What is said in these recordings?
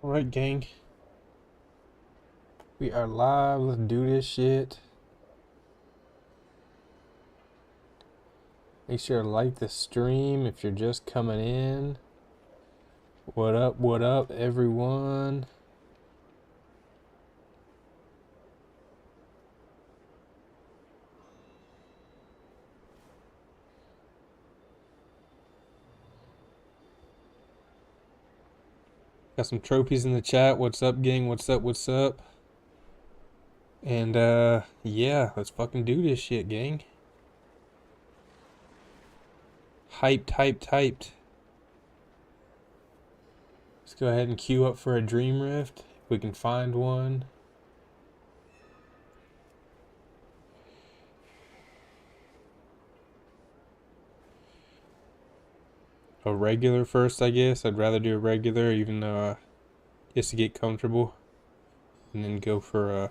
Alright, gang. We are live. Let's do this shit. Make sure to like the stream if you're just coming in. What up, everyone? Got some trophies in the chat. What's up, gang? What's up? What's up? And, yeah, let's fucking do this shit, gang. Hyped. Let's go ahead and queue up for a Dreamrift, if we can find one. A regular first, I guess. I'd rather do a regular, even though, just to get comfortable. And then go for,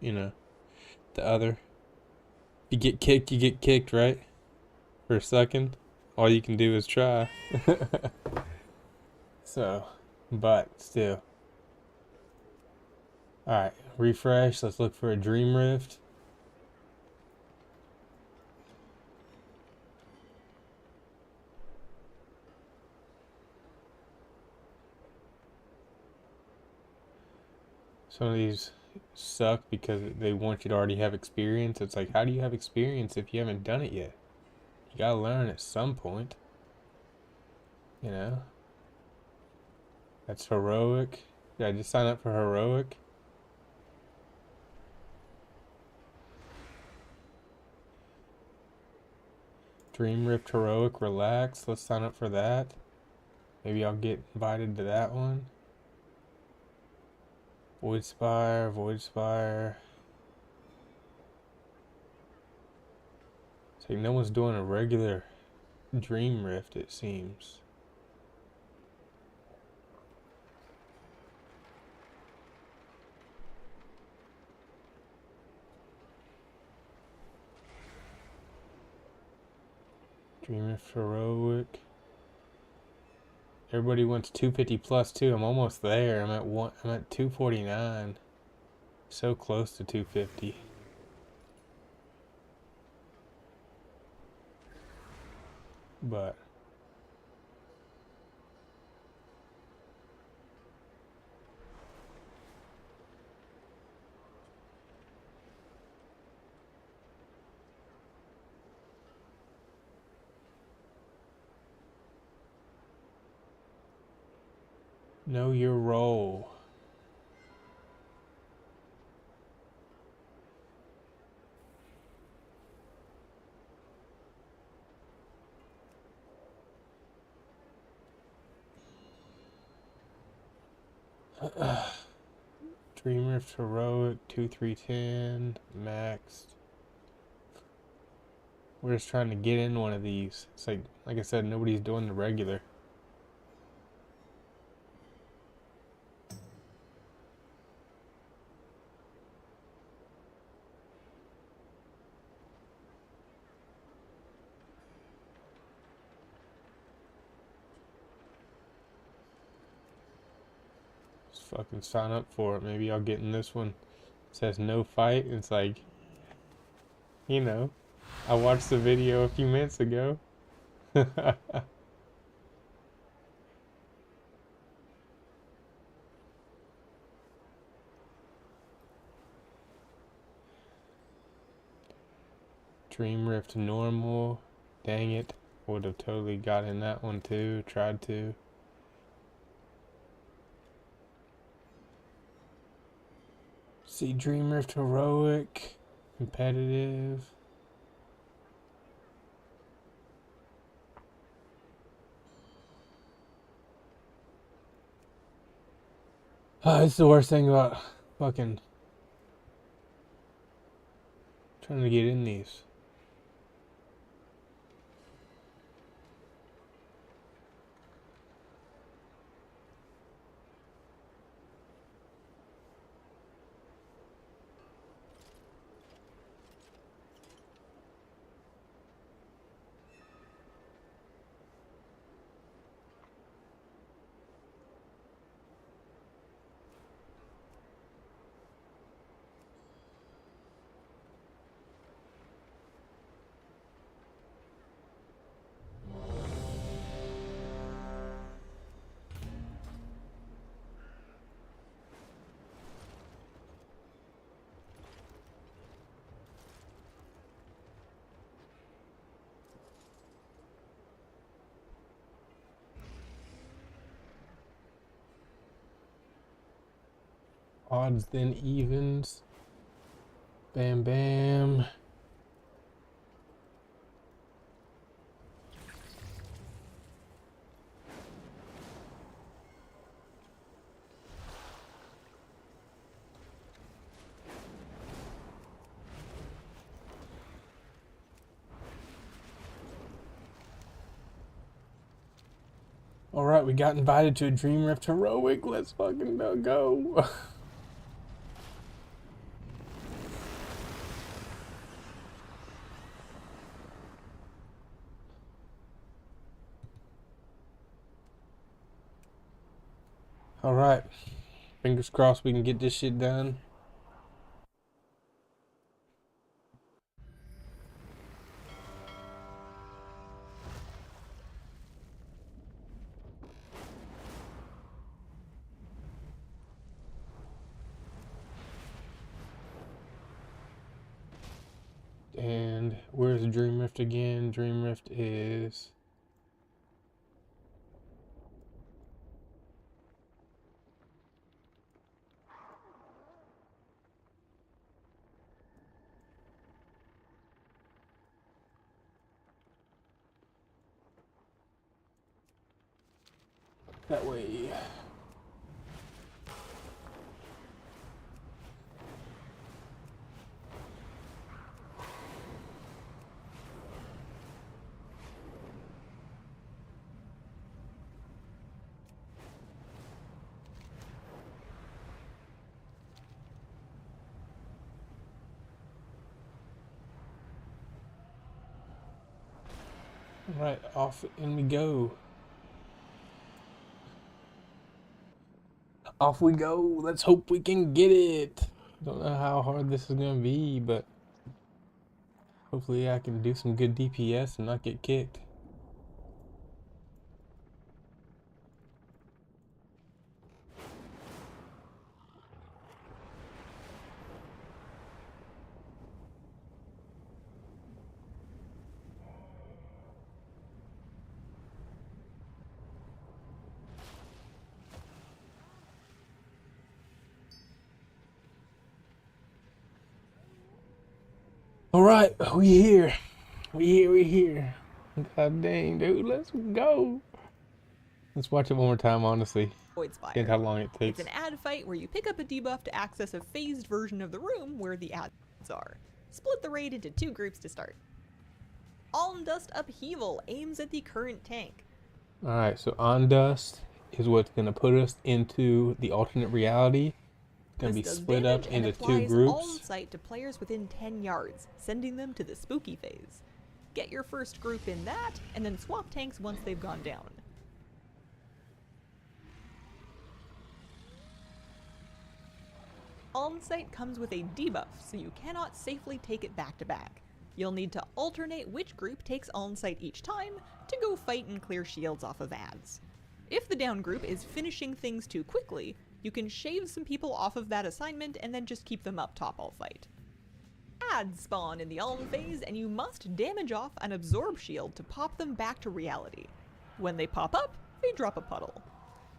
you know, the other. You get kicked, right? For a second. All you can do is try. So, but still. Alright, refresh. Let's look for a Dreamrift. Some of these suck because they want you to already have experience. It's like, how do you have experience if you haven't done it yet? You gotta learn at some point. You know? That's heroic. Yeah, just sign up for heroic. Dreamrift heroic, relax. Let's sign up for that. Maybe I'll get invited to that one. Void Spire. It's like no one's doing a regular Dreamrift, it seems. Dreamrift heroic. Everybody wants 250 plus too. I'm almost there. I'm at 249. So close to 250. But know your role. Dreamrift heroic 2310 maxed. We're just trying to get in one of these. It's like I said, nobody's doing the regular. Just fucking sign up for it. Maybe I'll get in this one. It says no fight. It's like, you know, I watched the video a few minutes ago. Dreamrift normal. Dang it. Would have totally got in that one too. Tried to. See Dreamrift heroic. Competitive. It's the worst thing about fucking trying to get in these. Odds then evens. Bam bam. Alright, we got invited to a Dreamrift Heroic. Let's fucking go. Alright. Fingers crossed we can get this shit done. And where's Dreamrift again? Dreamrift is... that way. Right, off and we go. Off we go. Let's hope we can get it. Don't know how hard this is gonna be, but hopefully I can do some good DPS and not get kicked. Alright, we here. We here. God dang, dude, let's go. Let's watch it one more time, honestly. And how long it takes. It's an ad fight where you pick up a debuff to access a phased version of the room where the ads are. Split the raid into 2 groups to start. On Dust Upheaval aims at the current tank. Alright, so On Dust is what's going to put us into the alternate reality. Going to be split up into 2 groups. On site to players within 10 yards, sending them to the spooky phase. Get your first group in that, and then swap tanks once they've gone down. On site comes with a debuff, so you cannot safely take it back to back. You'll need to alternate which group takes on site each time to go fight and clear shields off of ads. If the down group is finishing things too quickly, you can shave some people off of that assignment and then just keep them up top all fight. Ads spawn in the on phase and you must damage off an absorb shield to pop them back to reality. When they pop up, they drop a puddle.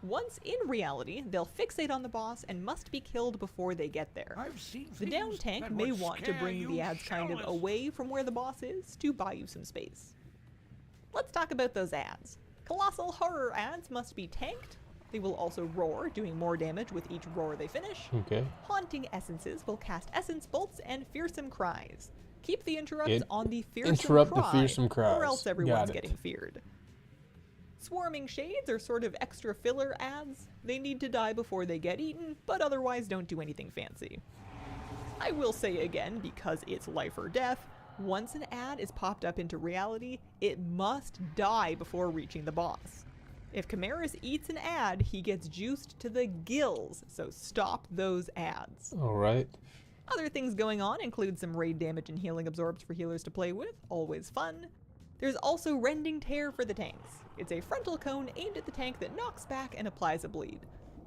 Once in reality, they'll fixate on the boss and must be killed before they get there. The down tank may want to bring the ads kind of away from where the boss is to buy you some space. Let's talk about those ads. Colossal Horror ads must be tanked. They will also roar, doing more damage with each roar they finish. Okay. Haunting Essences will cast Essence Bolts and Fearsome Cries. Keep the interrupts on the Fearsome Cry, or else everyone's getting feared. Swarming Shades are sort of extra filler ads. They need to die before they get eaten, but otherwise don't do anything fancy. I will say again, because it's life or death, once an ad is popped up into reality, it must die before reaching the boss. If Chimeras eats an ad, he gets juiced to the gills, so stop those ads. Alright. Other things going on include some raid damage and healing absorbs for healers to play with, always fun. There's also Rending Tear for the tanks. It's a frontal cone aimed at the tank that knocks back and applies a bleed.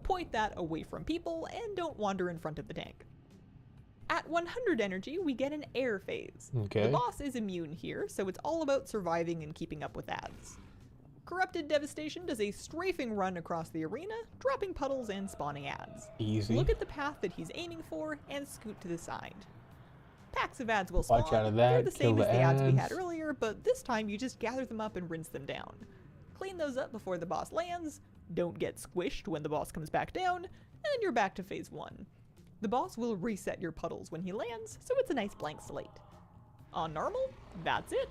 Point that away from people and don't wander in front of the tank. At 100 energy, we get an air phase. Okay. The boss is immune here, so it's all about surviving and keeping up with ads. Corrupted Devastation does a strafing run across the arena, dropping puddles and spawning ads. Easy. Look at the path that he's aiming for and scoot to the side. Packs of ads will spawn. Watch out of that. They're the same Kill as the the ads we had ads. earlier, but this time you just gather them up and rinse them down. Clean those up before the boss lands, don't get squished when the boss comes back down, and then you're back to phase 1. The boss will reset your puddles when he lands, so it's a nice blank slate. On normal, that's it.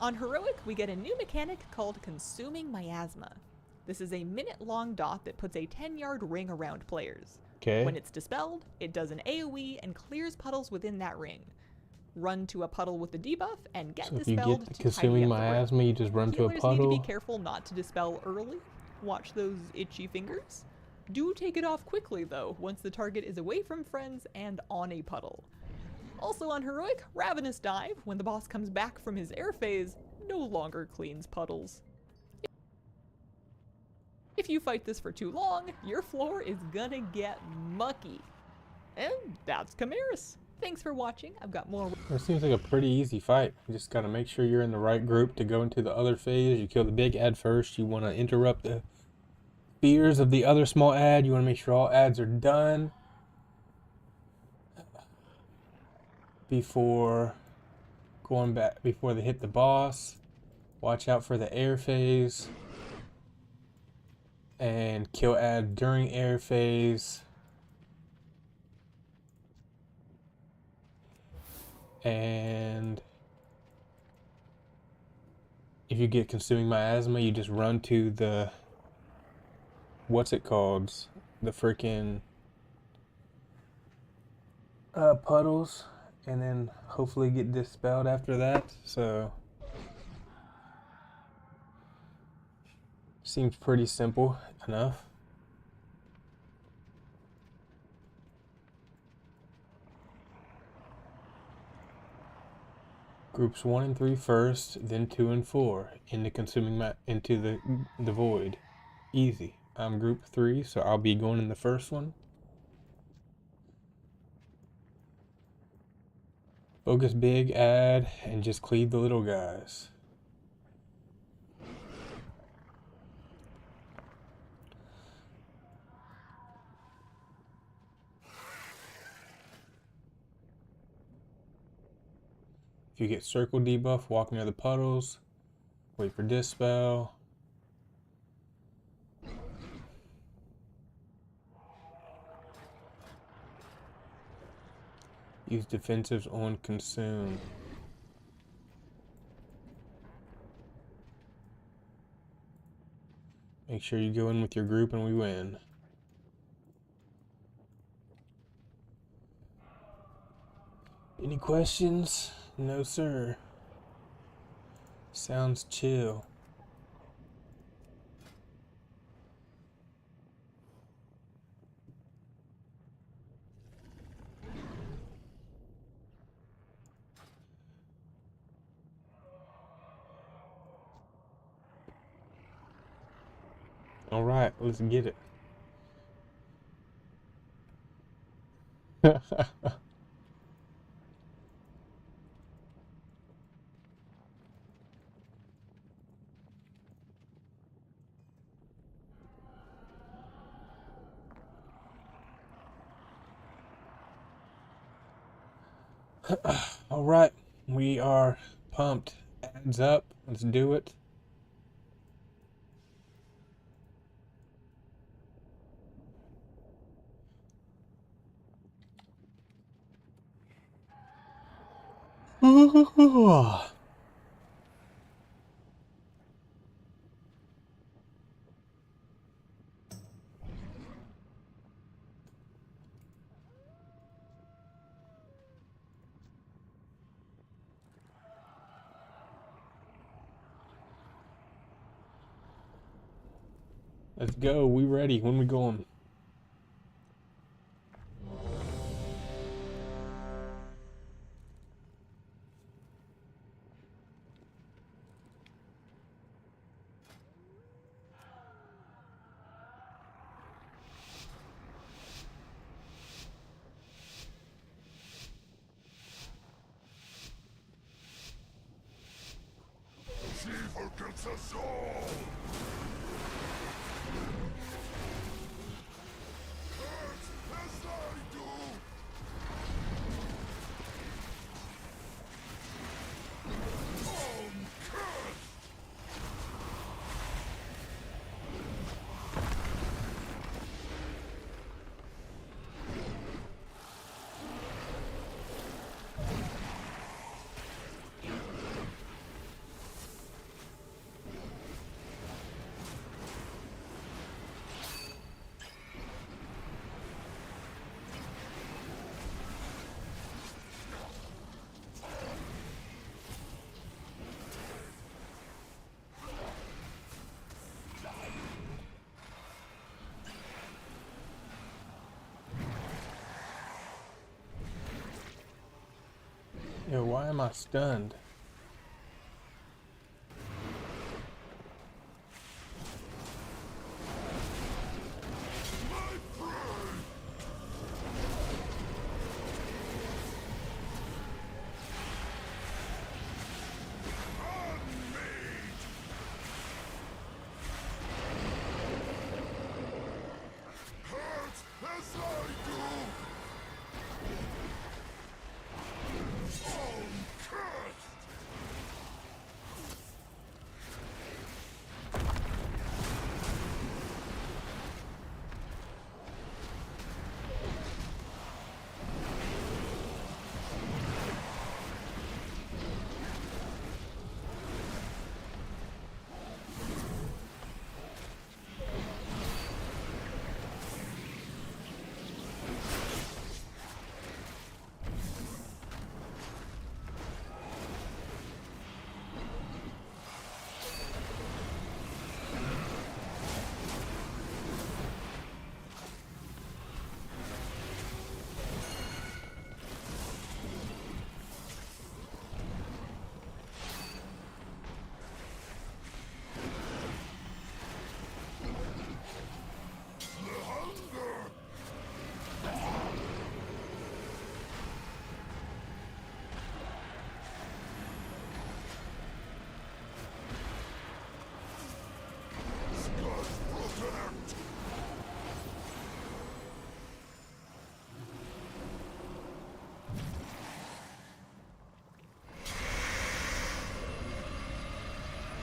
On heroic, we get a new mechanic called Consuming Miasma. This is a minute-long dot that puts a 10-yard ring around players. Okay. When it's dispelled, it does an AoE and clears puddles within that ring. Run to a puddle with the debuff and get So if you dispelled get to Consuming tidy up the ring. Miasma, you just run to a Healers need to be puddle. careful not to dispel early. Watch those itchy fingers. Do take it off quickly though, once the target is away from friends and on a puddle. Also on heroic, Ravenous Dive, when the boss comes back from his air phase, no longer cleans puddles. If you fight this for too long, your floor is gonna get mucky. And that's Chimeras. Thanks for watching. I've got more. It seems like a pretty easy fight. You just gotta make sure you're in the right group to go into the other phase. You kill the big ad first. You wanna interrupt the fears of the other small ad. You wanna make sure all ads are done before going back, before they hit the boss. Watch out for the air phase and kill ad during air phase. And if you get Consuming Miasma, you just run to the, what's it called? The freaking puddles, and then hopefully get dispelled after that. So seems pretty simple enough. Groups 1 and 3 first, then 2 and 4 into into the void. Easy. I'm group 3, so I'll be going in the first one. Focus big, ad, and just cleave the little guys. If you get circle debuff, walk near the puddles, wait for dispel. Use defensives on consume. Make sure you go in with your group and we win. Any questions? No, sir. Sounds chill. All right, let's get it. All right, we are pumped. Ads up. Let's do it. Let's go. We ready. When we going? Evil gets us all! Yo, why am I stunned?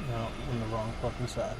No, on the wrong fucking side.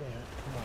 Damn it, come on.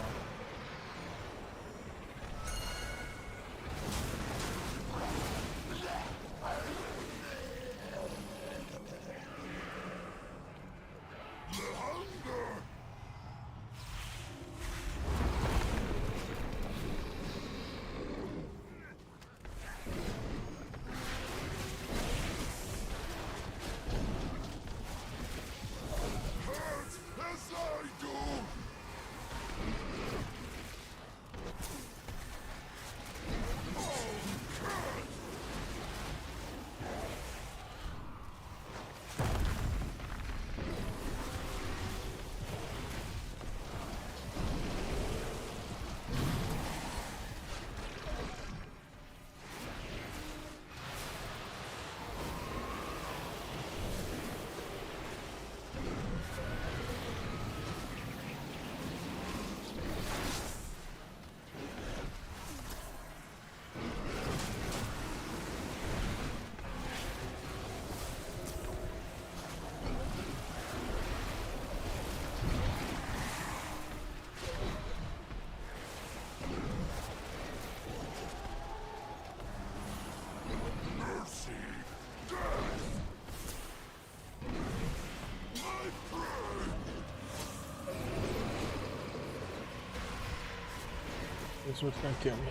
This is what's gonna kill me.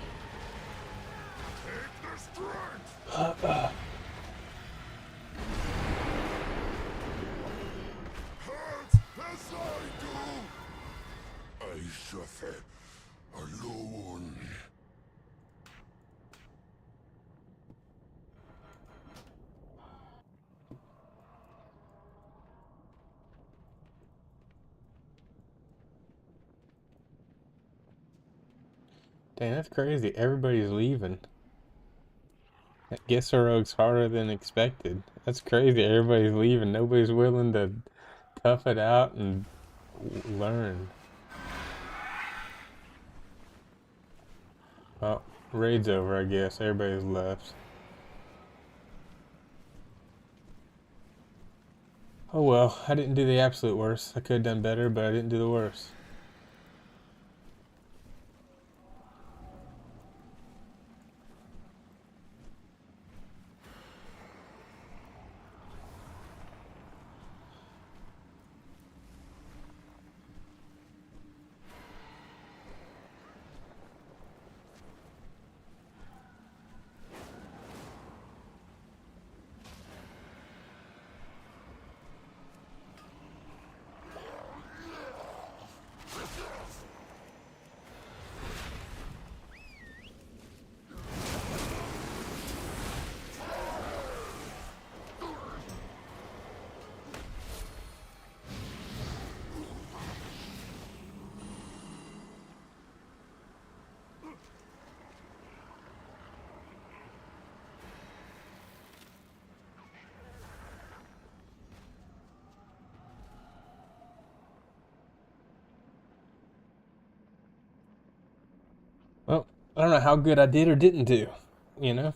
I suffer alone. Dang, that's crazy. Everybody's leaving. I guess our rogue's harder than expected. That's crazy. Everybody's leaving. Nobody's willing to tough it out and learn. Well, raid's over, I guess. Everybody's left. Oh well, I didn't do the absolute worst. I could have done better, but I didn't do the worst. Well, I don't know how good I did or didn't do, you know?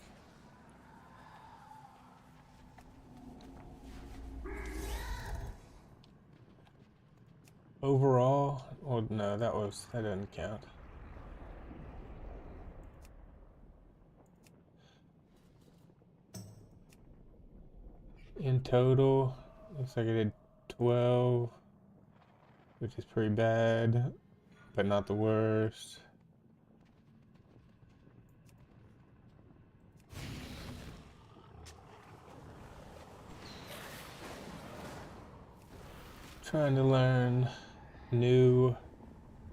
Overall, well, no, that doesn't count. In total, looks like I did 12, which is pretty bad, but not the worst. Trying to learn new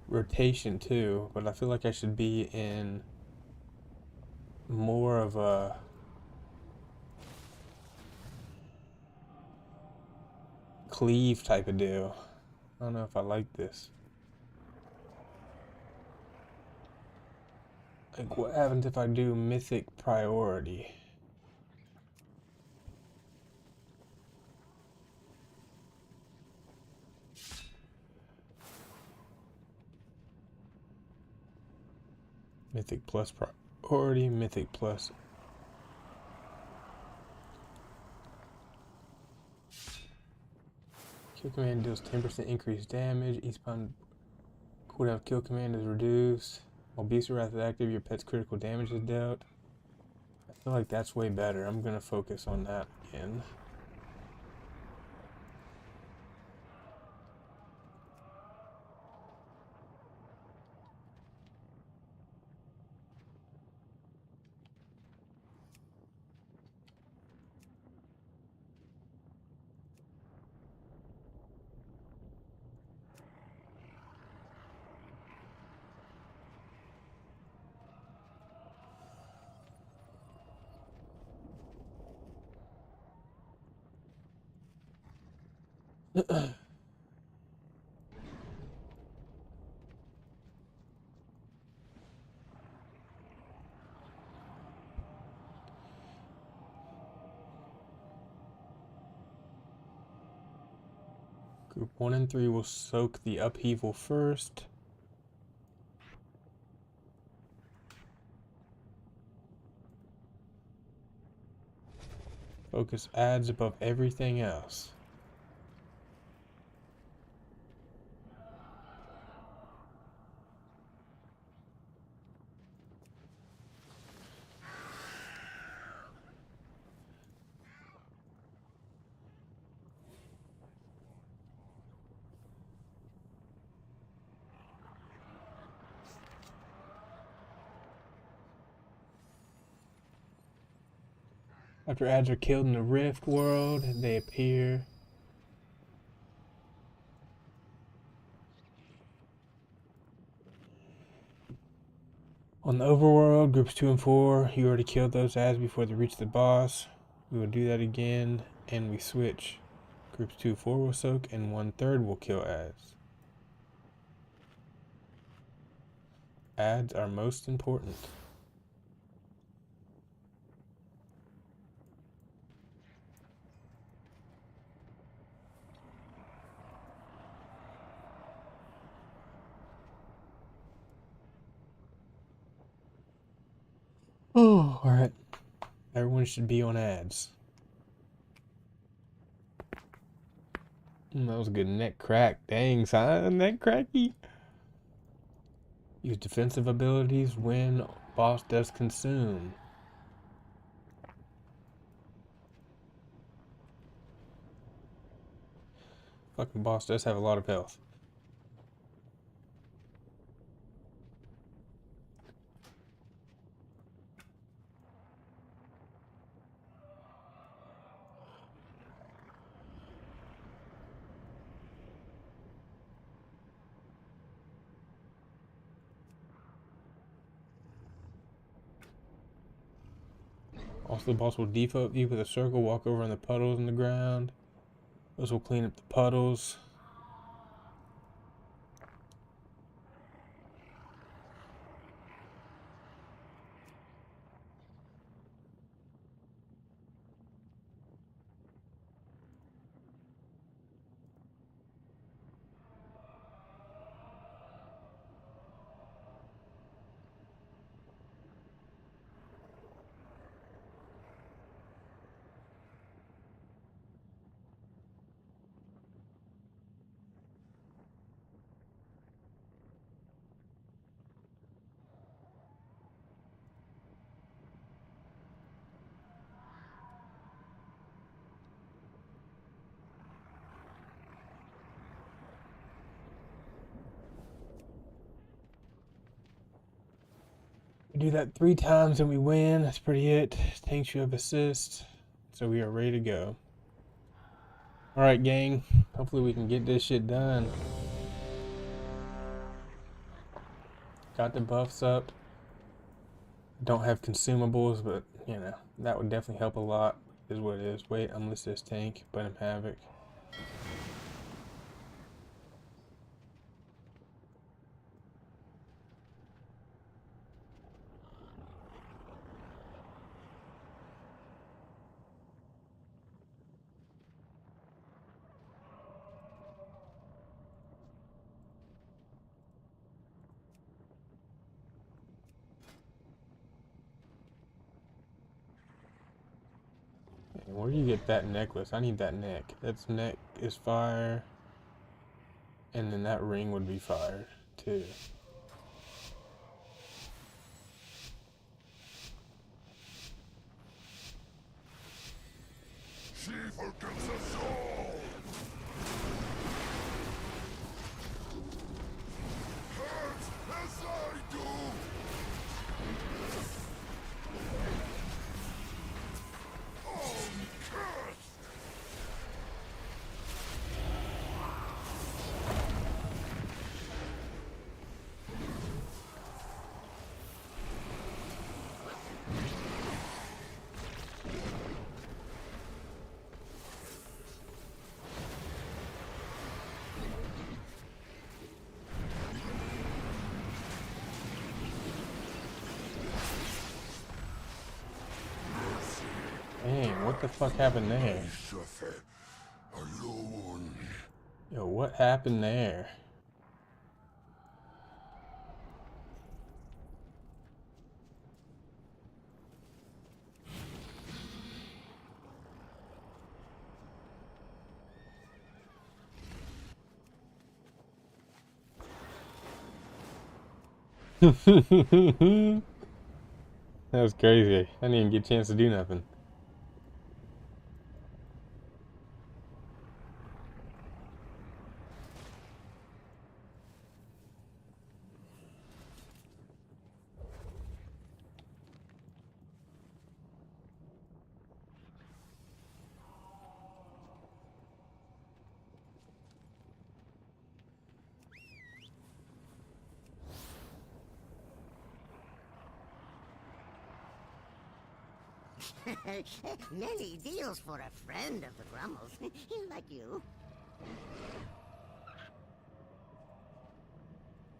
rotation too, but I feel like I should be in more of a cleave type of deal. I don't know if I like this. Like, what happens if I do mythic priority? Mythic plus priority, mythic plus. Kill command deals 10% increased damage. Each spawn cooldown of kill command is reduced. While Beast of Wrath is active, your pet's critical damage is dealt. I feel like that's way better. I'm gonna focus on that again. Group 1 and 3 will soak the upheaval first. Focus adds above everything else. After ads are killed in the Rift world, they appear. On the overworld, groups 2 and 4, you already killed those ads before they reach the boss. We will do that again, and we switch. Groups 2 4 will soak, and 1/3 will kill ads. Ads are most important. Oh, alright. Everyone should be on ads. That was a good neck crack. Dang, son. Neck cracky. Use defensive abilities when boss does consume. Fucking boss does have a lot of health. Also, the boss will default you with a circle, walk over on the puddles in the ground. Those will clean up the puddles. We do that 3 times and we win. That's pretty it. Tanks you have assist. So we are ready to go. Alright, gang. Hopefully we can get this shit done. Got the buffs up. Don't have consumables, but, you know, that would definitely help a lot. Is what it is. Wait, I'm listed as tank, but I'm Havoc. Where do you get that necklace? I need that neck. That's neck is fire. And then that ring would be fire, too. She forgets us all! Hurt as I do! Dang, what the fuck happened there? Suffer alone. Yo, what happened there? That was crazy. I didn't even get a chance to do nothing. Many deals for a friend of the Grummels, like you.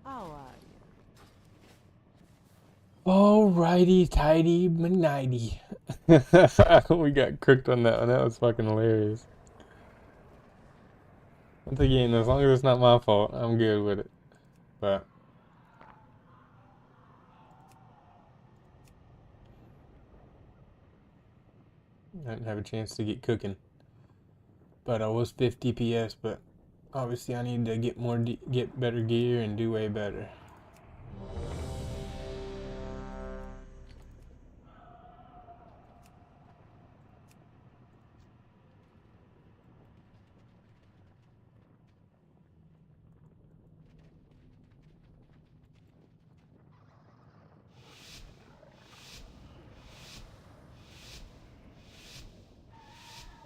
How are you? Alrighty, tidy, McNighty. We got cooked on that one. That was fucking hilarious. Once again, as long as it's not my fault, I'm good with it. But I didn't have a chance to get cooking. But I was 50 PS. But obviously, I need to get get better gear and do way better.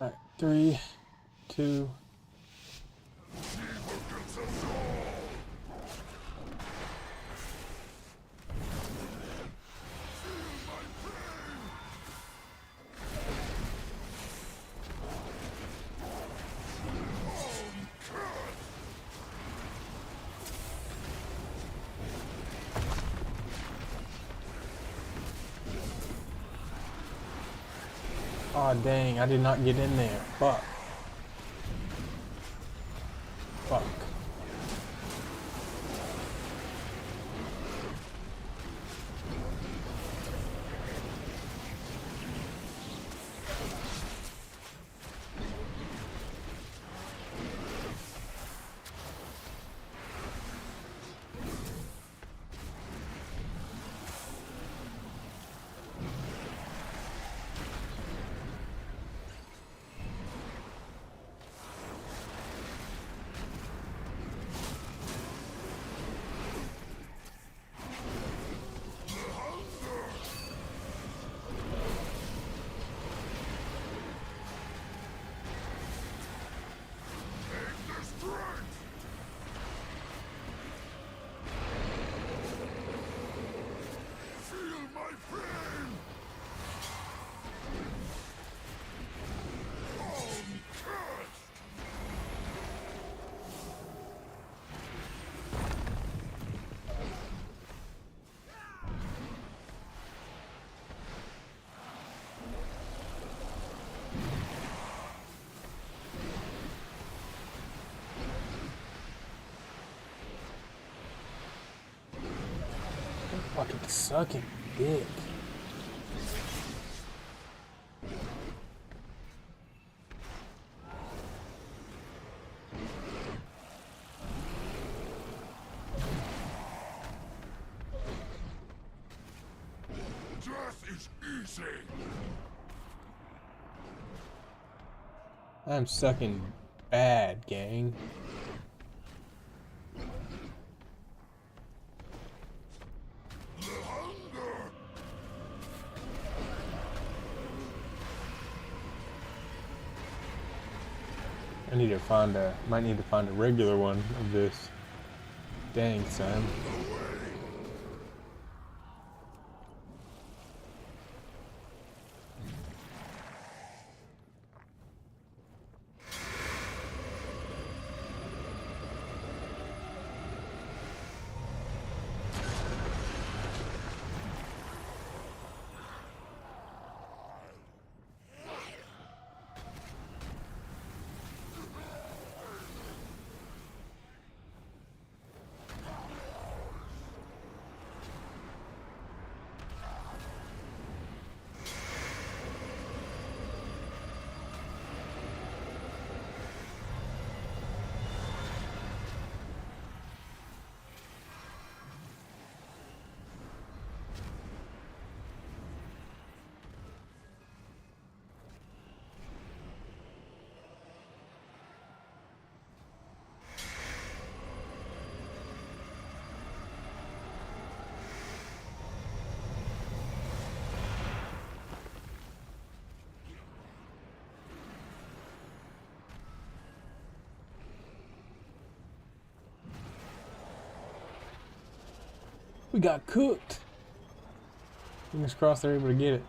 Alright, 3, 2. Aw, dang, I did not get in there. Fuck. Fuck. Fucking sucking dick. Death is easy. I'm sucking bad, gang. Might need to find a regular one of this. Dang, son. We got cooked. Fingers crossed they're able to get it.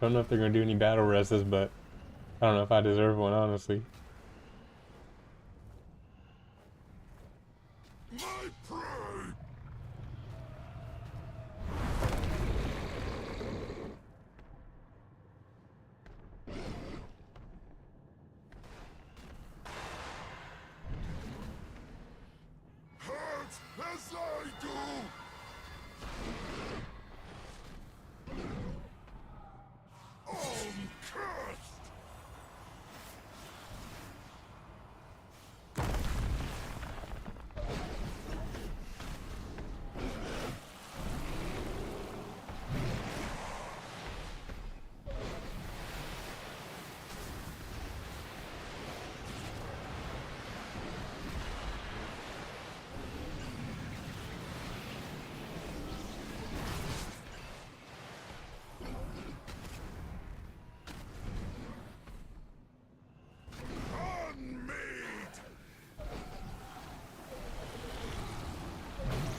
Don't know if they're gonna do any battle rests, but I don't know if I deserve one, honestly. as I do. Cursed!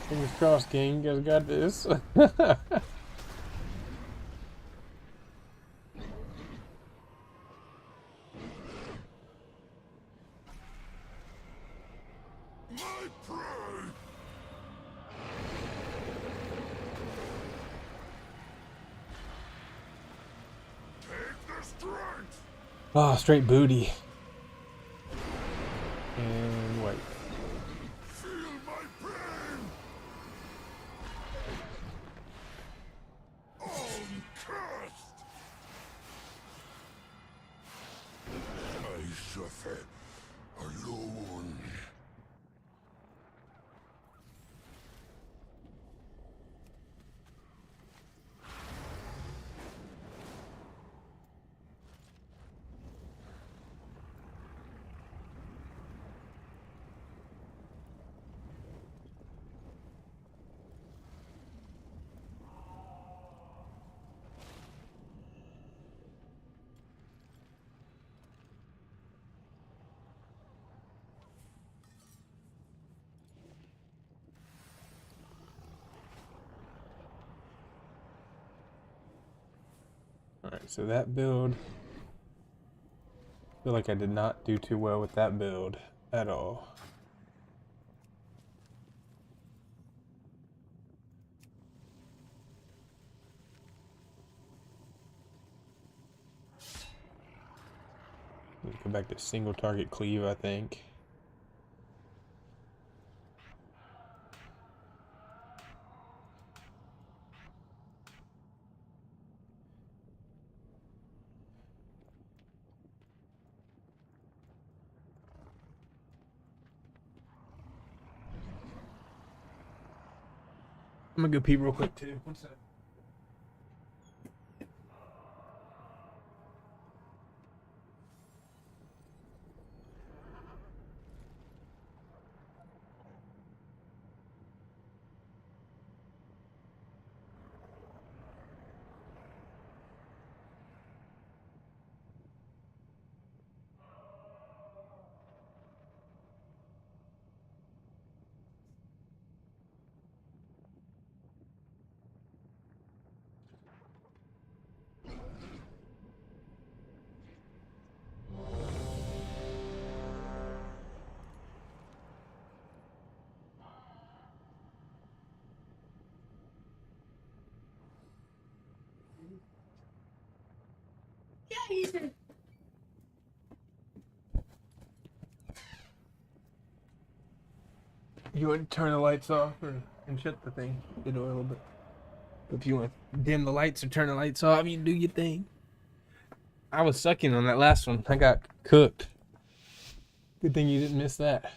Fingers crossed, gang. You guys got this. My prey! Take the strength! Oh, straight booty. And wait. Feel my pain! Cursed! I suffer alone. Alright, so that build. I feel like I did not do too well with that build at all. Go back to single target cleave, I think. I'm gonna go pee real quick too. One sec. You want to turn the lights off and shut the thing, the door a little bit. But if you want to dim the lights or turn the lights off, you do your thing. I was sucking on that last one. I got cooked. Good thing you didn't miss that.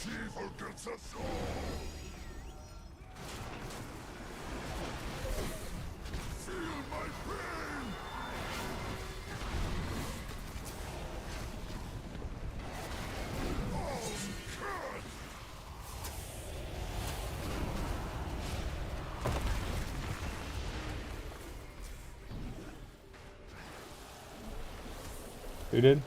Evil gets us all! Feel my pain! Cursed! Who did?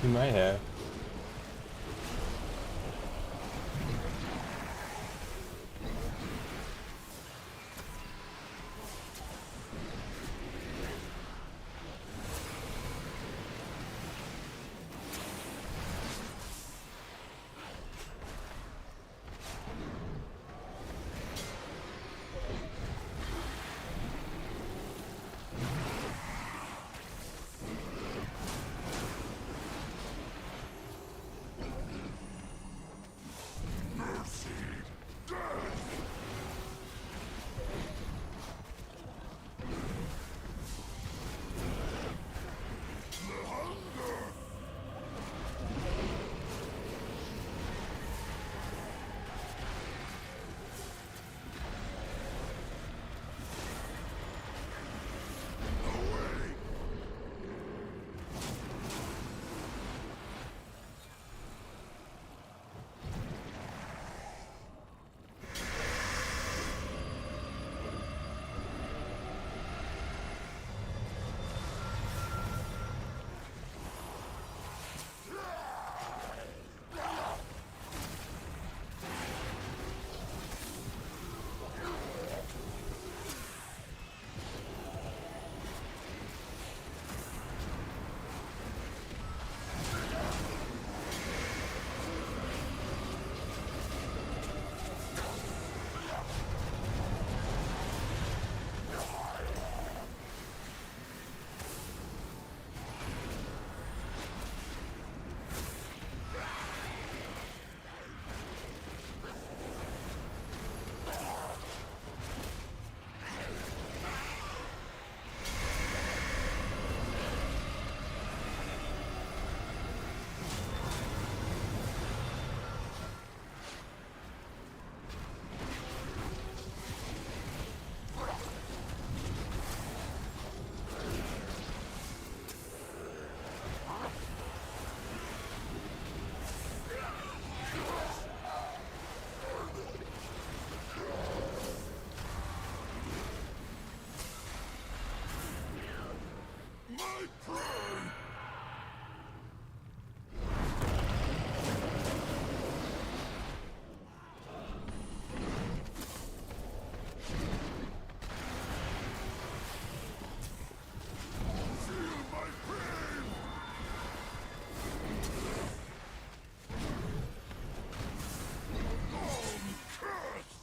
You might have. My prey! Feel my pain! Cursed!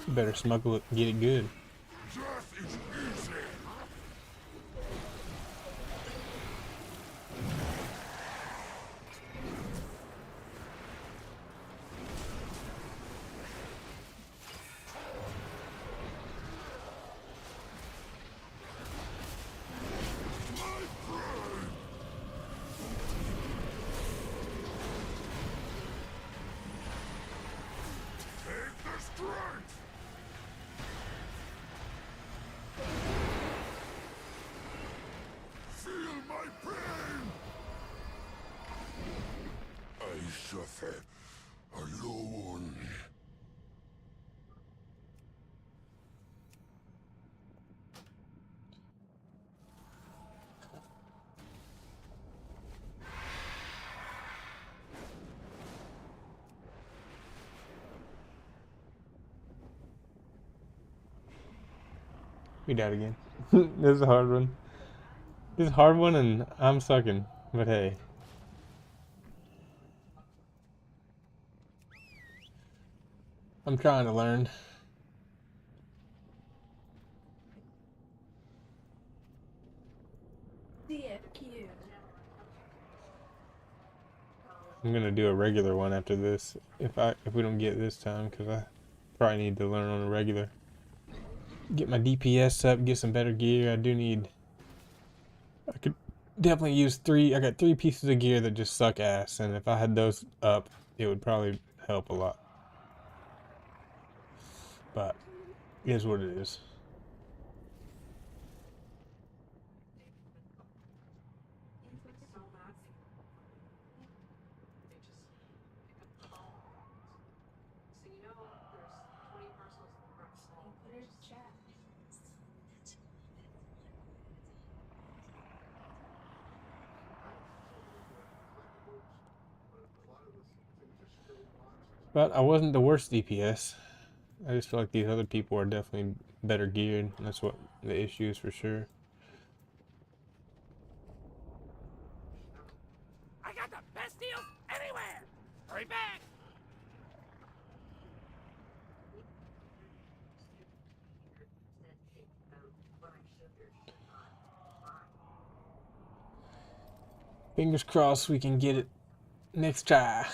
You better smuggle it and get it good. Death is easy! My prey! Take the strength! Feel my pain! I suffer alone. We died again. This is a hard one. This is a hard one, and I'm sucking. But hey. I'm trying to learn. I'm gonna do a regular one after this if we don't get it this time, because I probably need to learn on a regular. get my DPS up, get some better gear. I do need. I could definitely use 3. I got 3 pieces of gear that just suck ass, and if I had those up, it would probably help a lot. But it is what it is. But I wasn't the worst DPS. I just feel like these other people are definitely better geared. And that's what the issue is for sure. I got the best deals anywhere! Hurry back! Fingers crossed we can get it next try.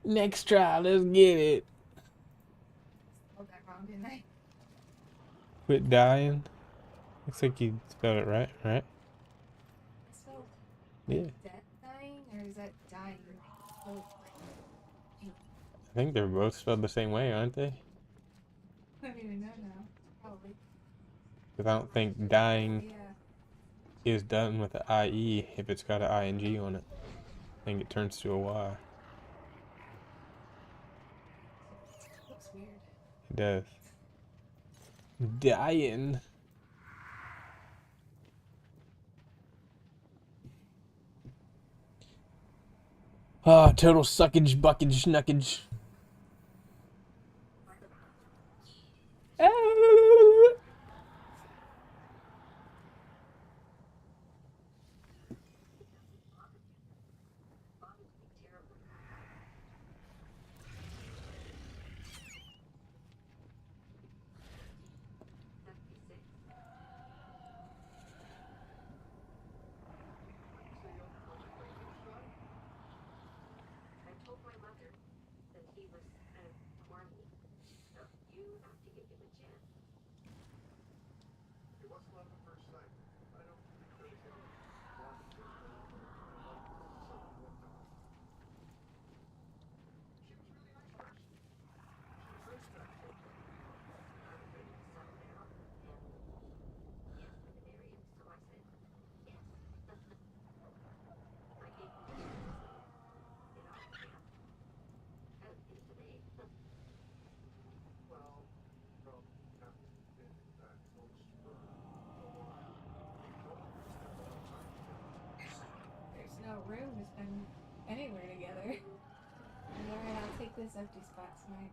Next try, let's get it. Spelled that wrong, didn't I? Quit dying. Looks like you spelled it right, right? I spelled Yeah. death dying, or is that dying? Both. I think they're both spelled the same way, aren't they? I don't even know now. Probably. Because I don't think dying Yeah. is done with an IE if it's got an ING on it. I think it turns to a Y. Looks weird. It does. Dying. Ah, total suckage, buckage, knuckage. There's no room to spend anywhere together. Alright, I'll take this empty spot tonight.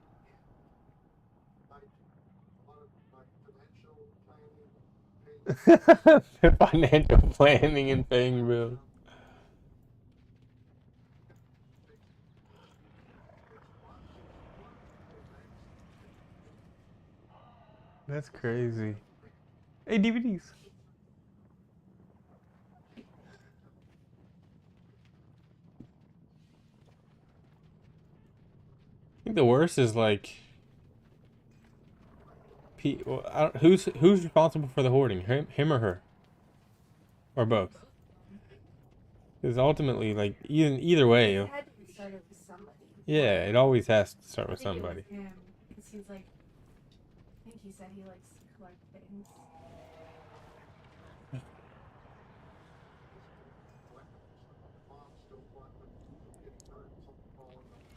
Financial planning and paying bills. That's crazy. Hey, DVDs. I think the worst is like, who's responsible for the hoarding? Him or her, or both? Because ultimately, like either way, It had to be started with somebody. yeah, it always has to start I with think somebody. it was him, because he's like, I think he said he likes to collect things.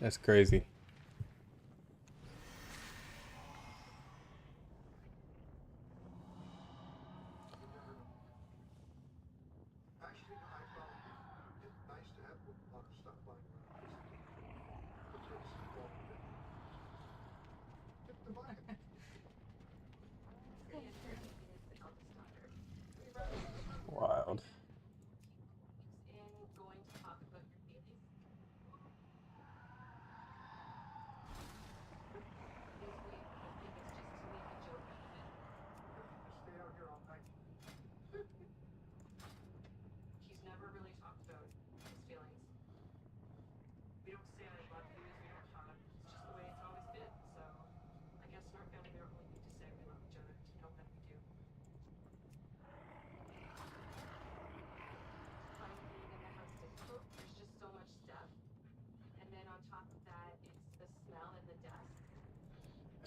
That's crazy. Wild.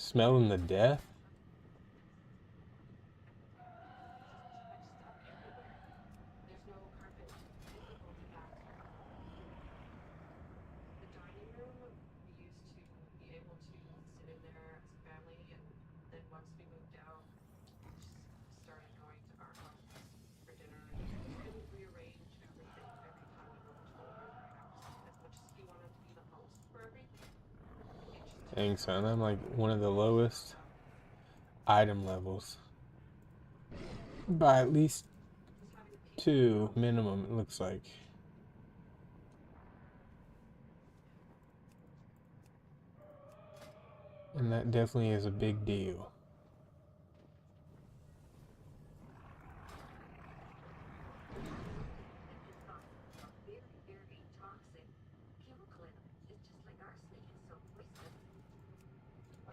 Smelling the death? There's no carpet to hold the bathroom. The dining room, we used to be able to sit in there as a family, and then once we moved out, we just started going to our house for dinner. And he couldn't rearrange everything every time we moved to a different house. As much as he wanted to be the host for everything, it just Dang, son, I'm like one of the lowest item levels. By at least 2 minimum, it looks like. And that definitely is a big deal. very, very toxic chemical in it. It's just like arsenic. It's so poisonous. I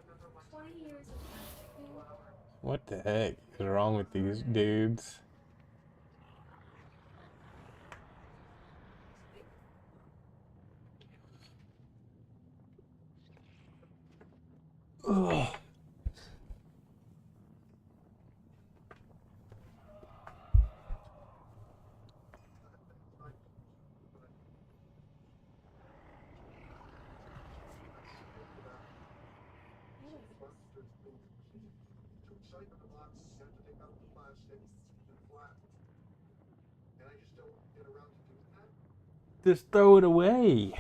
remember one 20 years of practicing. What the heck is wrong with these dudes? Ugh. Just throw it away.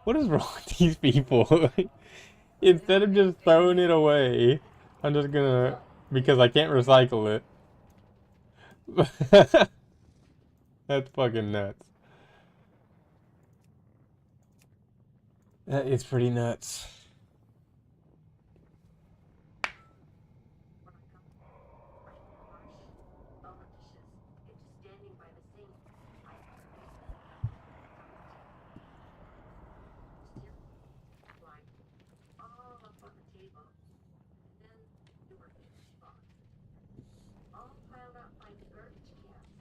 What is wrong with these people? Instead of just throwing it away, I'm just gonna, because I can't recycle it. That's fucking nuts. That is pretty nuts. all the dishes, and just standing by the sink, I like all up on the table, and then there were empty boxes, all piled up by the garbage cans,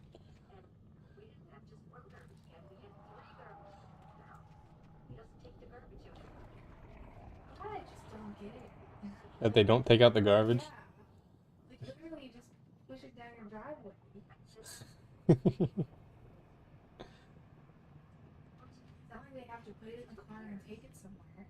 and we didn't have just one garbage can, we had 3 garbage cans now. He doesn't take the garbage out. I just don't get it. That they don't take out the garbage? Yeah. Like, literally, just push it down your driveway. It's not like they have to put it in the car and take it somewhere.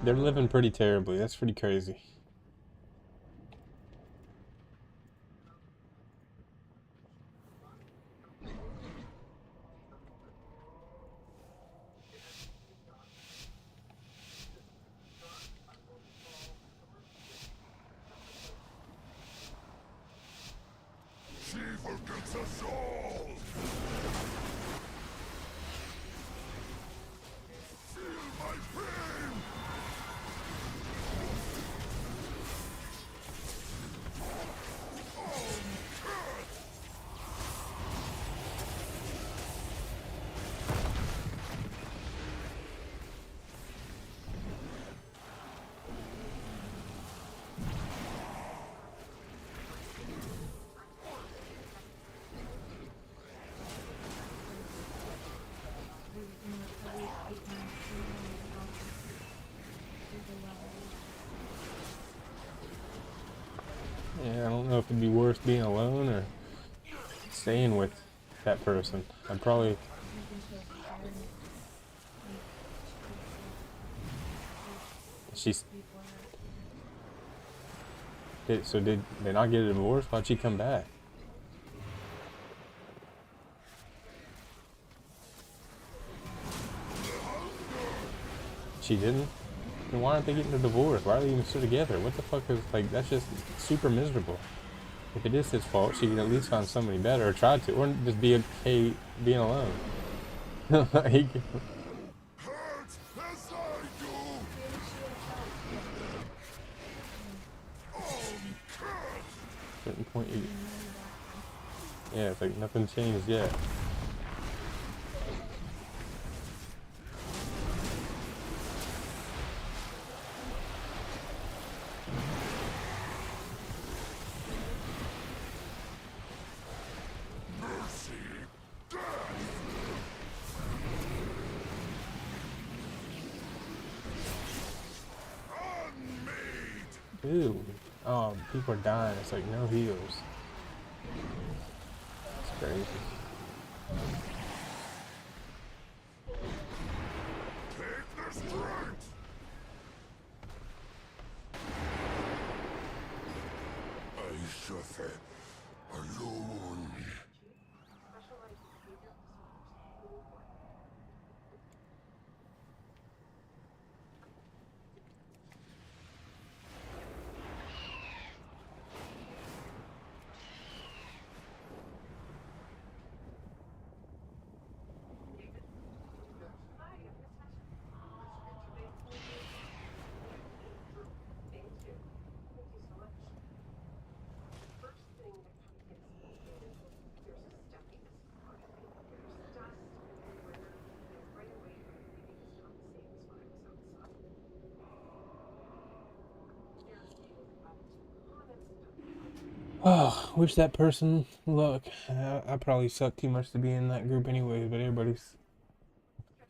They're living pretty terribly. That's pretty crazy. She forgets us all! Feel my pain! Yeah, I don't know if it'd be worse being alone or staying with that person. I'd probably. She's. So did they not get a divorce? Why'd she come back? She didn't? Then why aren't they getting a divorce? Why are they even still together? What the fuck is, like, that's just super miserable. If it is his fault, she can at least find somebody better, or try to, or just be okay being alone. Like, Hurt as I do! certain point, yeah, it's like nothing changed yet. Ooh. People are dying. It's like no heals. It's crazy. Take the strength! I suffer alone. Specialized behavior disorders. Thank you. Thank you so much. First thing that kind of gets me is there's a stuffiness part of me. There's dust everywhere, and right away my breathing is not the same as when I was outside. There are things about comments about Oh, wish that person luck. I probably suck too much to be in that group anyway, but everybody's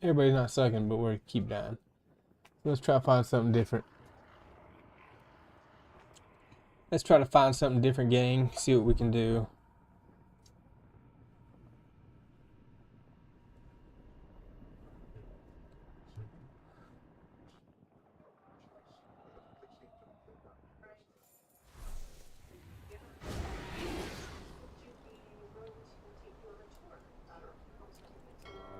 not sucking, but we keep dying. Let's try to find something different. Let's try to find something different, gang. See what we can do. would you be willing to take me on a tour? Almost 2 minutes.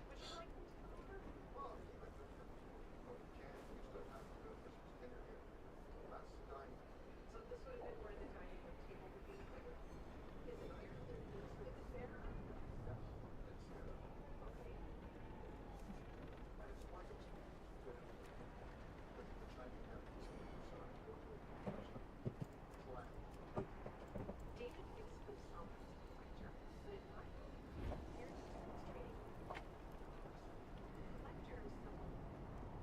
Would you like me to come over? So this would have been where the dining room table would be? Is it here? Is it there? Okay. David thinks of himself as a collector, but in my book, here's demonstrating. Collector is someone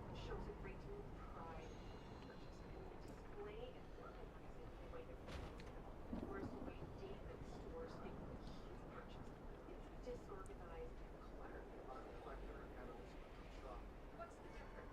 who shows a great deal of pride in their purchase and display and organize it in a way that pleases them. Whereas the way David stores things that he's purchased, it's disorganized and cluttered. What's the difference? It sounds like you have a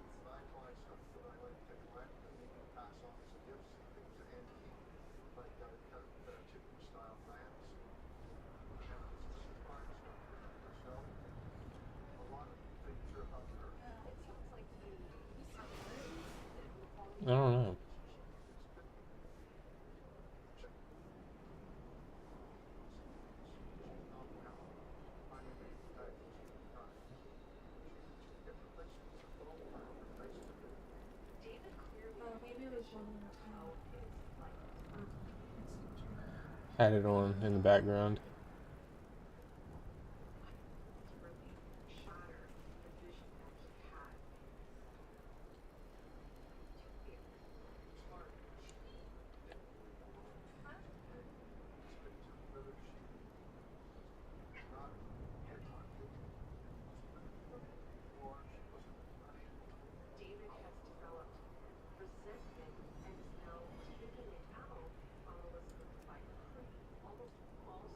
I don't know. David clearly Oh, maybe it was one more how time. it is like Had it on in the background. to really shatter the vision that he had. David has developed resentment and is now taking it out on Elizabeth by creating almost false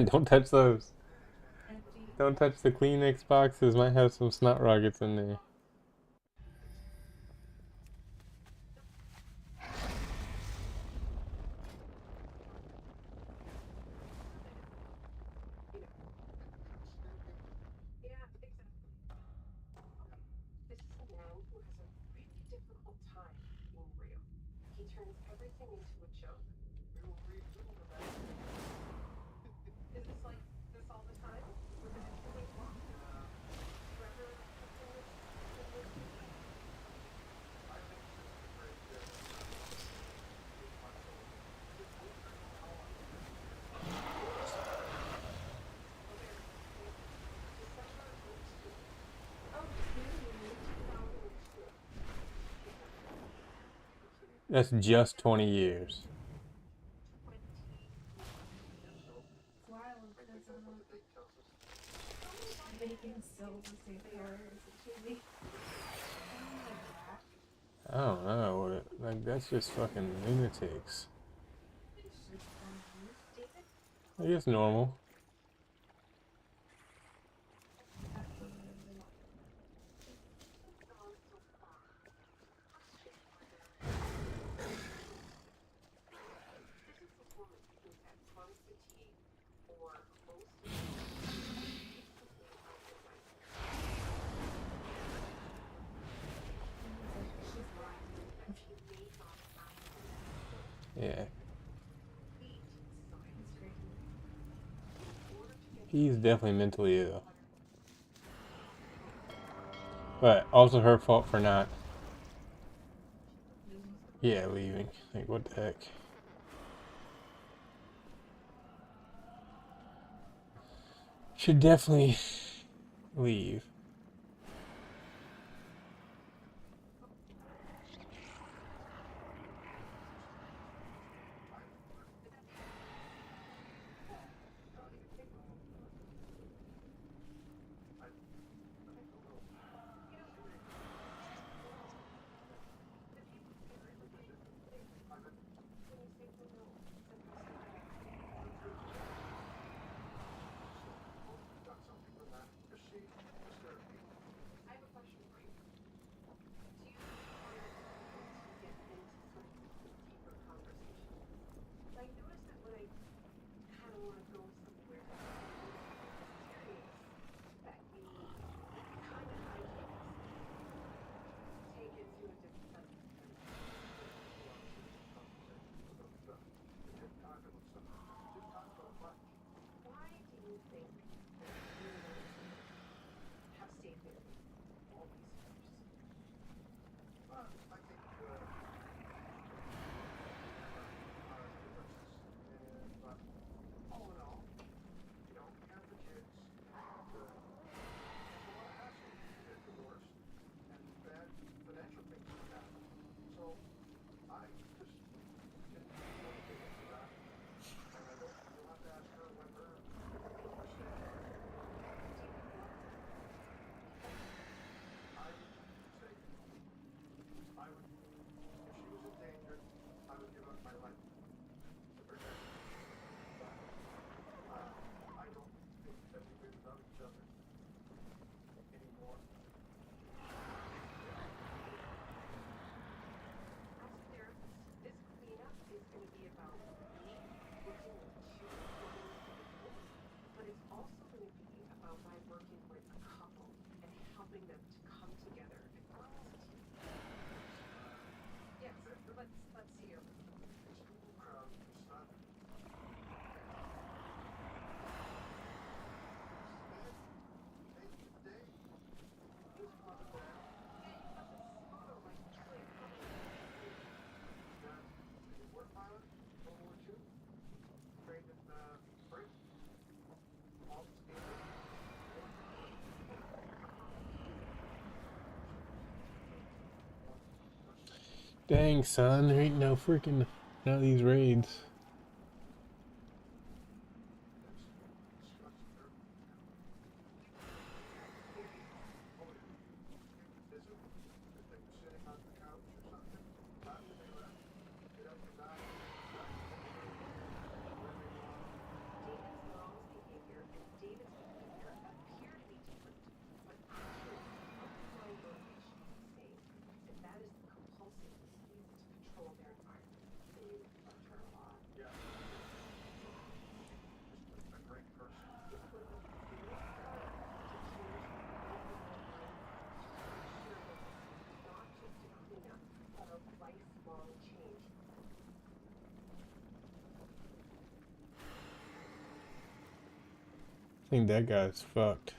Don't touch those. Empty. Don't touch the Kleenex boxes. Might have some snot rockets in there. Yeah, exactly. This is a man who has a really difficult time being real. He turns everything into a joke. We will read through the rest. Is this like this all the time? Was it always long? Forever in this season? December 02, Oh, dude. 2002. That's just 20 years. 20 It's wild because making silver paper is actually I don't know. Like, that's just fucking lunatics. I guess normal. This is the woman who's had chronic fatigue for most of her life. Recently out in my she's lying, but she may not Yeah. complete signs. In order to get He's definitely mentally ill. But also her fault for not, yeah, leaving. Like, what the heck? Should definitely leave. I have a question for you. Do you find it difficult to get into sort of deeper conversation? I noticed that when I kind of want to go somewhere serious, that we kind of hijack this, take it to a different level. Why do you think that you have stayed married all these years? As a therapist, this cleanup is going to be about me working with two loving individuals, but it's also going to be about my working with a couple and helping them to come together and work as a team. Yes, let's hear. Dang, son, there ain't no freaking, none of these raids. David's mom's I think that guy's fucked.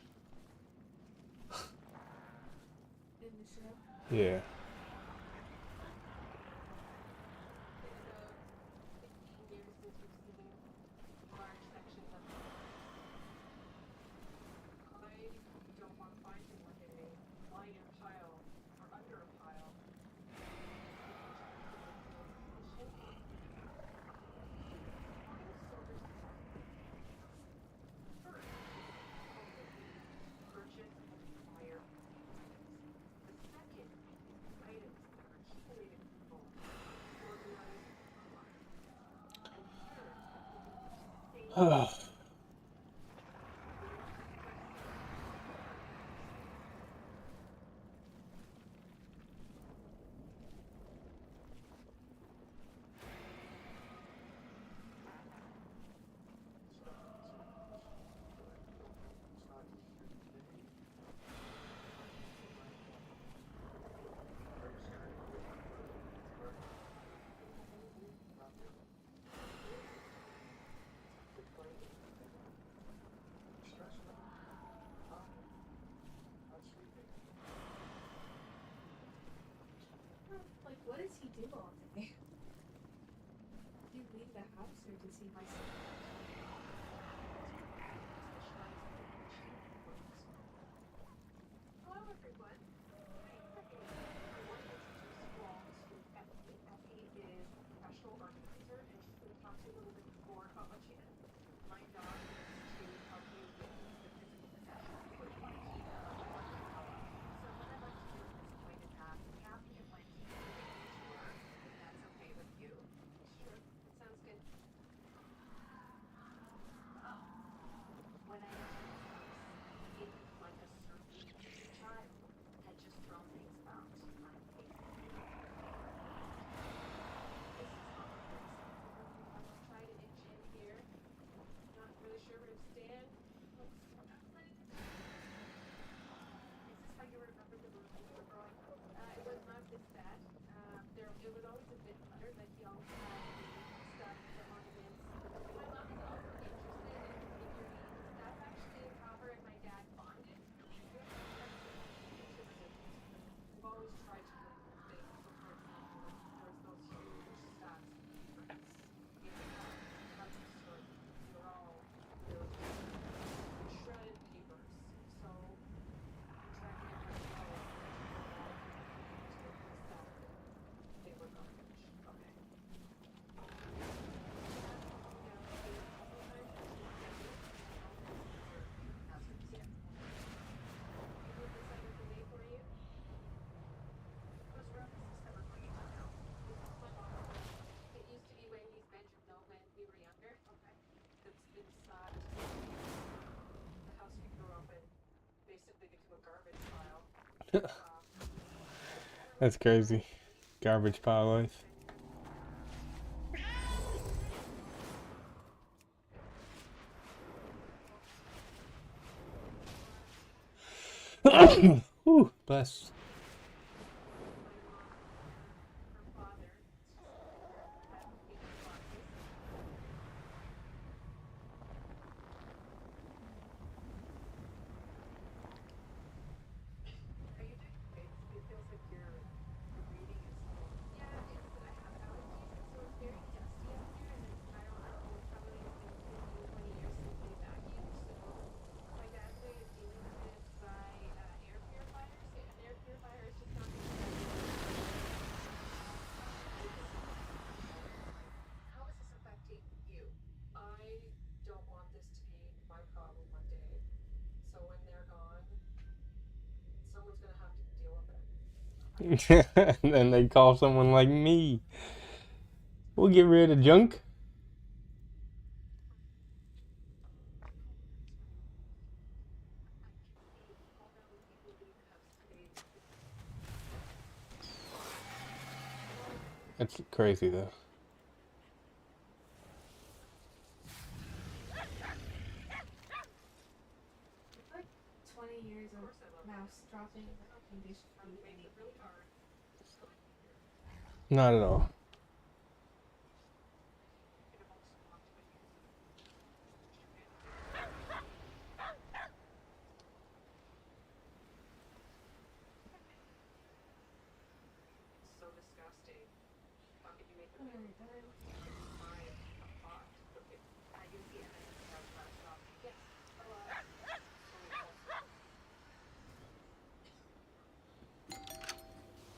In the show. Yeah. Oh. Like, what does he do all day? Did he leave the house or does he like? Hello, everyone. Effie is a professional organizer, and she's going to talk to you a little bit more about what she does. My job is to help you with the physical possession, which you want to keep so what I'd like to do at this point is ask Kathy and Wendy to take you to her, if that's okay with you. Sure. Sounds good. When I entered this house, it was like a certain child had just thrown things about my face. This is not a place. I'm gonna try to inch in here. Not really sure where to stand. Looks like. Is this how you remember the room when you were growing up? It was not this bad. It was always a bit cluttered. Like he always had stuff, some ornaments. My mom is also interested in figurines. That's actually how her and my dad bonded. We've always tried to bring things. So for example, there's those huge stacks of prints in the house. That's the story. They were shredded papers. So I'm trying to get my child they were garbage. Okay. It used to be Wendy's bedroom though when we were younger. Okay. It's been socked. The house we grew up in basically became a garbage pile. That's crazy. Garbage pile life. Ooh, bless. Her father had big boxes. Are you doing great? It feels like your reading is slow. Yeah, it's I have allergies, and so it's very dusty out here, and I don't know, probably it's been 15, 20 years since they vacuumed, so my dad's way of dealing with it is by air purifiers. An air purifier is just not going to how is this affecting you? I don't want this to be my problem one day. So when they're gone, someone's gonna have to deal with it. And then they call someone like me. We'll get rid of junk. That's crazy though. It's like 20 years of mouse dropping condition food and eating. Not at all.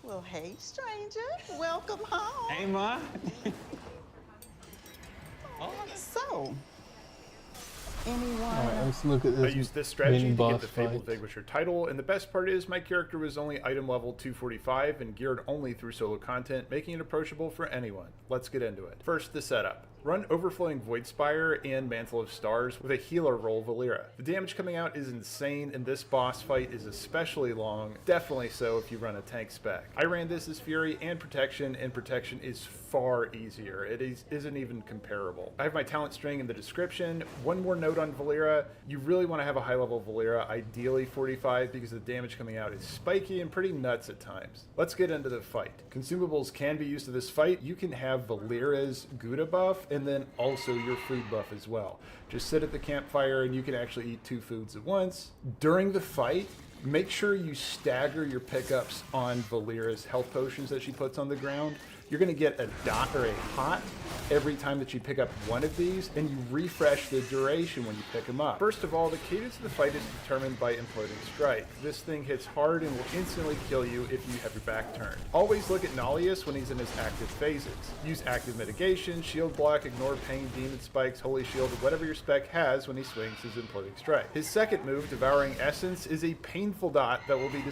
Well, hey, stranger. Welcome home. Hey, Ma. So, anyone? Alright, let's look at I this used this strategy mini to get boss the Fabled fight. Vanquisher title, and the best part is my character was only item level 245 and geared only through solo content, making it approachable for anyone. Let's get into it. First, the setup. Run Overflowing Void Spire and Mantle of Stars with a healer role Valera. The damage coming out is insane, and this boss fight is especially long, definitely so if you run a tank spec. I ran this as Fury and Protection is far easier. It isn't even comparable. I have my talent string in the description. One more note on Valera, you really want to have a high level Valera, ideally 45, because the damage coming out is spiky and pretty nuts at times. Let's get into the fight. Consumables can be used to this fight. You can have Valera's Gouda buff, and then also your food buff as well. Just sit at the campfire and you can actually eat 2 foods at once. During the fight, make sure you stagger your pickups on Valera's health potions that she puts on the ground. You're going to get a dot or a hot every time that you pick up one of these, and you refresh the duration when you pick them up. First of all, the cadence of the fight is determined by Imploding Strike. This thing hits hard and will instantly kill you if you have your back turned. Always look at Nalius when he's in his active phases. Use active mitigation, shield block, ignore pain, demon spikes, holy shield, whatever your spec has when he swings his Imploding Strike. His second move, Devouring Essence, is a painful dot that will be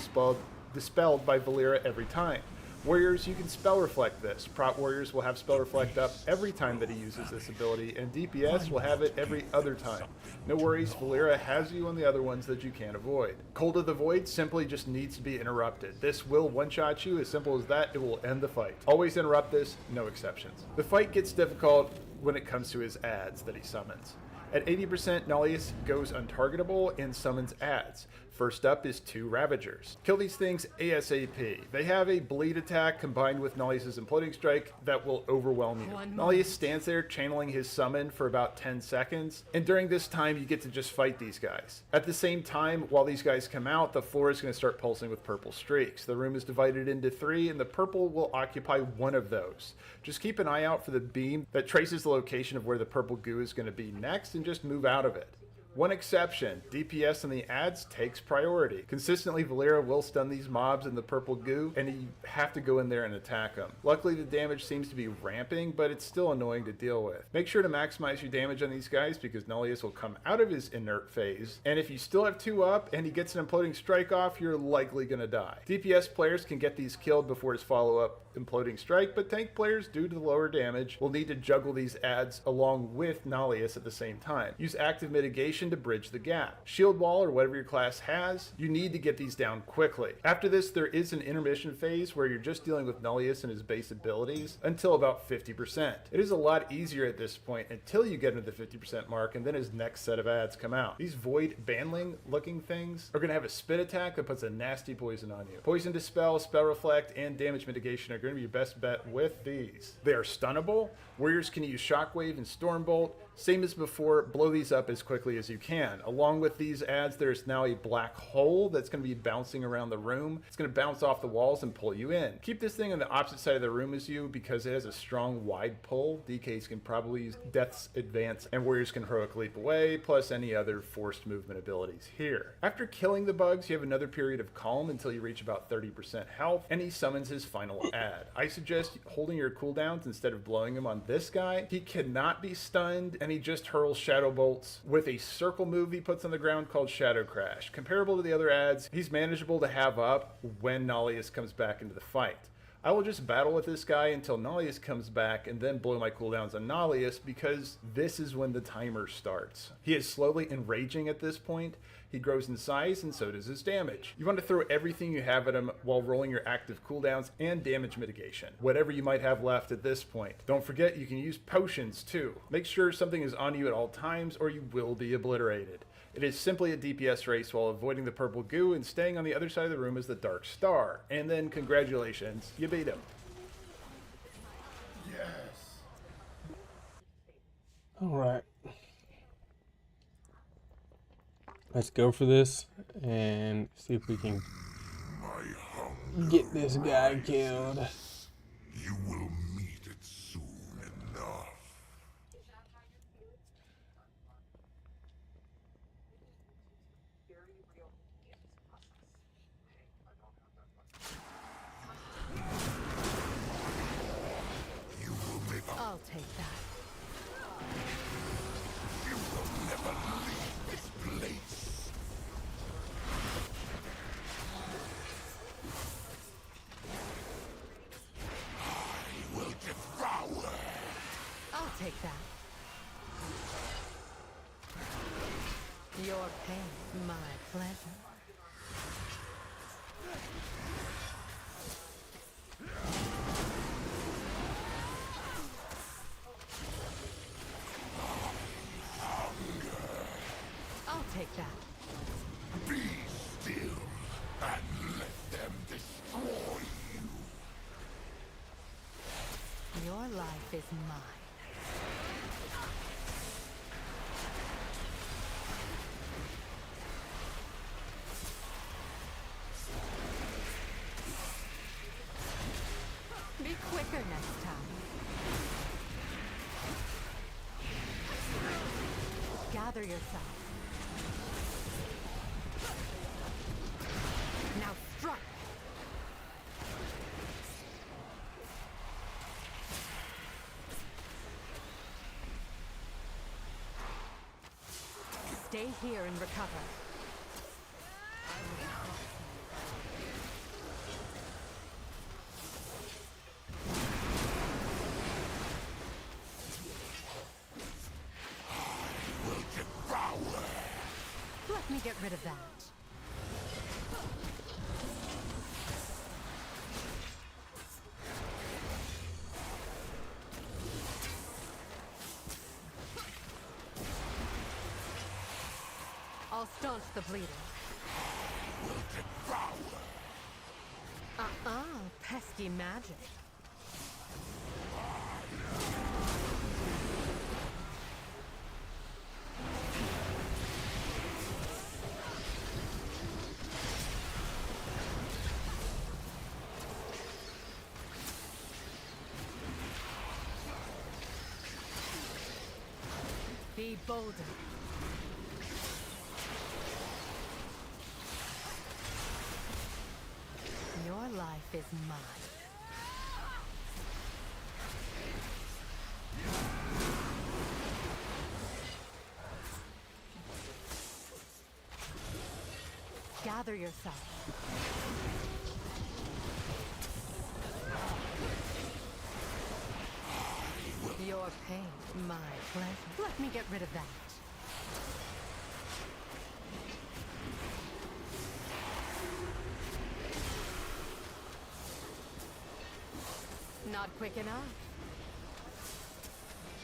dispelled by Valera every time. Warriors, you can Spell Reflect this. Prot Warriors will have Spell Reflect up every time that he uses this ability, and DPS will have it every other time. No worries, Valera has you on the other ones that you can't avoid. Cold of the Void simply just needs to be interrupted. This will one-shot you, as simple as that, it will end the fight. Always interrupt this, no exceptions. The fight gets difficult when it comes to his adds that he summons. At 80%, Nalius goes untargetable and summons adds. First up is 2 Ravagers. Kill these things ASAP. They have a bleed attack combined with Nalius' Imploding Strike that will overwhelm you. Nalius stands there channeling his summon for about 10 seconds, and during this time you get to just fight these guys. At the same time, while these guys come out, the floor is going to start pulsing with purple streaks. The room is divided into 3, and the purple will occupy one of those. Just keep an eye out for the beam that traces the location of where the purple goo is going to be next, and just move out of it. One exception, DPS on the adds takes priority. Consistently, Valera will stun these mobs in the purple goo, and you have to go in there and attack them. Luckily, the damage seems to be ramping, but it's still annoying to deal with. Make sure to maximize your damage on these guys, because Nalius will come out of his inert phase, and if you still have 2 up and he gets an Imploding Strike off, you're likely gonna die. DPS players can get these killed before his follow-up Imploding Strike, but tank players, due to the lower damage, will need to juggle these adds along with Nalius at the same time. Use active mitigation to bridge the gap. Shield wall or whatever your class has, you need to get these down quickly. After this, there is an intermission phase where you're just dealing with Nalius and his base abilities until about 50%. It is a lot easier at this point until you get into the 50% mark, and then his next set of adds come out. These void banling looking things are going to have a spit attack that puts a nasty poison on you. Poison Dispel, Spell Reflect, and Damage Mitigation are going to be your best bet with these. They are stunnable. Warriors can use Shockwave and Stormbolt. Same as before, blow these up as quickly as you can. Along with these adds, there's now a black hole that's going to be bouncing around the room. It's going to bounce off the walls and pull you in. Keep this thing on the opposite side of the room as you, because it has a strong wide pull. DKs can probably use Death's Advance, and Warriors can Heroic Leap away, plus any other forced movement abilities here. After killing the bugs, you have another period of calm until you reach about 30% health, and he summons his final add. I suggest holding your cooldowns instead of blowing him on this guy. He cannot be stunned, and he just hurls Shadow Bolts with a circle move he puts on the ground called Shadow Crash. Comparable to the other adds, he's manageable to have up when Nalius comes back into the fight. I will just battle with this guy until Nalius comes back and then blow my cooldowns on Nalius, because this is when the timer starts. He is slowly enraging at this point. He grows in size, and so does his damage. You want to throw everything you have at him while rolling your active cooldowns and damage mitigation, whatever you might have left at this point. Don't forget, you can use potions too. Make sure something is on you at all times or you will be obliterated. It is simply a DPS race while avoiding the purple goo and staying on the other side of the room as the Dark Star. And then congratulations, you beat him. Yes. Alright. Let's go for this and see if we can My hunger get this guy killed. You will meet it soon. take that. You will never leave this place. I will devour. I'll take that. Your pain, my pleasure. I'll take that. Be still and let them destroy you. Your life is mine. Be quicker next time. Gather yourself. Now strike! Stay here and recover. Let me get rid of that. I'll staunch the bleeding. Pesky magic. Be bolder. Your life is mine. Gather yourself. Your pain, my pleasure. Let me get rid of that. Not quick enough.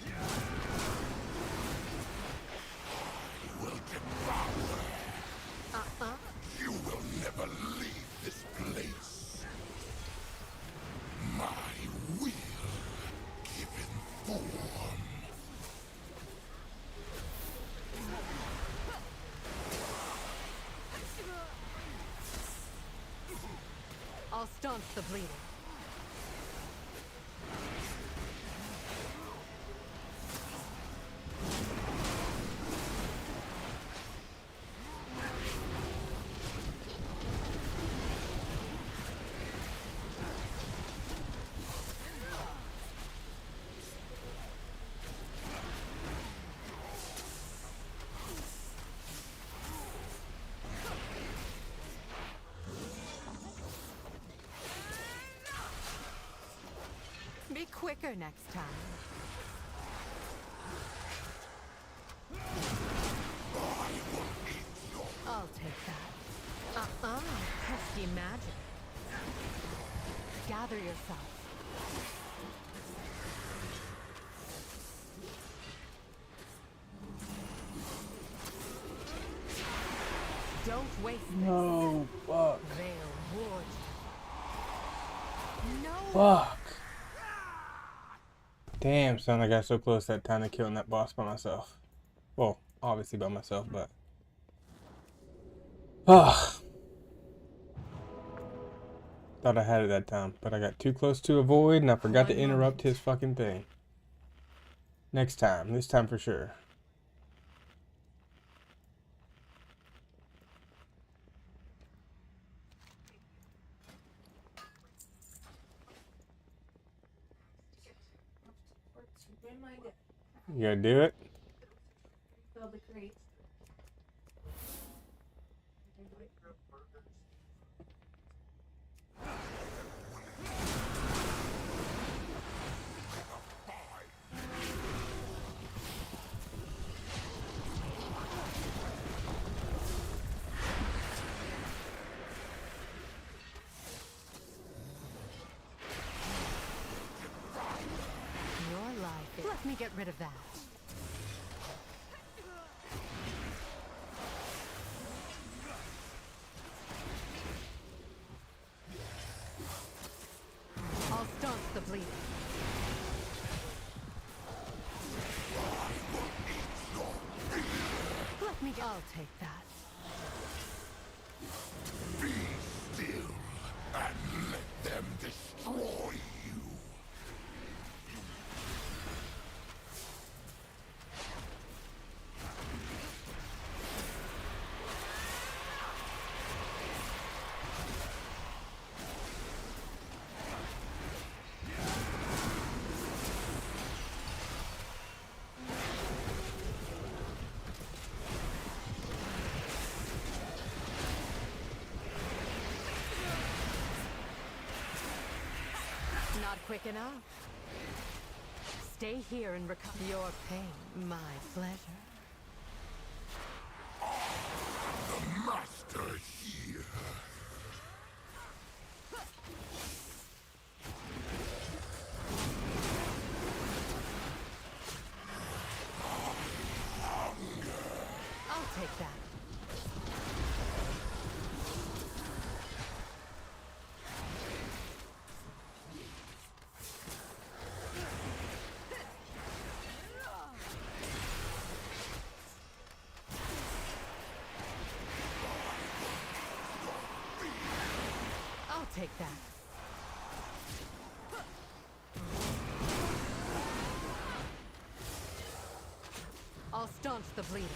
I will devour. You will never leave this place. My will given form. I'll staunch the bleeding. Be quicker next time. I'll take that. Pesky magic. Gather yourself. Don't waste this. No, fuck. They'll reward you. No. Fuck. Damn, son, I got so close that time to killing that boss by myself. Well, obviously by myself, but... Ah. Thought I had it that time, but I got too close to a void and I forgot to interrupt his fucking thing. Next time. This time for sure. Didn't mind it. You gonna do it? Fill the crate. Your life is... Let me get rid of that. I'll staunch the bleeding. Let me... I'll take that. Be still and let them destroy you. Not quick enough. Stay here and recover your pain. My pleasure. The master here. I'll take that. I'll take that. I'll staunch the bleeding.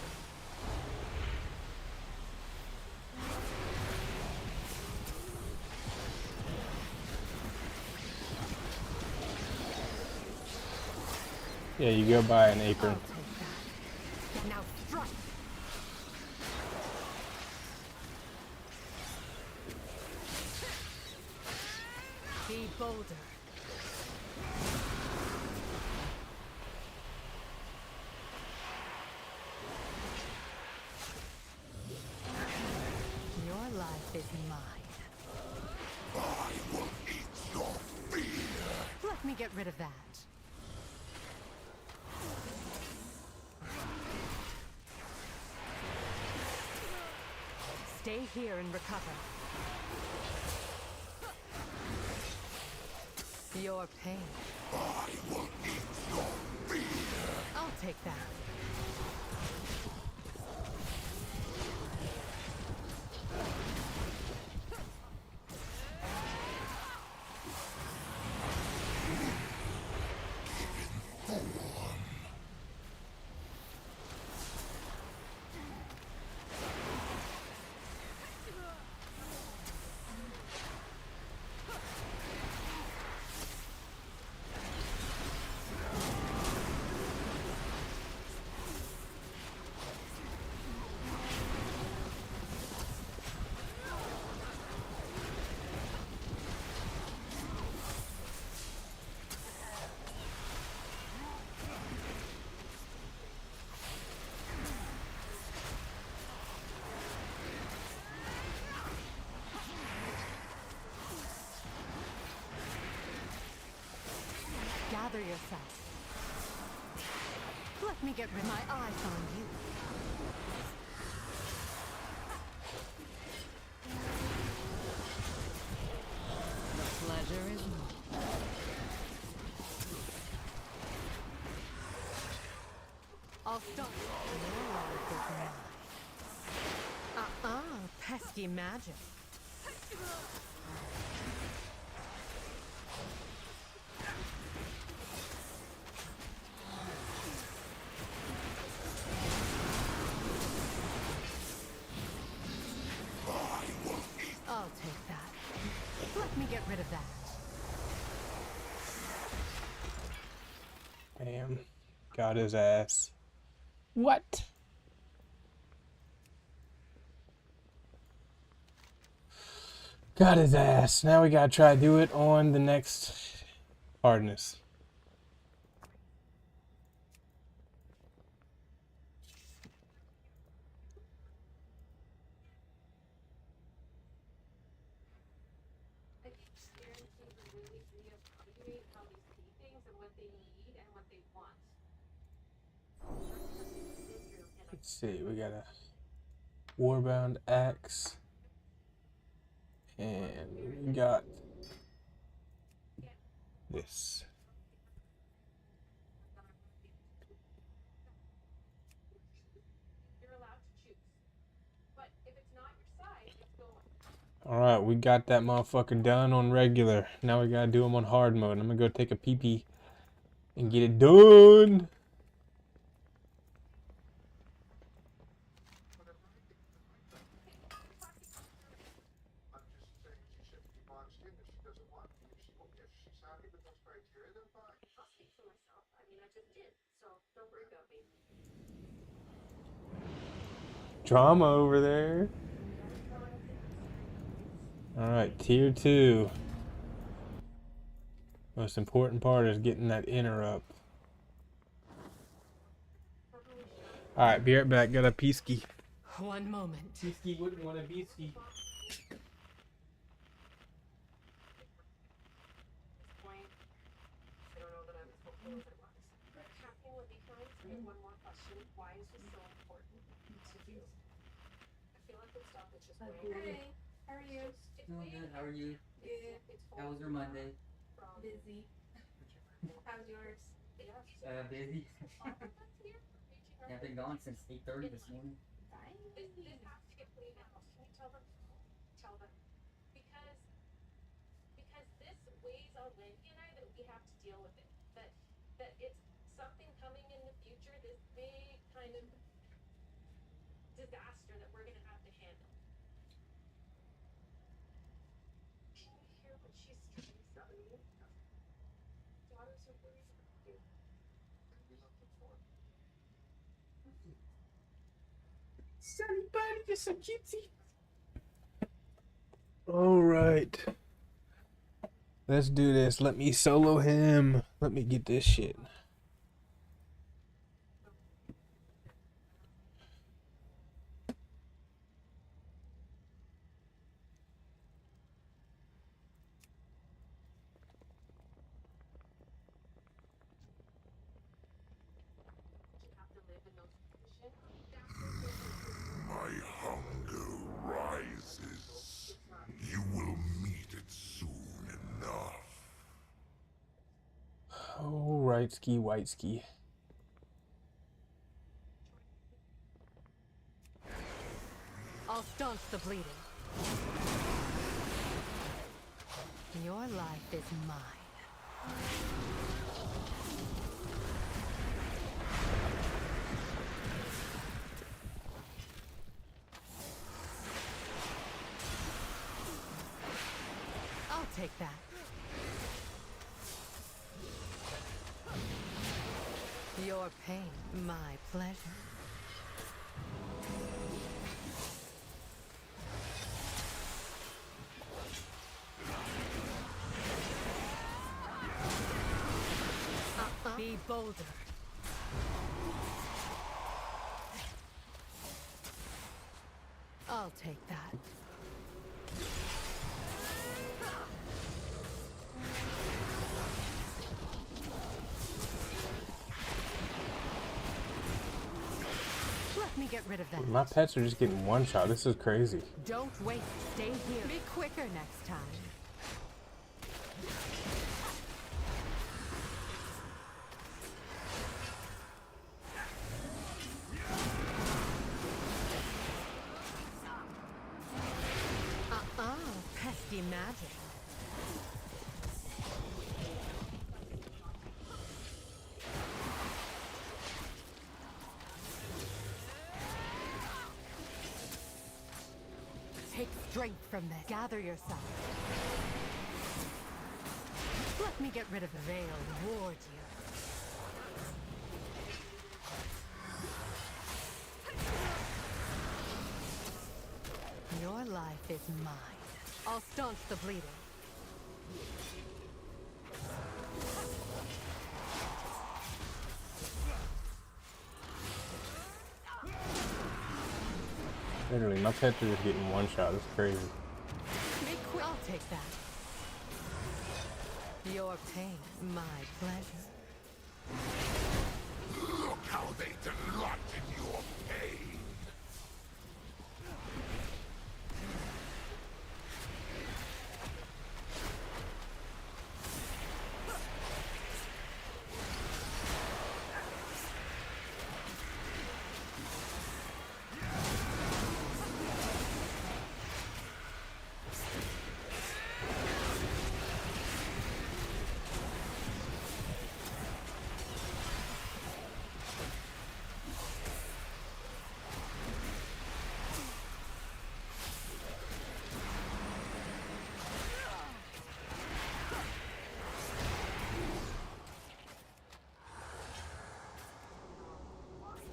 Yeah, you go buy an apron. I'll take that. Now strike. Be bolder. Your life is mine. I will eat your fear. Let me get rid of that. Stay here and recover. Your pain. I will eat your fear. I'll take that. Gather yourself. Let me get rid of my eyes on you. The pleasure is mine. I'll stop. Your life is mine. Pesky magic. I'll take that. Let me get rid of that. Damn. Got his ass. What? Got his ass. Now we gotta try to do it on the next hardness. I think experiences are really reevaluate how they see things and what they need and what they want. Let's see, we got a Warbound Axe. And we got this. You're allowed to choose. But if it's not your side, it's going. Alright, we got that motherfucker done on regular. Now we gotta do him on hard mode. I'm gonna go take a pee-pee and get it done. I'll speak for myself. I mean, I just did. So don't worry about me. Drama over there. Alright, tier 2. Most important part is getting that inner up. Alright, be right back. Got a peasky. One moment. Peasky wouldn't want a peasky. Point. I don't know that I'm as hopeful as I was. Captain would be kind. And one more question. Why is this so important to you? I feel like with stuff it's just Hey, how are you? it's way Good. How are you? Good. it's How was your Monday? from Busy. How's yours? Busy. here. Yeah, I've been gone since 8:30 this morning. Fine. This has to get played out. Can you tell them? Tell them. Because this weighs on Wendy and I that we have to deal with it. That it's something coming in the future, this big kind of disaster that we're gonna have to handle. Can you hear what she's trying to tell me? Daughters are worried about you. And we love them for. Sunny buddy, you're so cutesy. Alright. Let's do this. Let me solo him. Let me get this shit. You have to live in those conditions. My hunger rises. You will meet it soon enough. Oh, right ski, white ski. I'll staunch the bleeding. Your life is mine. I'll take that. Your pain, my pleasure. Be bolder. I'll take that. Let me get rid of that. My pets are just getting one shot. This is crazy. Don't wait. Stay here. Be quicker next time. Pesky magic. Take strength from this. Gather yourself. Let me get rid of the veiled warrior. is mine. I'll staunch the bleeding. Literally, my pets are just getting one shot. That's crazy. I'll take that. Your pain, my pleasure. Look how they delight in your pain.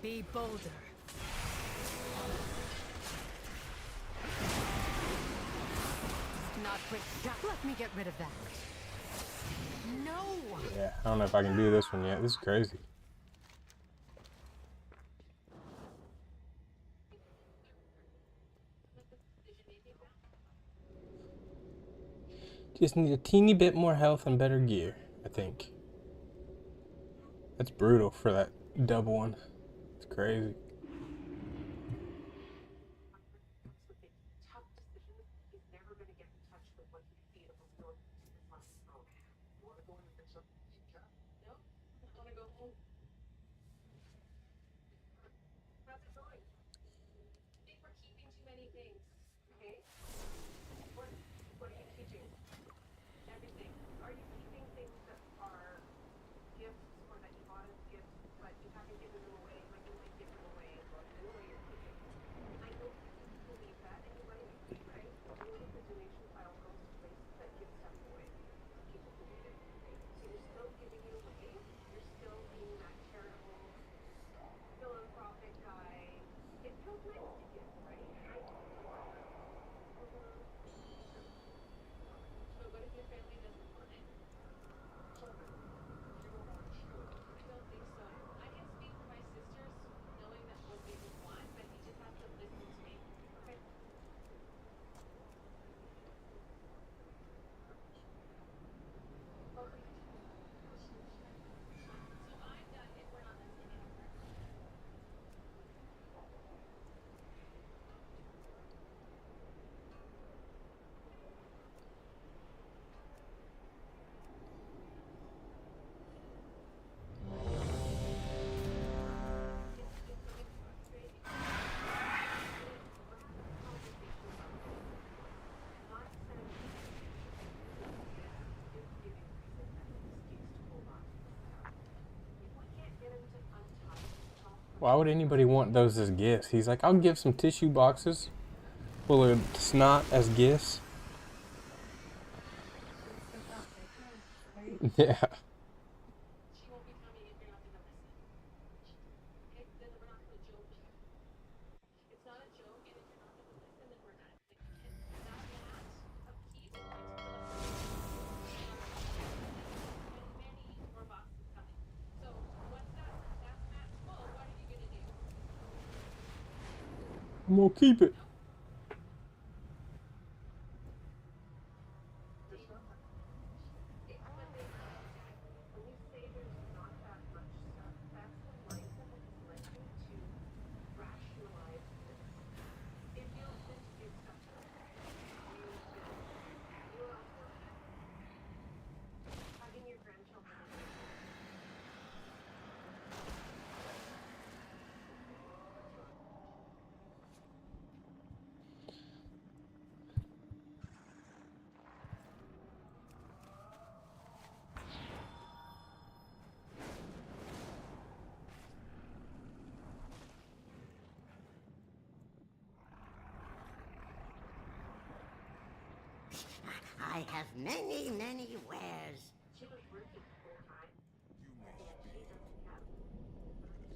Be bolder. Not quick shot. Let me get rid of that. No! Yeah, I don't know if I can do this one yet. This is crazy. Just need a teeny bit more health and better gear, I think. That's brutal for that double one. It's crazy. Tough decisions. He's never going to get in touch with what he feels or his muscles. You want to go in and fix up the cat? No, I want to go home. How's it going? I think we're keeping too many things. Okay? What are you keeping? Everything. Are you keeping things that are gifts or that you bought as gifts, but you haven't given them away, but you might give them away? I know what you're keeping. I know you believe that, and you want to be free, right? You know the donation pile goes to places that give stuff away to people who need it, right? So you're still giving it away. You're still being that charitable, philanthropic guy. It feels nice to give, right? So what if your family doesn't want it? I don't think so. I can speak for my sisters, knowing that what they would want, but you just have to listen to me. Okay? So I'm done if we're not listening anymore. Why would anybody want those as gifts? He's like, I'll give some tissue boxes full of snot as gifts. Yeah. She won't be coming if you're not gonna listen. Okay? Then we're not gonna joke. It's not a joke, and if you're not gonna listen, then we're done. And that mat of keys is going to fill up and many more boxes coming. So once that mat's full, what are you gonna do? I'm gonna keep it. When you say there's not that much stuff, that's the mindset that has led you to rationalize this. It feels good to give stuff back. Really good. You know what else feels good? Hugging your grandchildren. I have many, many wares. She was working full time. You must And be. she doesn't have to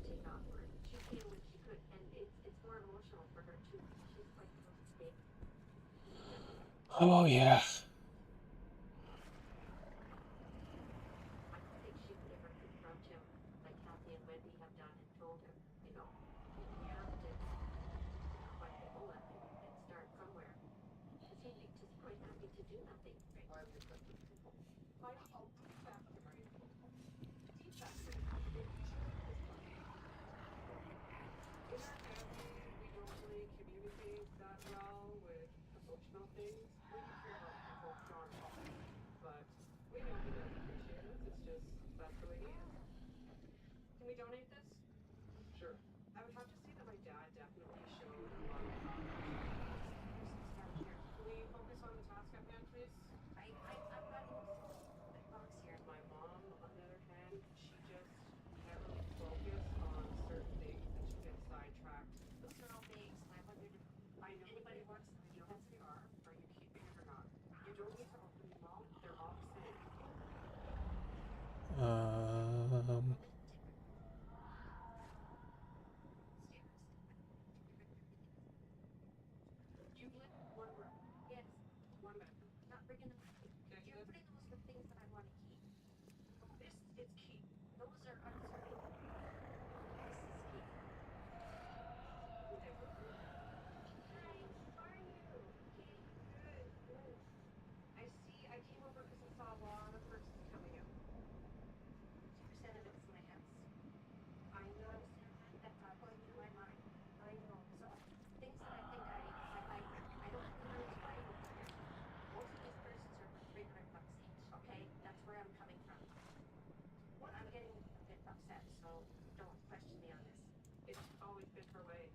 take off work. She's doing what she could, and it's more emotional for her too. She's like, big. Oh yeah. In our family, we don't really communicate that well with emotional things. We do care about people, not all. But we know he does appreciate us. It's just, that's the way he is. Can we donate this? Sure. I would have to say that my dad definitely showed a lot of here. Can we focus on the task at hand, please? I've got most of the box here. My mom, on the other hand, she just can't really focus on certain things and she gets sidetracked. Those are all bags. I wondered if anybody wants them. You know what they are? Are you keeping it or not? You don't need to open them all. They're all the same. You get one room. Yes. 1 bedroom. Not bringing them. Okay, you're putting those for things that I want to keep. This is key. Those are uncertain. This is key. Okay. Hi, how are you? Okay, good, good. I see. I came over because I saw a lot of verses coming out. 2% of it's my house. I know. That's not going through my mind. I know. So things that I think I like, I don't have the money to buy over here. Most of these verses are for $300 each. Okay, that's where I'm coming from. I'm getting a bit upset, so don't question me on this. It's always been her way.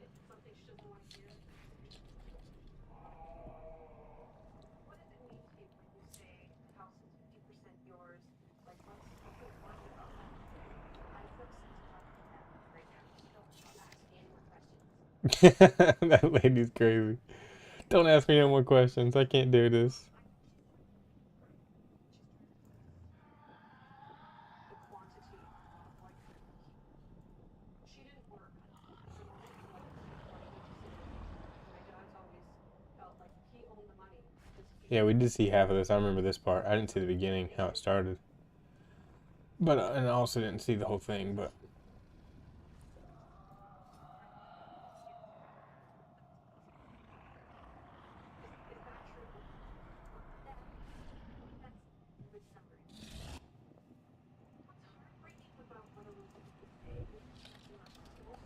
It's something she doesn't want to hear. What does it mean to you when you say the house is 50% yours? Like, what's important about that? I feel sensitive about that right now. Don't ask me any more questions. That lady's crazy. Don't ask me no more questions. I can't do this. The quantity of what you're going to keep. She didn't work for most of what money he considered. My dad's always felt like he owned the money because he. Yeah, we did see half of this. I remember this part. I didn't see the beginning, how it started. But and I also didn't see the whole thing, but Is that true? That's a good summary. What's heartbreaking about what Elizabeth is saying is that most of the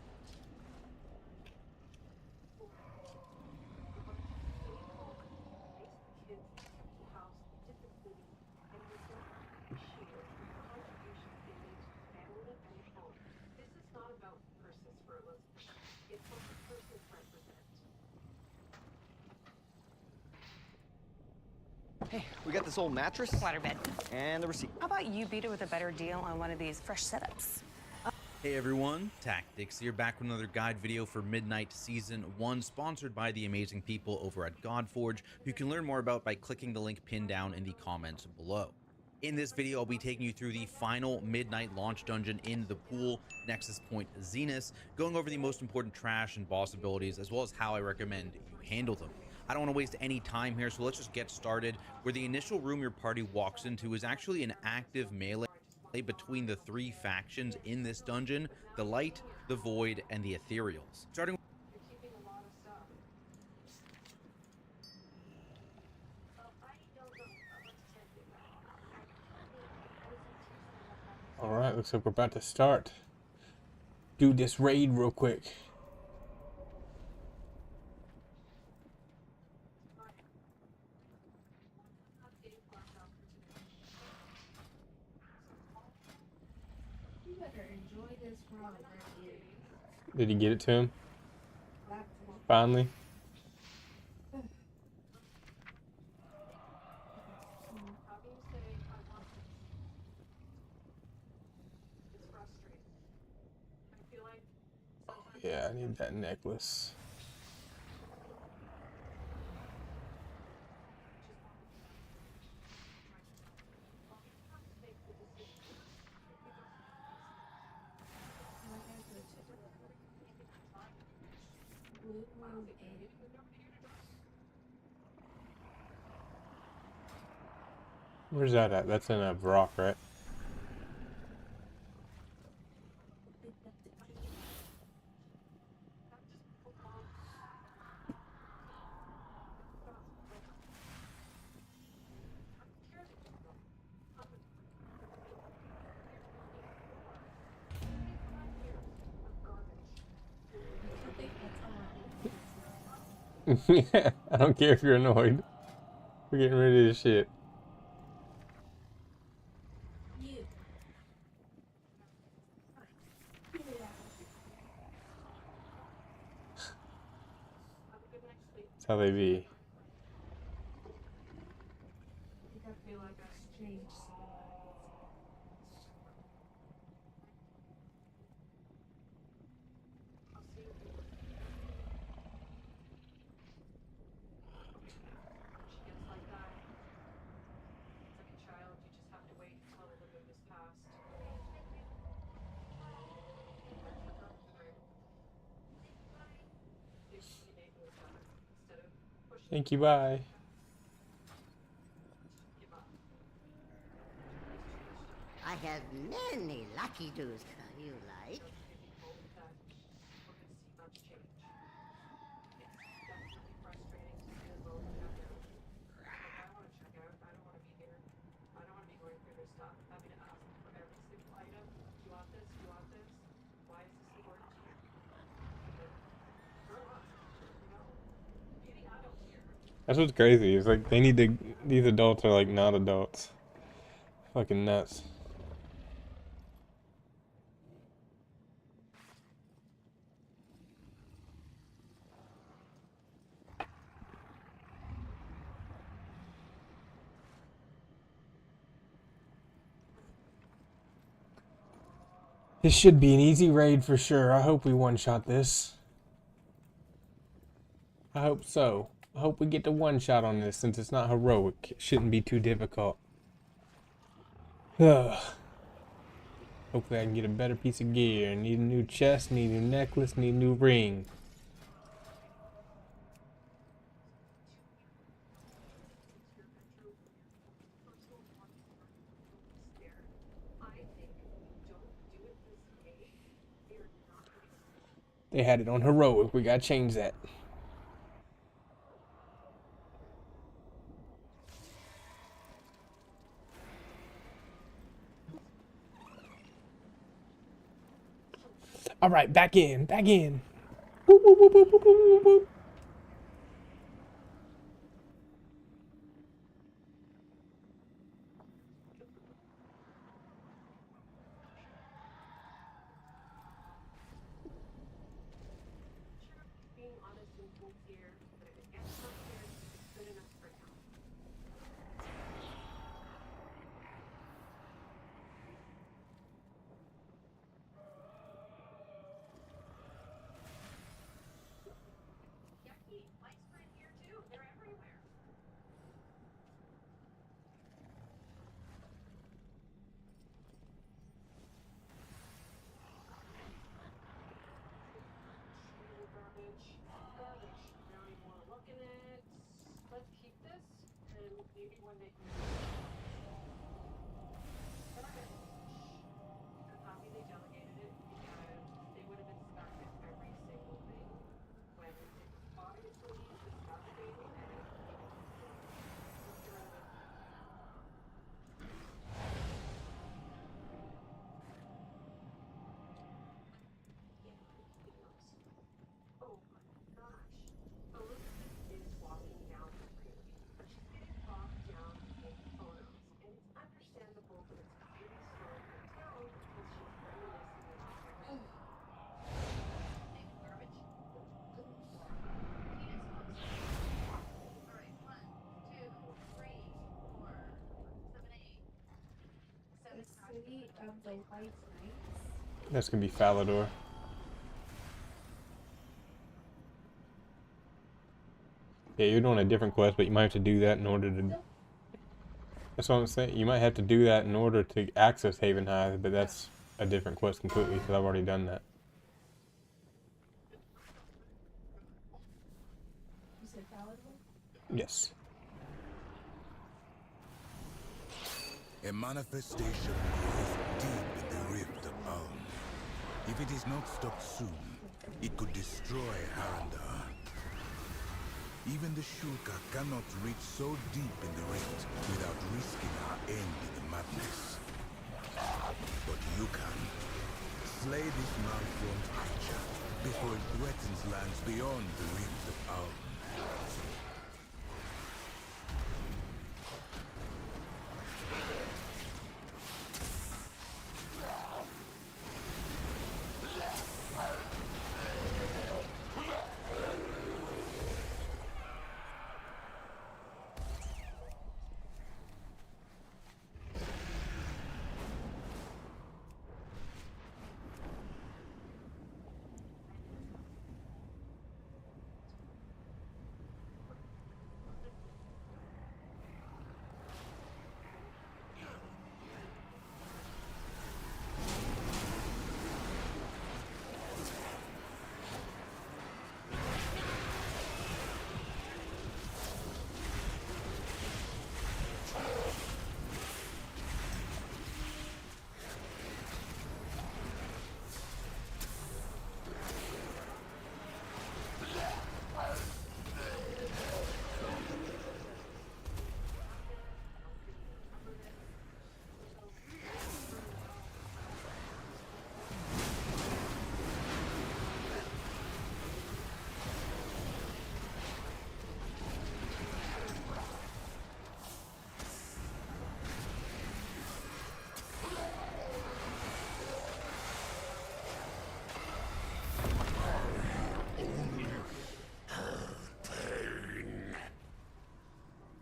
for the bunch of skinny folk raise the kids, kept the house, differently, and we don't appreciate the contributions they made to the family and the home. This is not about verses for Elizabeth. It's what the persons represent. Hey, we got this old mattress. Waterbed. And the receipt. How about you beat it with a better deal on one of these fresh setups? Hey everyone, Tactics here, back with another guide video for Midnight Season 1, sponsored by the amazing people over at Godforge, who you can learn more about by clicking the link pinned down in the comments below. In this video, I'll be taking you through the final Midnight launch dungeon in the pool, Nexus Point Zenith, going over the most important trash and boss abilities, as well as how I recommend you handle them. I don't want to waste any time here, so let's just get started, where the initial room your party walks into is actually an active melee between the three factions in this dungeon: the Light, the Void, and the Ethereals. Starting with You're keeping a lot of stuff. I don't know what to tell you. alright, looks like we're about to start. Do this raid real quick. You better enjoy this run right here. Did you get it to him? Finally? How do you say I want this? It's frustrating. I feel like sometimes Yeah, I need that necklace. Where's that at? That's in a rock, right? Yeah, I don't care if you're annoyed. We're getting rid of this shit. That's how they be. I feel like that's changed some. I'll see you. She gets like that. It's like a child, you just have to wait until the mood is past. Thank you, bye. I have many lucky doos you like. That's what's crazy. It's like they need to. These adults are like not adults. Fucking nuts. This should be an easy raid for sure. I hope we one-shot this. I hope so. I hope we get the one-shot on this since it's not heroic. It shouldn't be too difficult. Ugh. Hopefully I can get a better piece of gear. Need a new chest, need a new necklace, need a new ring. They had it on heroic. We gotta change that. All right, back in, back in. Whoop, whoop, whoop, whoop, whoop, whoop, whoop. Being honest and sincere, but if it gets from here, it's good enough for now. Yucky, lights are in here too. They're everywhere. Garbage. Garbage. Now I want to look at it. Let's keep this, and maybe when they can. Garbage. I'm happy they delegated it because they would have been stuck with every single thing when it was obviously disgusting and let's get rid of it. Oh my gosh. Elizabeth is walking down the street, but she's getting bogged down in photos. And it's understandable, but it's really slow her down because she's reminiscing about everything. Garbage? Alright, 1, 2, 3, 4, 7, 8. The City of the White Knights. That's gonna be Falador. Yeah, you're doing a different quest, but you might have to do that in order to... That's what I'm saying. You might have to do that in order to access Haven Hive, but that's a different quest completely, because I've already done that. You said Paladin? Yes. A manifestation grows deep in the rift of Ulm. If it is not stopped soon, it could destroy Harandar. Even the Shulka cannot reach so deep in the rift without risking our end in the madness. But you can. Slay this malformed creature before it threatens lands beyond the rift of Ulm.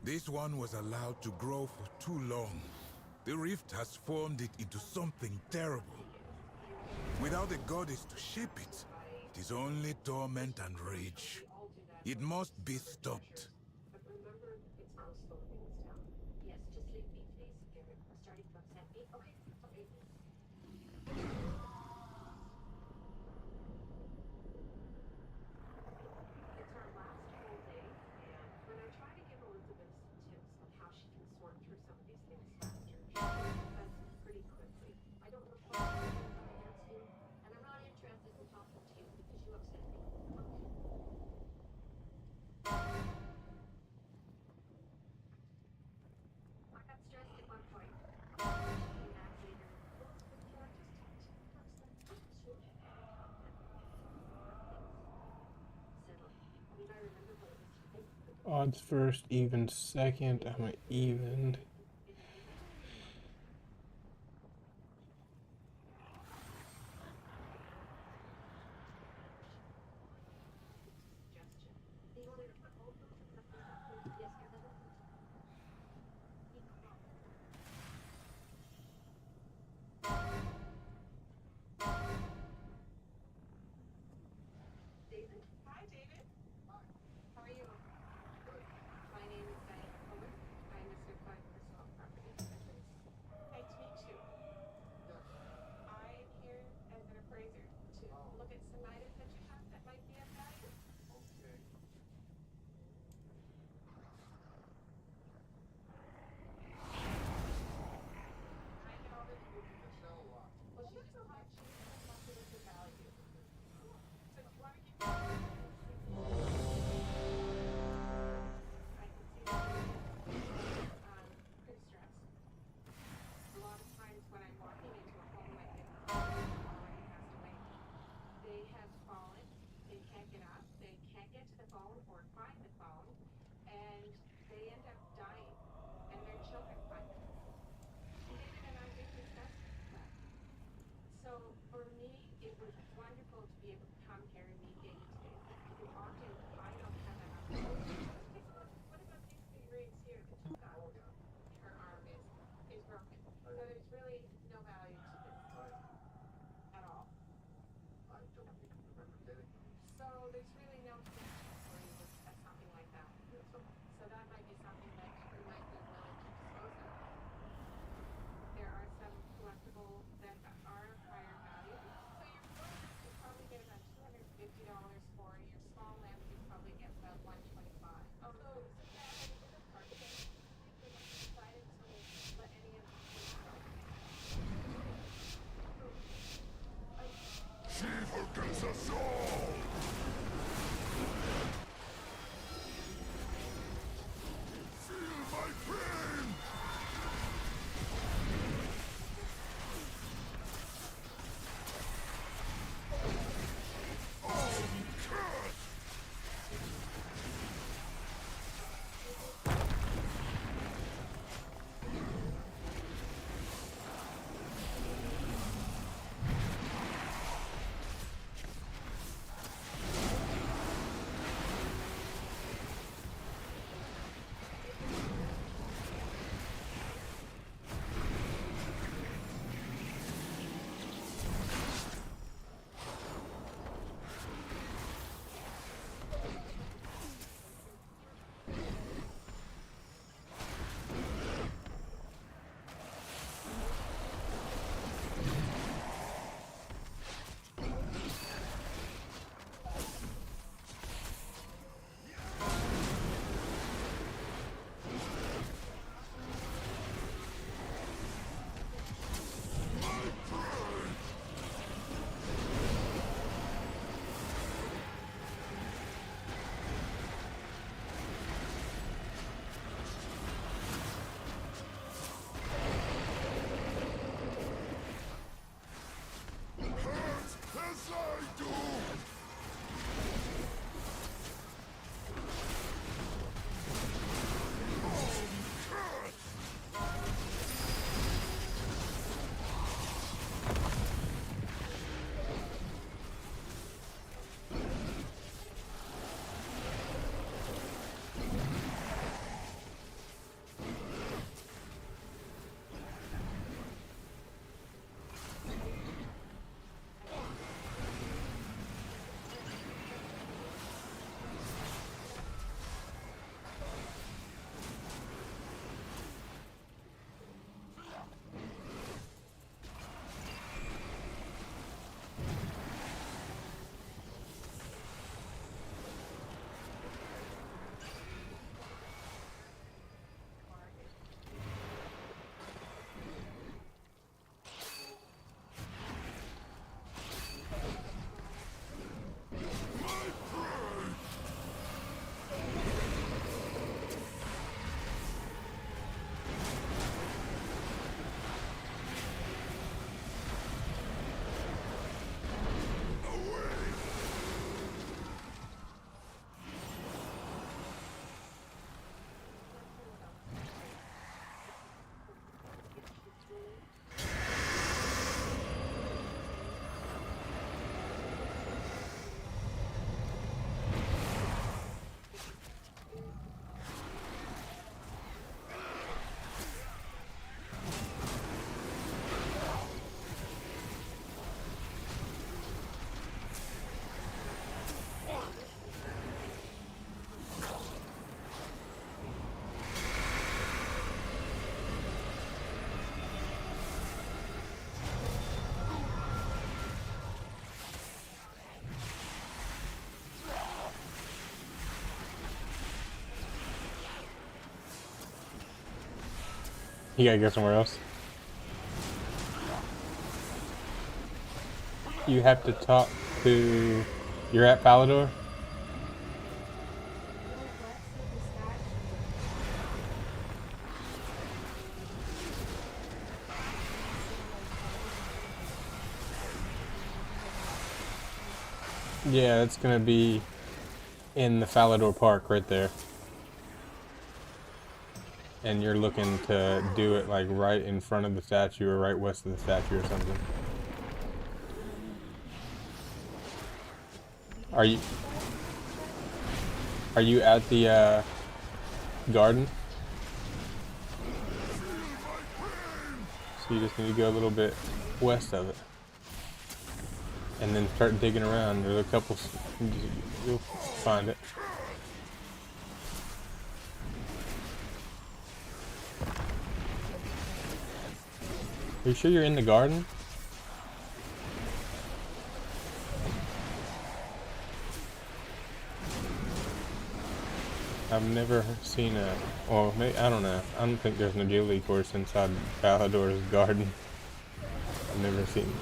This one was allowed to grow for too long. The rift has formed it into something terrible. Without a goddess to shape it, it is only torment and rage. It must be stopped. But remember, it's also in this town. Yes, just leave me, please. Garrett, we're starting to upset me. Okay, okay. It's our last whole day, and when I try to give Elizabeth some tips on how she can sort through some of these things faster, she says pretty quickly. I don't know if I'm against you, and I'm not interested in talking to you because you upset me. I got stressed at one point. Came back later. Can I just talk to you for a second? Sure. Settle. I mean, I remember what it was to think. Odds first, even second. I'm an even. David? Hi, David. Hi. How are you? Good. My name is Diane Cohen. I'm a certified personal property specialist. Nice to meet you. Yes. I'm here as an appraiser to look at some items that you have that might be of value. Okay. I know that you're looking to sell a lot. Well, she's just not. She's just not giving us the value. So do you want to give me I can see that pretty stressed. A lot of times when I'm walking into a home like this, already passed away, they have fallen, they can't get up, they can't get to the phone or find the phone, and they end up dying, and their children find them. David and I did discuss that. So for me, it was wonderful to be able to come here and meet Amy today. Because often I don't have that opportunity. Take a look. What about these big rings here that you got? Oh, yeah. Her arm is broken. So there's really no value to this at all. I don't even remember getting those. So there's really no connection for you with something like that. Yeah, so that might be something that you might be willing to dispose of. There are some collectibles that are of higher value. So your gold you probably get about $250 for. Your small lamp you probably get about $125. Oh, so that is a part of it. Please do not decide to let any of You gotta go somewhere else. You have to talk to... You're at Palador? Yeah, it's gonna be in the Falador Park right there. And you're looking to do it like right in front of the statue or right west of the statue or something. Are you at the garden? So you just need to go a little bit west of it. And then start digging around. There's a couple, you'll find it. Are you sure you're in the garden? I've never seen a, well, maybe, I don't know. I don't think there's an agility course inside Falador's garden. I've never seen.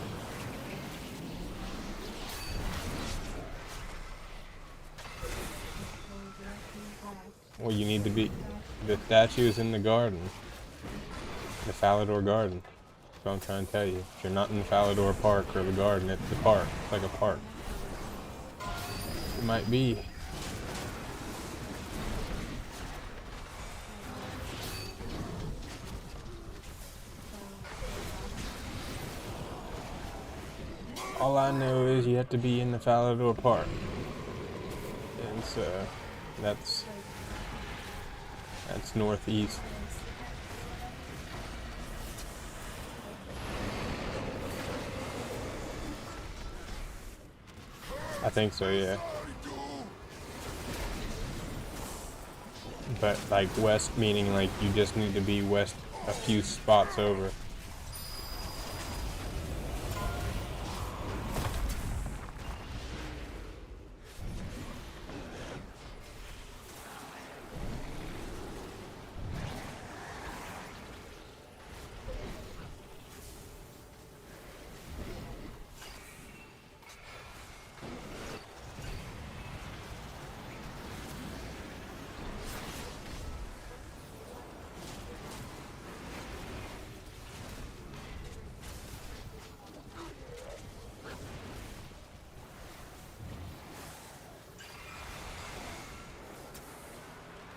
Well, you need to be. The statue is in the garden. The Falador Garden. That's what I'm trying to tell you. If you're not in the Falador Park or the garden, it's the park. It's like a park. It might be. All I know is you have to be in the Falador Park. And so that's northeast. I think so, yeah. But like west meaning like you just need to be west a few spots over.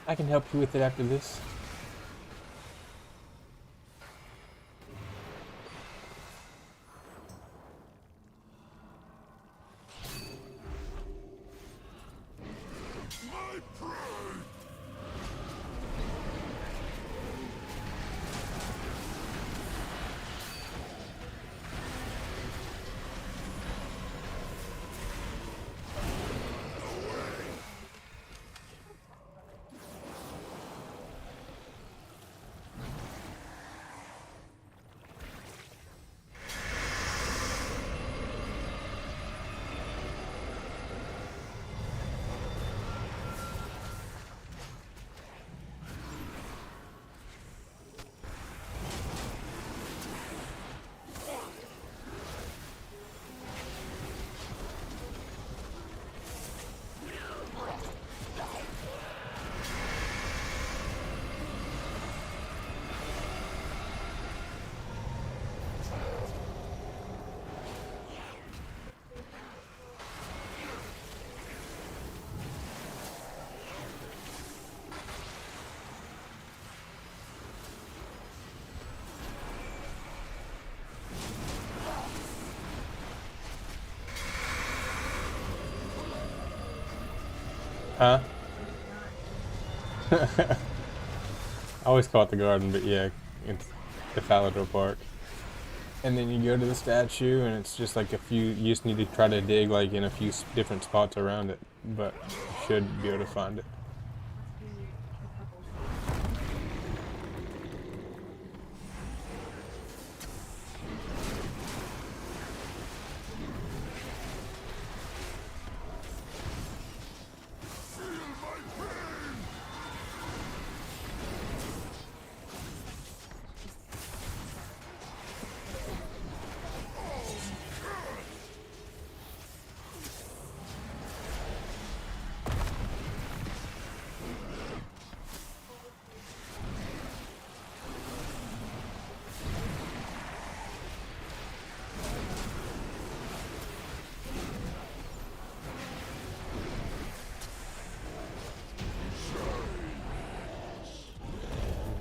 I can help you with it after this. Huh? I always call it the garden, but yeah, it's the Falador Park. And then you go to the statue, and it's just like a few. You just need to try to dig like in a few different spots around it, but you should be able to find it.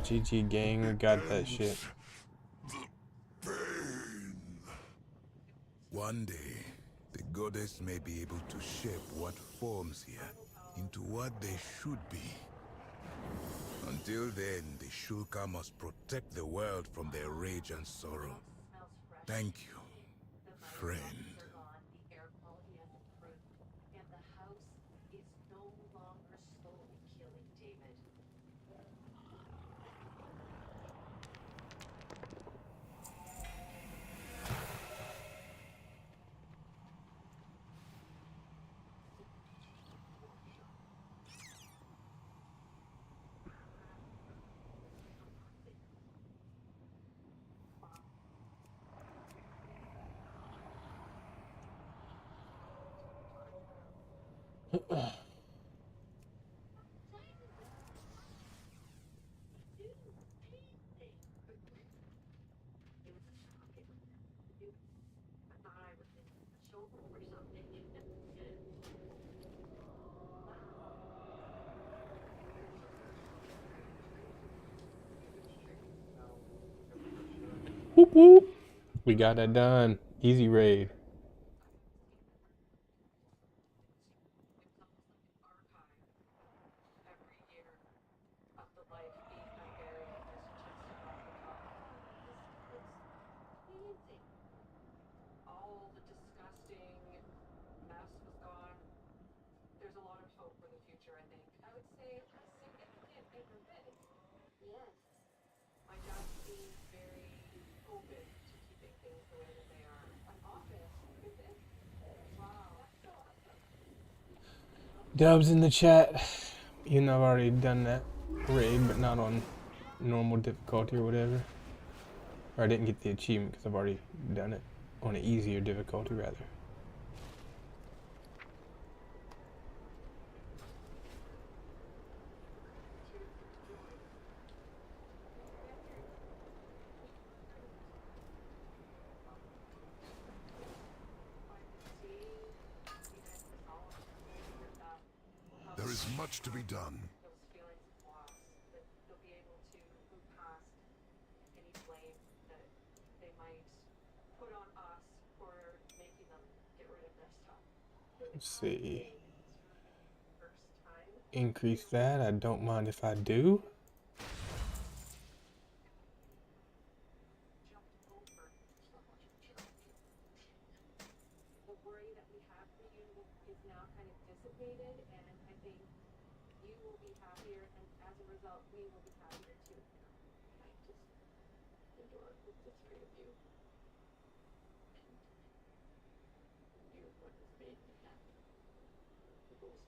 GG gang, we got that shit. One day, the goddess may be able to shape what forms here into what they should be. Until then, the Shulka must protect the world from their rage and sorrow. Thank you, friend. whoop. We got that done. Easy raid. All the disgusting mess was gone. There's a lot of hope for the future, I think. I would say a significant improvement. Yes. My dad seems very open to keeping things the way that they are. An office. Look at this. Wow. That's so awesome. Dubs in the chat. You know, I've already done that raid, but not on normal difficulty or whatever. Or I didn't get the achievement because I've already done it on an easier difficulty, rather. There is much to be done. Those feelings of loss, that they'll be able to move past any blame that they might put on us for making them get rid of their stuff. Let's see. Increase that. I don't mind if I do. The worry that we have for you is now kind of dissipated, and I think you will be happier, and as a result, we will be happier too. I just adore the three of you. And you're what has made me happy. The most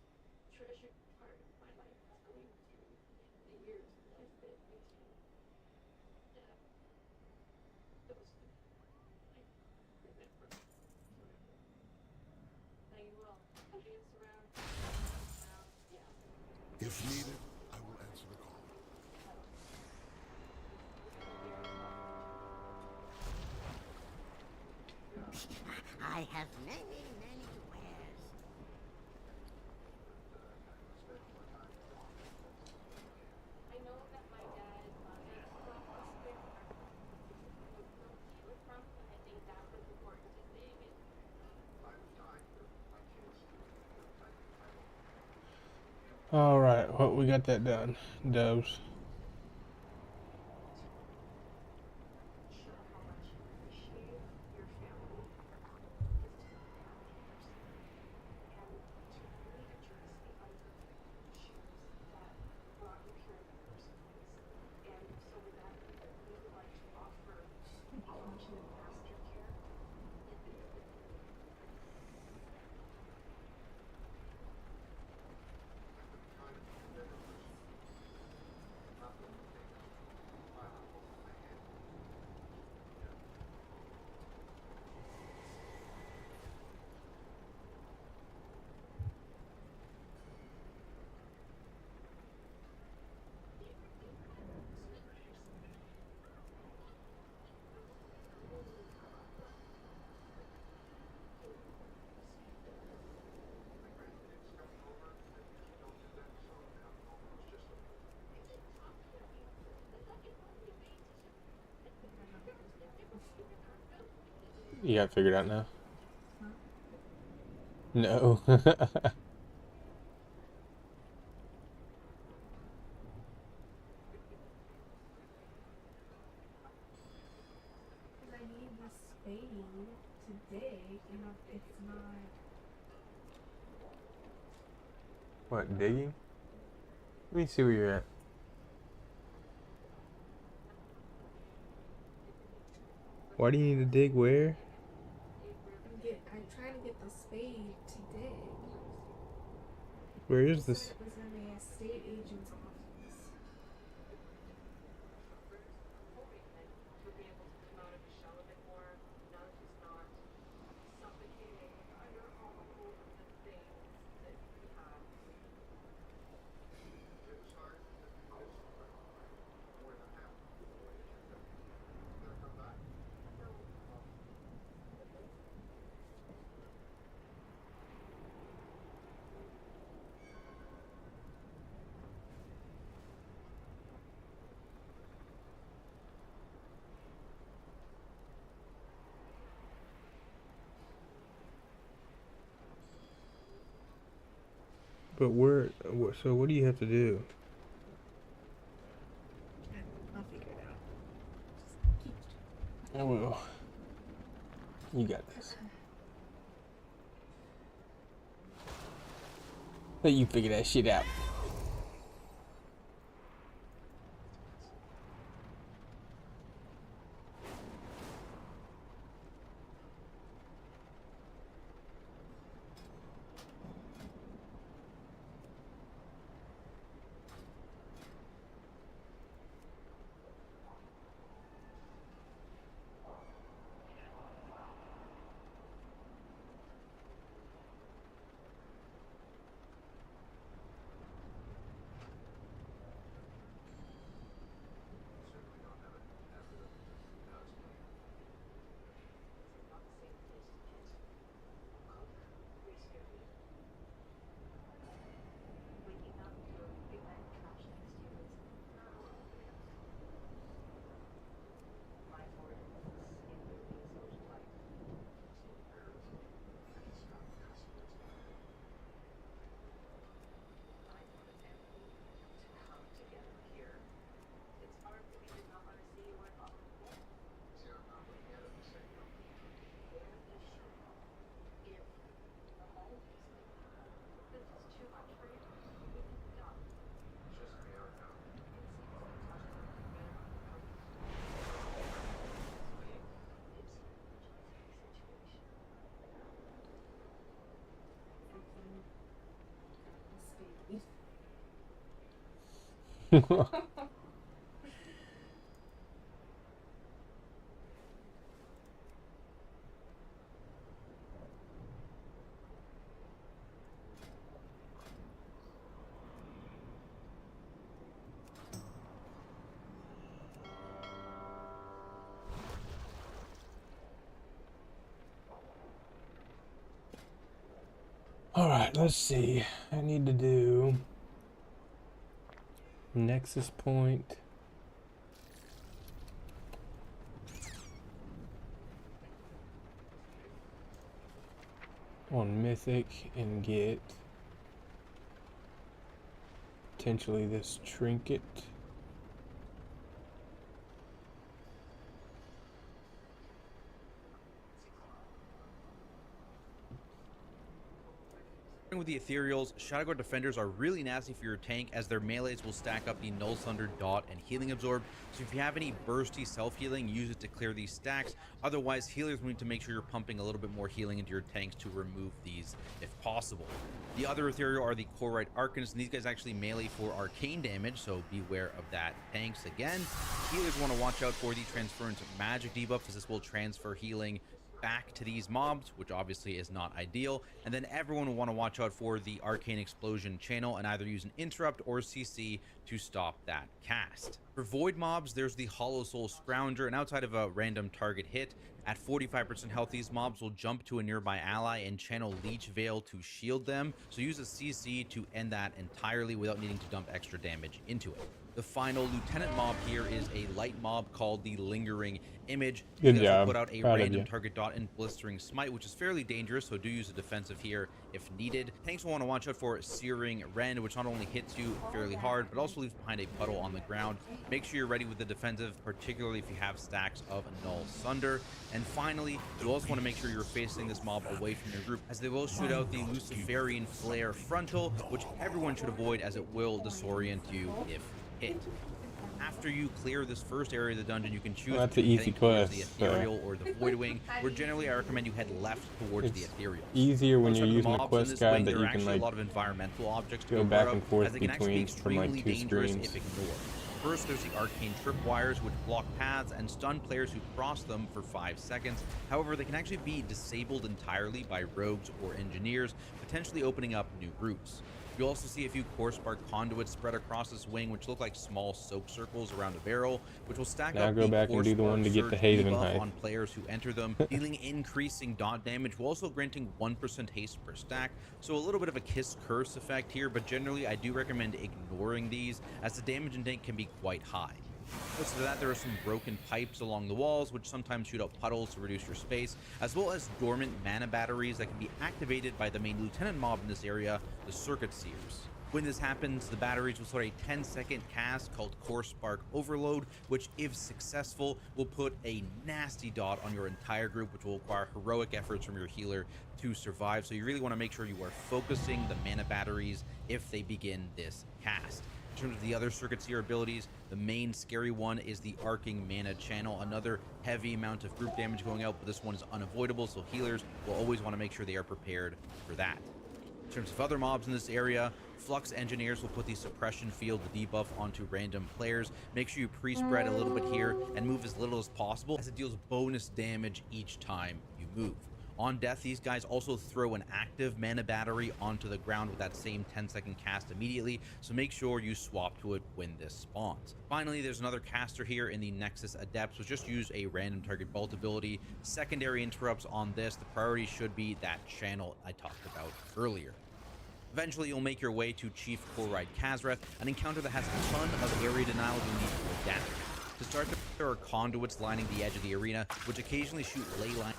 treasured part of my life is going through the years that I've spent with you. Yeah. Those I remember forever. Now you will. Dance around. Yeah. If needed, I will answer the call. I have many, many wares. I know that my dad is from he was from, and I think that was important to saying it. Alright, well, we got that done. Dubs. You got it figured out now? No. I need the spade today, and it's not. What, digging? Let me see where you're at. Why do you need to dig where? I'm trying to get the spade today. Where is this? It was in the estate agent's office. But so what do you have to do? I'll figure it out. Just keep I will. You got this. Let you figure that shit out. Alright, let's see. I need to do Nexus Point. On Mythic and get potentially this trinket. With the Ethereals, Shadowguard Defenders are really nasty for your tank as their melees will stack up the Null Sunder, Dot, and Healing Absorb. So if you have any bursty self-healing, use it to clear these stacks. Otherwise, healers need to make sure you're pumping a little bit more healing into your tanks to remove these if possible. The other Ethereal are the Corite Arcanists, and these guys actually melee for arcane damage, so beware of that. Tanks, again, healers want to watch out for the Transference Magic debuff, as this will transfer healing back to these mobs, which obviously is not ideal. And then everyone will want to watch out for the Arcane Explosion channel and either use an interrupt or CC to stop that cast. For void mobs, there's the Hollow Soul Scrounger, and outside of a random target hit, at 45% health, these mobs will jump to a nearby ally and channel Leech Veil to shield them. So use a CC to end that entirely without needing to dump extra damage into it. The final Lieutenant mob here is a light mob called the Lingering Image. Good You guys job. will put out a Proud of random you. target dot and Blistering Smite, which is fairly dangerous, so do use a defensive here if needed. Tanks will want to watch out for Searing Rend, which not only hits you fairly hard, but also leaves behind a puddle on the ground. Make sure you're ready with the defensive, particularly if you have stacks of Null Sunder. And finally, you also want to make sure you're facing this mob away from your group, as they will shoot out the Luciferian Flare Frontal, which everyone should avoid as it will disorient you if hit. After you clear this first area of the dungeon, you can choose Well, that's an between easy heading towards quest, the so- Ethereal or the Voidwing, where generally I recommend you head left towards It's the Ethereal. easier when you're Outside of the using a mobs in quest this guide wing, that there are you can actually a like lot of environmental objects to go be back aware and of, forth as they can actually be between from like extremely two dangerous screens. if ignored. First, there's the arcane tripwires, which block paths and stun players who cross them for 5 seconds. However, they can actually be disabled entirely by rogues or engineers, potentially opening up new routes. You'll also see a few core spark conduits spread across this wing, which look like small soak circles around a barrel, which will stack Now up go the back and core do the spark one to get the surge Haven debuff Hive. on players who enter them, dealing increasing dot damage, while also granting 1% haste per stack. So a little bit of a kiss curse effect here, but generally I do recommend ignoring these, as the damage in tank can be quite high. Next to that, there are some broken pipes along the walls, which sometimes shoot out puddles to reduce your space, as well as dormant mana batteries that can be activated by the main lieutenant mob in this area, the Circuit Seers. When this happens, the batteries will start a 10-second cast called Core Spark Overload, which, if successful, will put a nasty dot on your entire group, which will require heroic efforts from your healer to survive. So you really want to make sure you are focusing the mana batteries if they begin this cast. In terms of the other Circuit Seer abilities, the main scary one is the Arcing Mana Channel, another heavy amount of group damage going out, but this one is unavoidable, so healers will always want to make sure they are prepared for that. In terms of other mobs in this area, Flux Engineers will put the Suppression Field, the debuff, onto random players. Make sure you pre-spread a little bit here and move as little as possible, as it deals bonus damage each time you move. On death, these guys also throw an active mana battery onto the ground with that same 10-second cast immediately, so make sure you swap to it when this spawns. Finally, there's another caster here in the Nexus Adepts, so just use a random target bolt ability. Secondary interrupts on this, the priority should be that channel I talked about earlier. Eventually, you'll make your way to Chief Koride Khazreth, an encounter that has a ton of area denial you need to adapt. To start, there are conduits lining the edge of the arena, which occasionally shoot ley lines.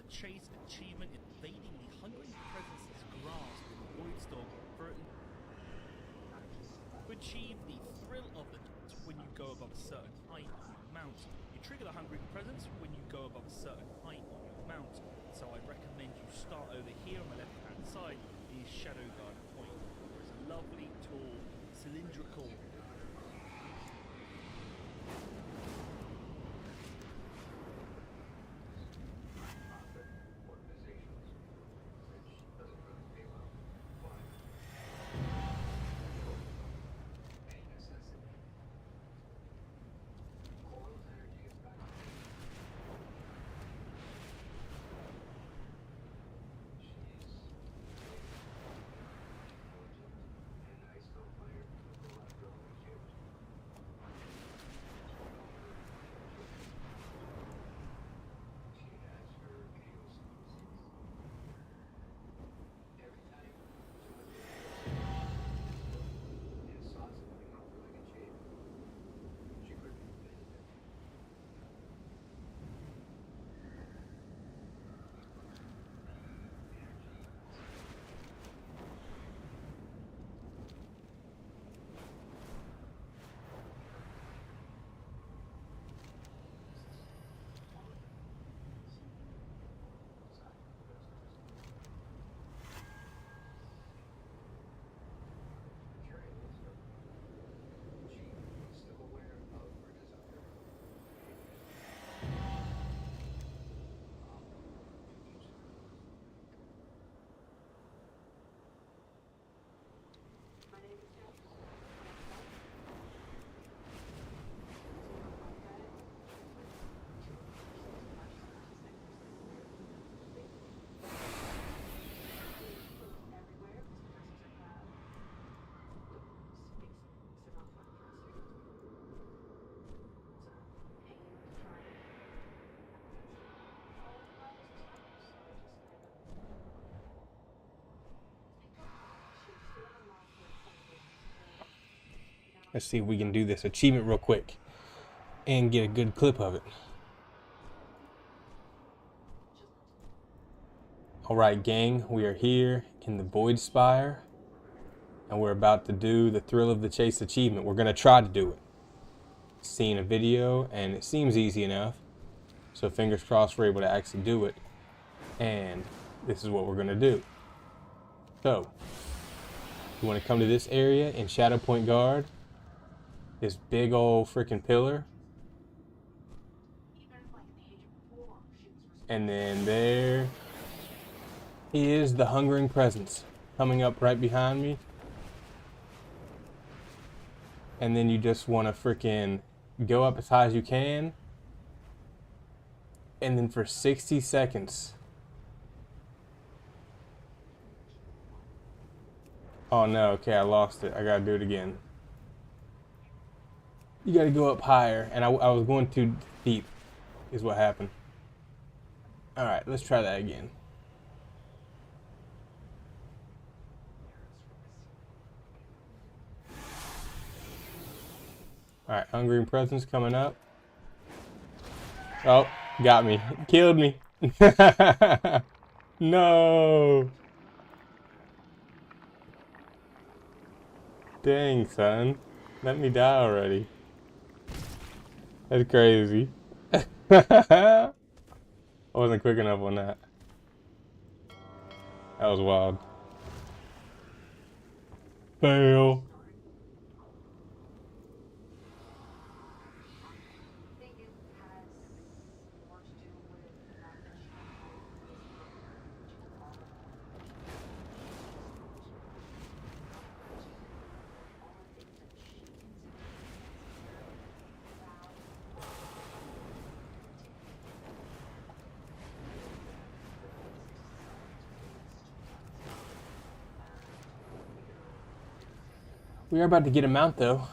Chase achievement, invading the Hungering Presence's grasp in Voidstorm to achieve the thrill of the when you go above a certain height on your mount. You trigger the Hungering Presence when you go above a certain height on your mount. So I recommend you start over here on the left hand side, is Shadow Guard Point. There's a lovely, tall, cylindrical Let's see if we can do this achievement real quick and get a good clip of it. Alright gang, we are here in the Void Spire and we're about to do the Thrill of the Chase achievement. We're going to try to do it. Seen a video and it seems easy enough, so fingers crossed we're able to actually do it, and this is what we're going to do. So you want to come to this area in Shadow Point Guard, this big old freaking pillar, and then there is the Hungering Presence coming up right behind me, and then you just want to freaking go up as high as you can, and then for 60 seconds, oh no, okay, I lost it, I gotta do it again. You gotta go up higher, and I was going too deep is what happened. Alright, let's try that again. Alright, Hungering Presence coming up. Oh, got me. Killed me. No. Dang, son. Let me die already. That's crazy. I wasn't quick enough on that. That was wild. Fail. We are about to get him out though.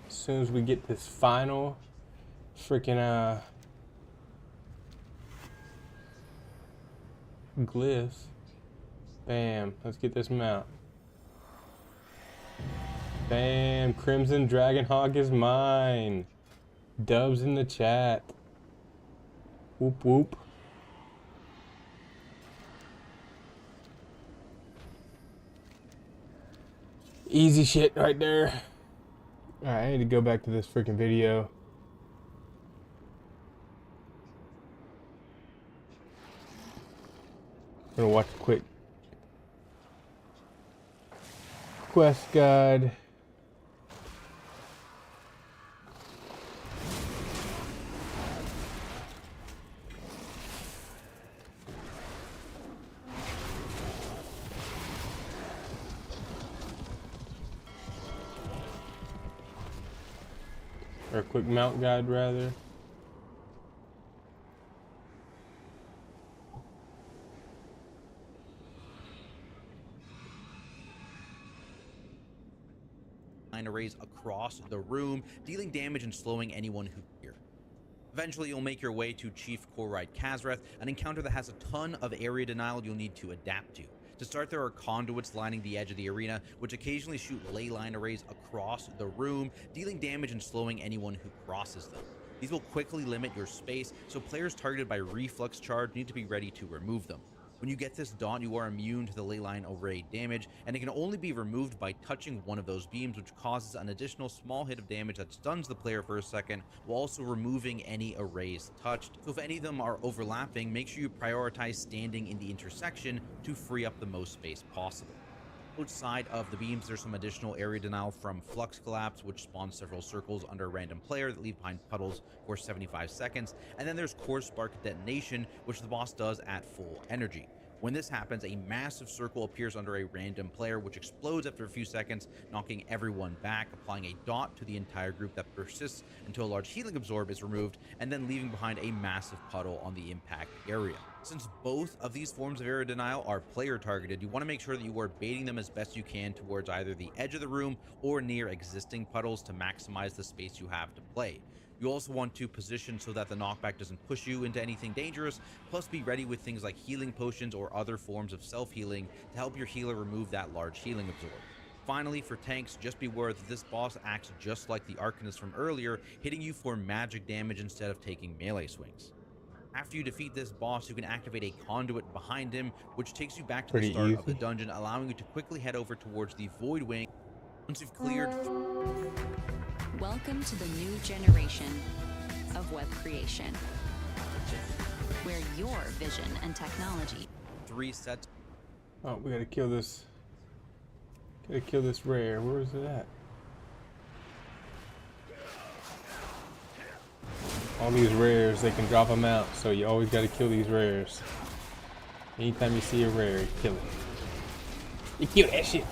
As soon as we get this final freaking glyph. Bam. Let's get this mount. Bam. Crimson Dragonhawk is mine. Dubs in the chat. Whoop whoop. Easy shit right there. Alright, I need to go back to this freaking video. I'm gonna watch a quick quest guide. Or a quick mount guide, rather. Arrays across the room, dealing damage and slowing anyone who here. Eventually, you'll make your way to Chief Korite Kazreth, an encounter that has a ton of area denial you'll need to adapt to. To start, there are conduits lining the edge of the arena, which occasionally shoot ley line arrays across the room, dealing damage and slowing anyone who crosses them. These will quickly limit your space, so players targeted by reflex charge need to be ready to remove them. When you get this dot, you are immune to the ley line array damage, and it can only be removed by touching one of those beams, which causes an additional small hit of damage that stuns the player for a second, while also removing any arrays touched. So if any of them are overlapping, make sure you prioritize standing in the intersection to free up the most space possible. Outside of the beams, there's some additional area denial from Flux Collapse, which spawns several circles under a random player that leave behind puddles for 75 seconds, and then there's Core Spark Detonation, which the boss does at full energy. When this happens, a massive circle appears under a random player, which explodes after a few seconds, knocking everyone back, applying a dot to the entire group that persists until a large healing absorb is removed, and then leaving behind a massive puddle on the impact area. Since both of these forms of area denial are player targeted, you want to make sure that you are baiting them as best you can towards either the edge of the room or near existing puddles to maximize the space you have to play. You also want to position so that the knockback doesn't push you into anything dangerous, plus be ready with things like healing potions or other forms of self-healing to help your healer remove that large healing absorb. Finally, for tanks, just be aware that this boss acts just like the Arcanist from earlier, hitting you for magic damage instead of taking melee swings. After you defeat this boss, you can activate a conduit behind him, which takes you back to the start of the dungeon, allowing you to quickly head over towards the Void Wing. Once you've cleared... Welcome to the new generation of web creation, where your vision and technology... 3 sets... Oh, we gotta kill this... Gotta kill this rare. Where is it at? All these rares, they can drop them out, so you always gotta kill these rares. Anytime you see a rare, you kill it. You kill that shit!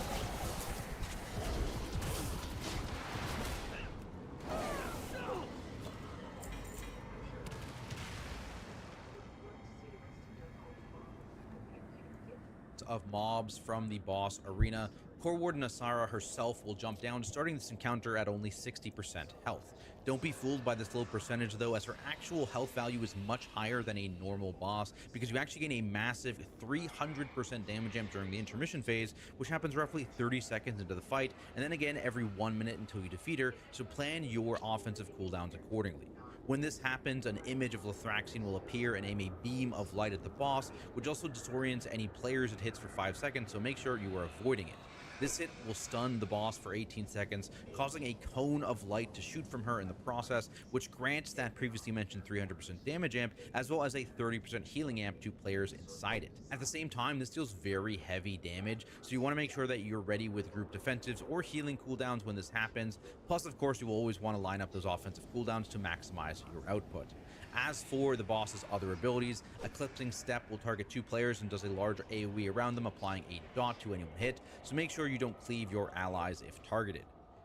Of mobs from the boss arena. Core Warden Asara herself will jump down, starting this encounter at only 60% health. Don't be fooled by this low percentage though, as her actual health value is much higher than a normal boss, because you actually gain a massive 300% damage amp during the intermission phase, which happens roughly 30 seconds into the fight, and then again every 1 minute until you defeat her, so plan your offensive cooldowns accordingly. When this happens, an image of Lithraxine will appear and aim a beam of light at the boss, which also disorients any players it hits for 5 seconds, so make sure you are avoiding it. This hit will stun the boss for 18 seconds, causing a cone of light to shoot from her in the process, which grants that previously mentioned 300% damage amp, as well as a 30% healing amp to players inside it. At the same time, this deals very heavy damage, so you want to make sure that you're ready with group defensives or healing cooldowns when this happens. Plus, of course, you will always want to line up those offensive cooldowns to maximize your output. As for the boss's other abilities, Eclipsing Step will target 2 players and does a larger AoE around them, applying a dot to anyone hit, so make sure you don't cleave your allies if targeted.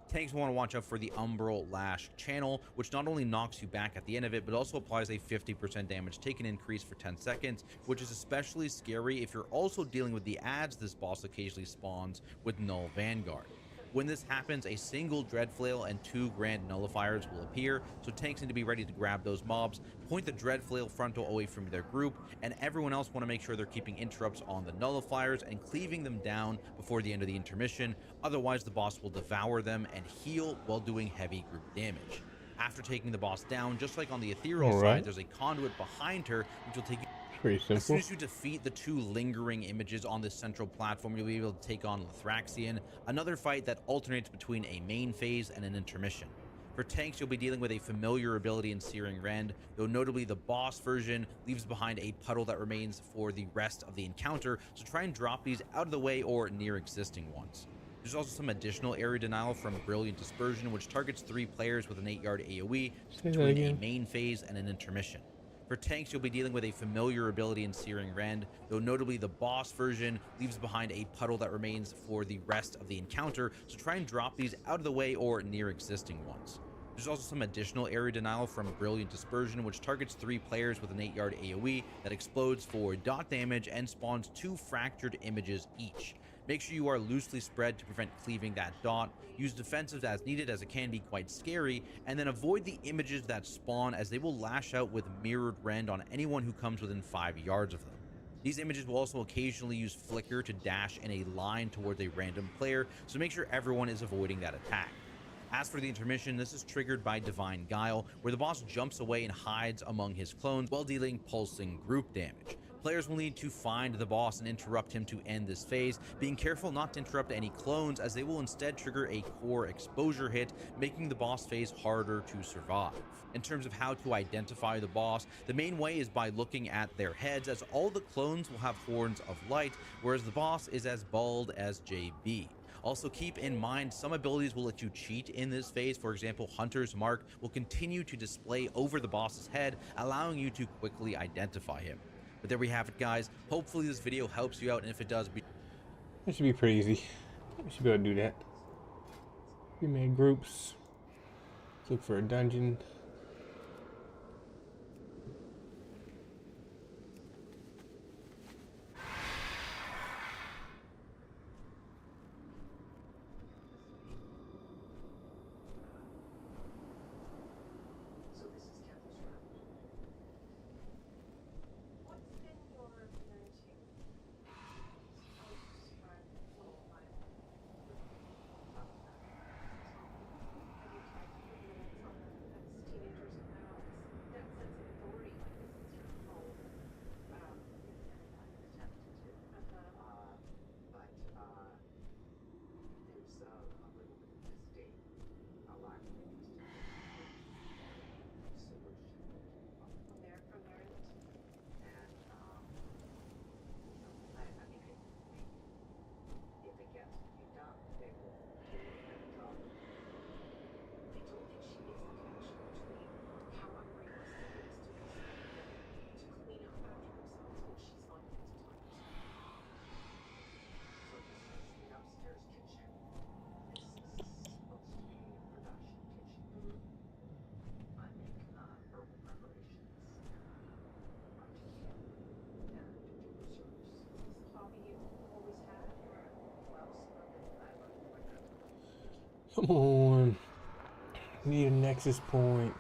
Tanks want to watch out for the Umbral Lash channel, which not only knocks you back at the end of it, but also applies a 50% damage taken increase for 10 seconds, which is especially scary if you're also dealing with the adds this boss occasionally spawns with Null Vanguard. When this happens, a single Dreadflail and 2 Grand Nullifiers will appear, so tanks need to be ready to grab those mobs, point the Dreadflail frontal away from their group, and everyone else want to make sure they're keeping interrupts on the Nullifiers and cleaving them down before the end of the intermission, otherwise the boss will devour them and heal while doing heavy group damage. After taking the boss down, just like on the Ethereal side, there's a conduit behind her, which will take you... Pretty As soon simple. as you defeat the 2 lingering images on this central platform, you'll be able to take on Lithraxian, another fight that alternates between a main phase and an intermission. For tanks, you'll be dealing with a familiar ability in Searing Rend, though notably the boss version leaves behind a puddle that remains for the rest of the encounter, so try and drop these out of the way or near existing ones. There's also some additional area denial from Brilliant Dispersion, which targets 3 players with an 8-yard AoE between a main phase and an intermission. For tanks, you'll be dealing with a familiar ability in Searing Rend, though notably the boss version leaves behind a puddle that remains for the rest of the encounter, so try and drop these out of the way or near existing ones. There's also some additional area denial from Brilliant Dispersion, which targets 3 players with an 8-yard AoE that explodes for dot damage and spawns 2 fractured images each. Make sure you are loosely spread to prevent cleaving that dot, use defensives as needed as it can be quite scary, and then avoid the images that spawn as they will lash out with mirrored rend on anyone who comes within 5 yards of them. These images will also occasionally use flicker to dash in a line towards a random player, so make sure everyone is avoiding that attack. As for the intermission, this is triggered by Divine Guile, where the boss jumps away and hides among his clones while dealing pulsing group damage. Players will need to find the boss and interrupt him to end this phase, being careful not to interrupt any clones as they will instead trigger a core exposure hit, making the boss phase harder to survive. In terms of how to identify the boss, the main way is by looking at their heads, as all the clones will have horns of light, whereas the boss is as bald as JB. Also keep in mind some abilities will let you cheat in this phase. For example, Hunter's Mark will continue to display over the boss's head, allowing you to quickly identify him. But there we have it, guys. Hopefully this video helps you out, and if it does, That should be pretty easy. We should be able to do that. We made groups. Let's look for a dungeon. Come on. Need a nexus point.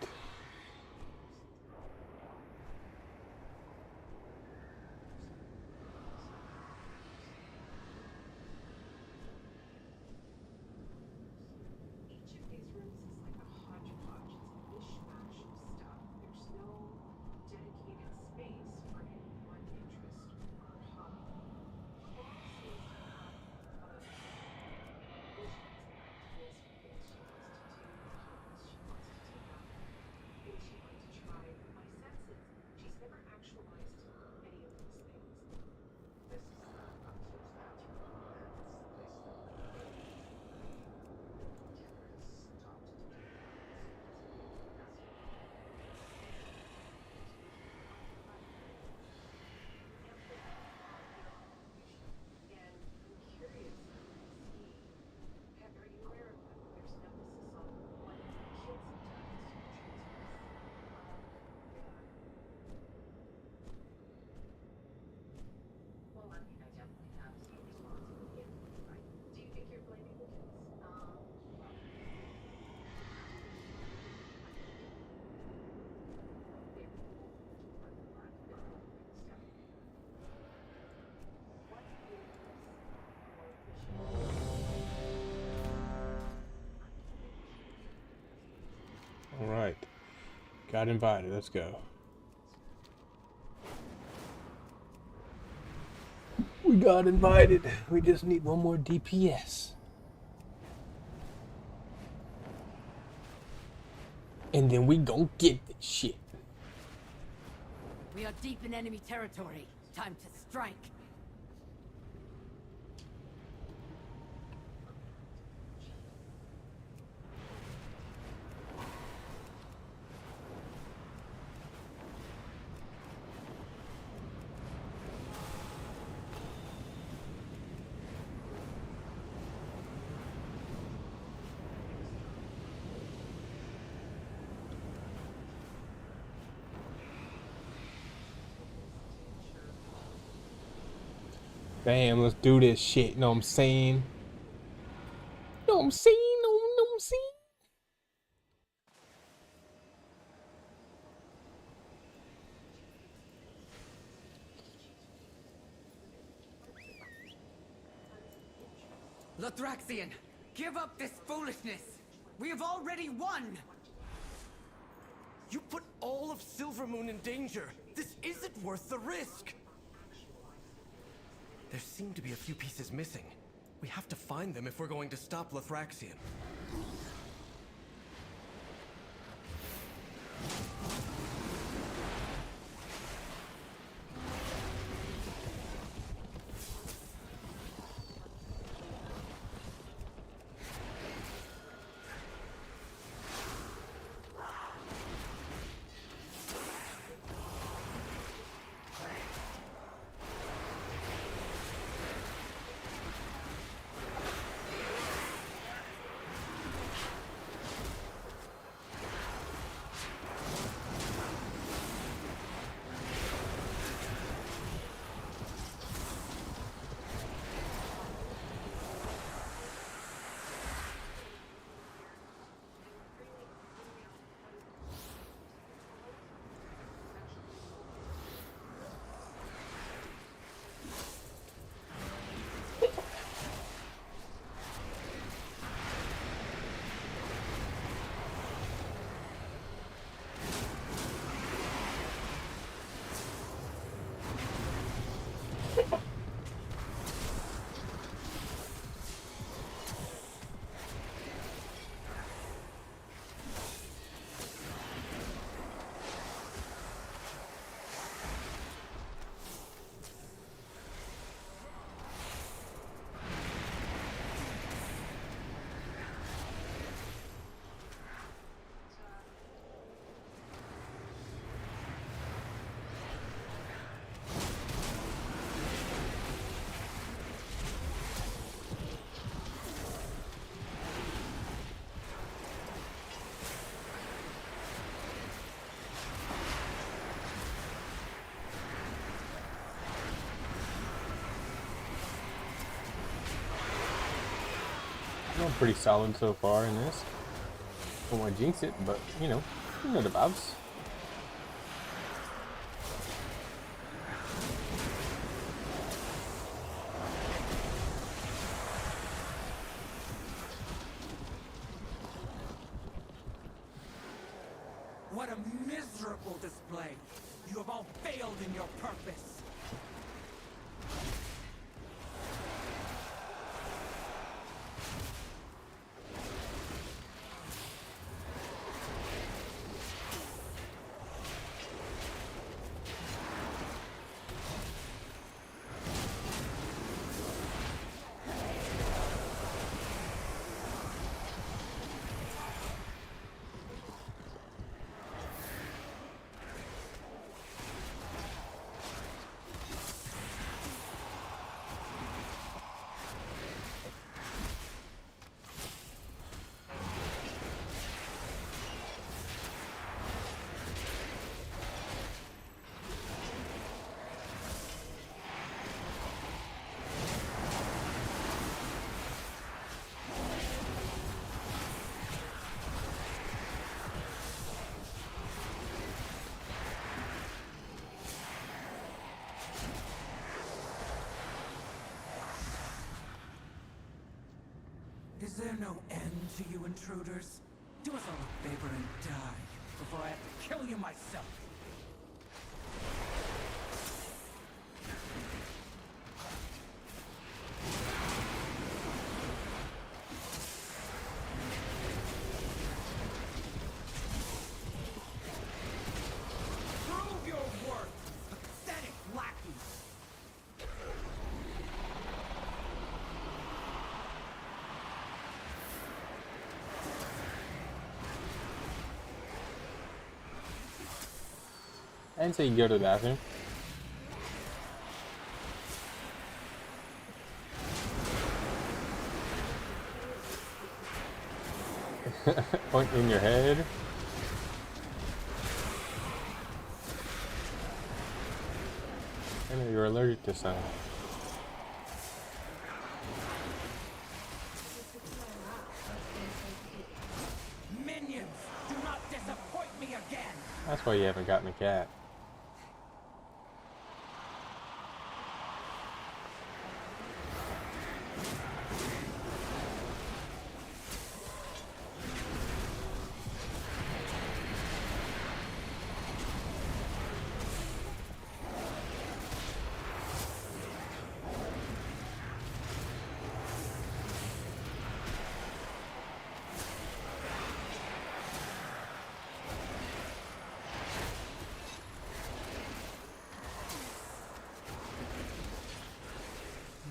Alright. Got invited. Let's go. got invited. We just need one more DPS. And then we gon' get this shit. We are deep in enemy territory. Time to strike. Bam, let's do this shit. Know what I'm saying? Know what I'm saying? Know what I'm saying? Lothraxian, give up this foolishness. We have already won. You put all of Silvermoon in danger. This isn't worth the risk. There seem to be a few pieces missing. We have to find them if we're going to stop Lothraxian. I'm pretty solid so far in this. Don't want to jinx it, but you know the vibes. What a miserable display. You have all failed in your purpose. Is there no end to you intruders? Do us all a favor and die before I have to kill you myself. didn't say you go to the bathroom. Point in your head. I know you're allergic to something. Minions, do not disappoint me again. That's why you haven't gotten a cat.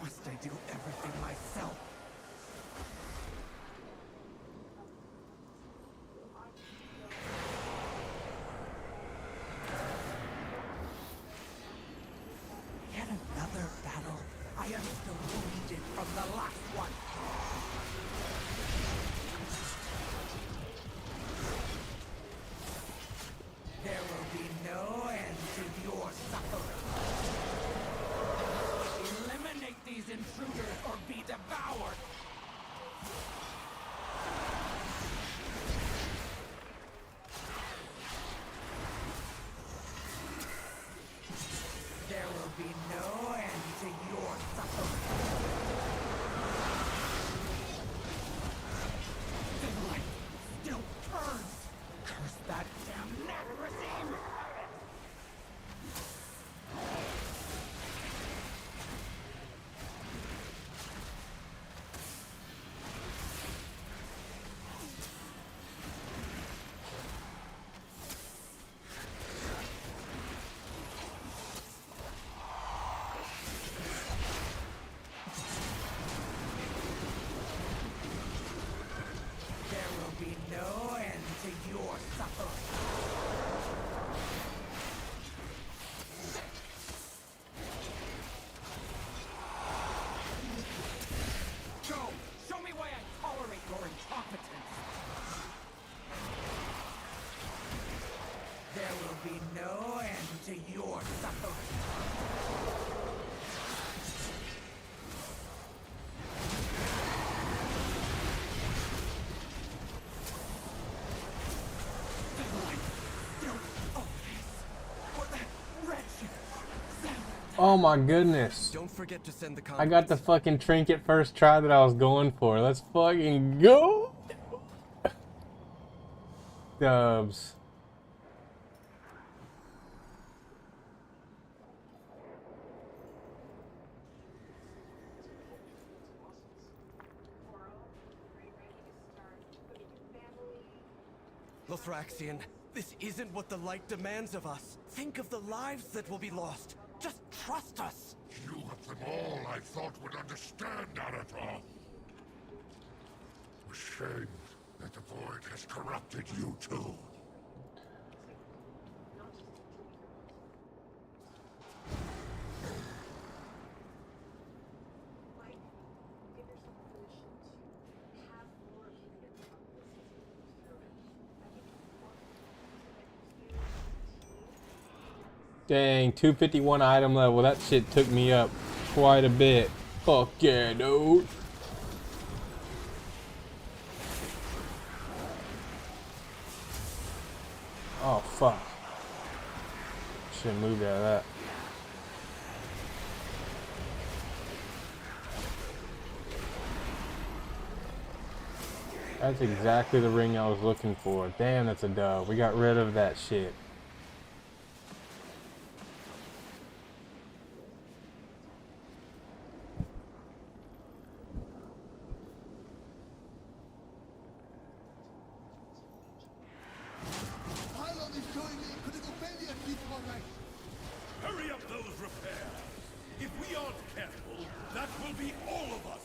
Must I do everything myself? Yet another battle. I am still wounded from the last one. There will be no end to your suffering. Eliminate these intruders or be devoured! There will be no end to your suffering. The light still burns! Curse that damn net regime! There will be no end to your suffering. Go! Show me why I tolerate your incompetence! There will be no end to your suffering. Oh my goodness. Don't forget to send the I got the fucking trinket first try that I was going for. Let's fucking go. Dubs. Lothraxian, this isn't what the light demands of us. Think of the lives that will be lost. Just trust us. You of them all I thought would understand, Arator. Ashamed that the Void has corrupted you too. Dang, 251 item level. That shit took me up quite a bit. Fuck yeah, dude. Oh, fuck. Should've moved out of that. That's exactly the ring I was looking for. Damn, that's a dub. We got rid of that shit. Hurry up those repairs! If we aren't careful, that will be all of us!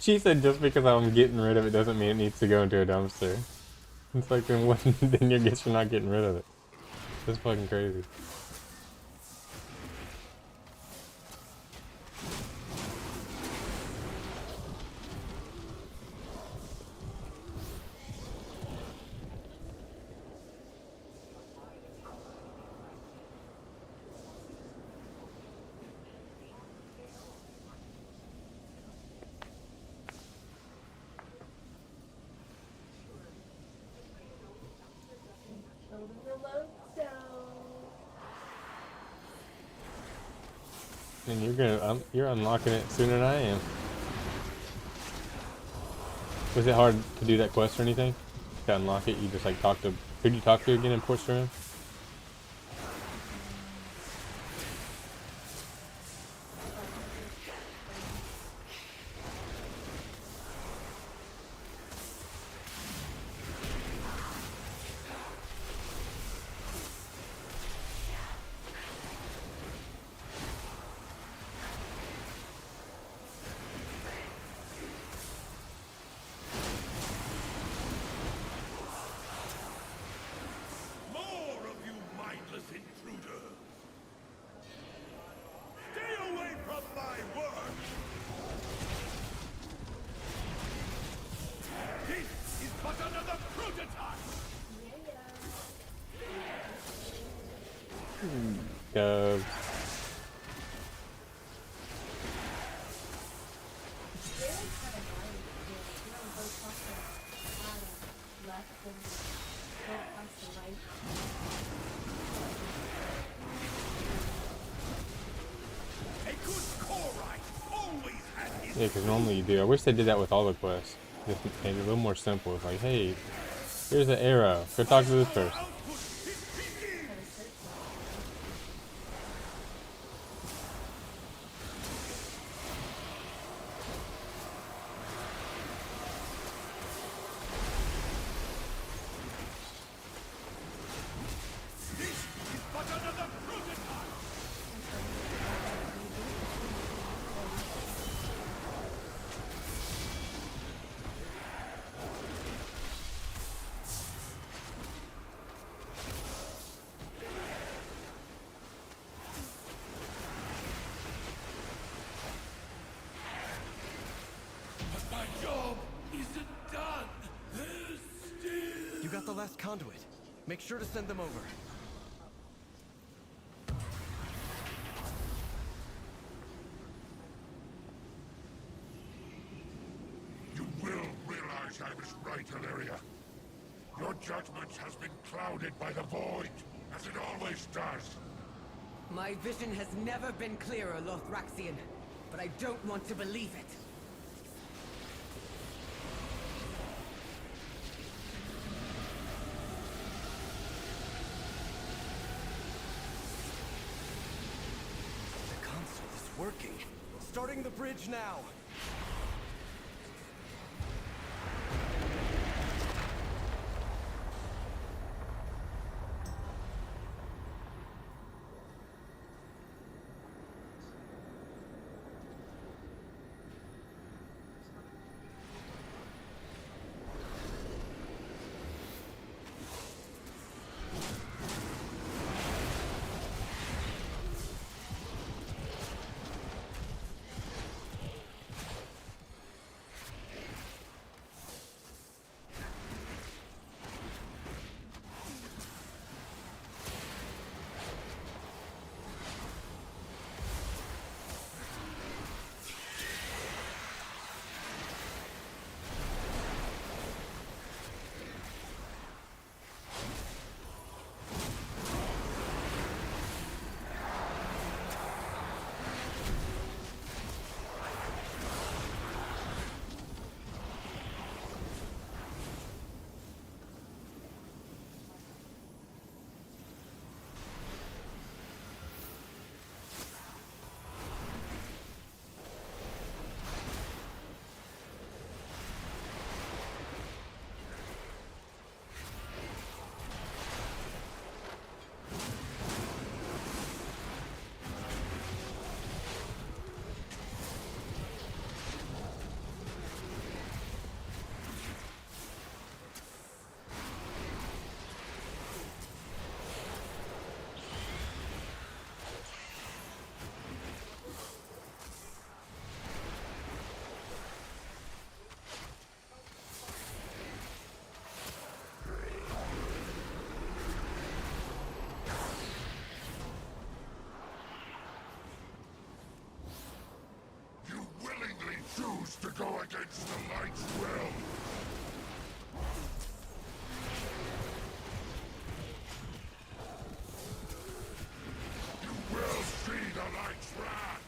She said just because I'm getting rid of it doesn't mean it needs to go into a dumpster. It's like, then what? Then you guess you're not getting rid of it. That's fucking crazy. And you're unlocking it sooner than I am. Was it hard to do that quest or anything? To unlock it, you just like talk to, who'd you talk to again in Port Stream? More of you mindless intruder! Stay away from my work! This is but another prototype! Yeah, because normally you do. I wish they did that with all the quests. Just made it a little more simple. It's like, hey, here's an arrow. Go talk to this person. My job isn't done! You got the last conduit. Make sure to send them over. You will realize I was right, Hilaria. Your judgment has been clouded by the void, as it always does. My vision has never been clearer, Lothraxian, but I don't want to believe it. The console is working. Starting the bridge now. go against the light's will. You will see the light's wrath.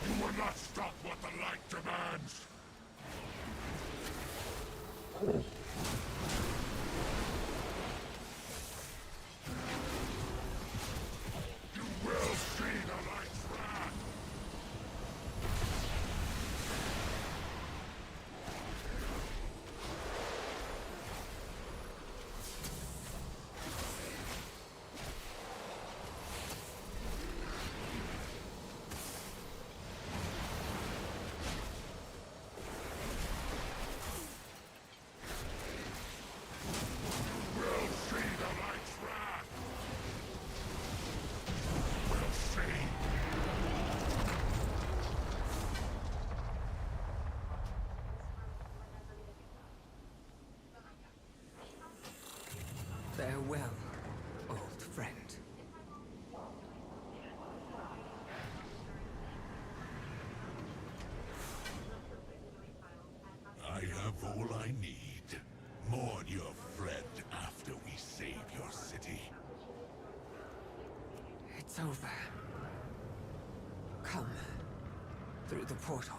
You will not stop what the light demands. You will see the light's wrath. Farewell, old friend. I have all I need. Mourn your friend after we save your city. It's over. Come through the portal.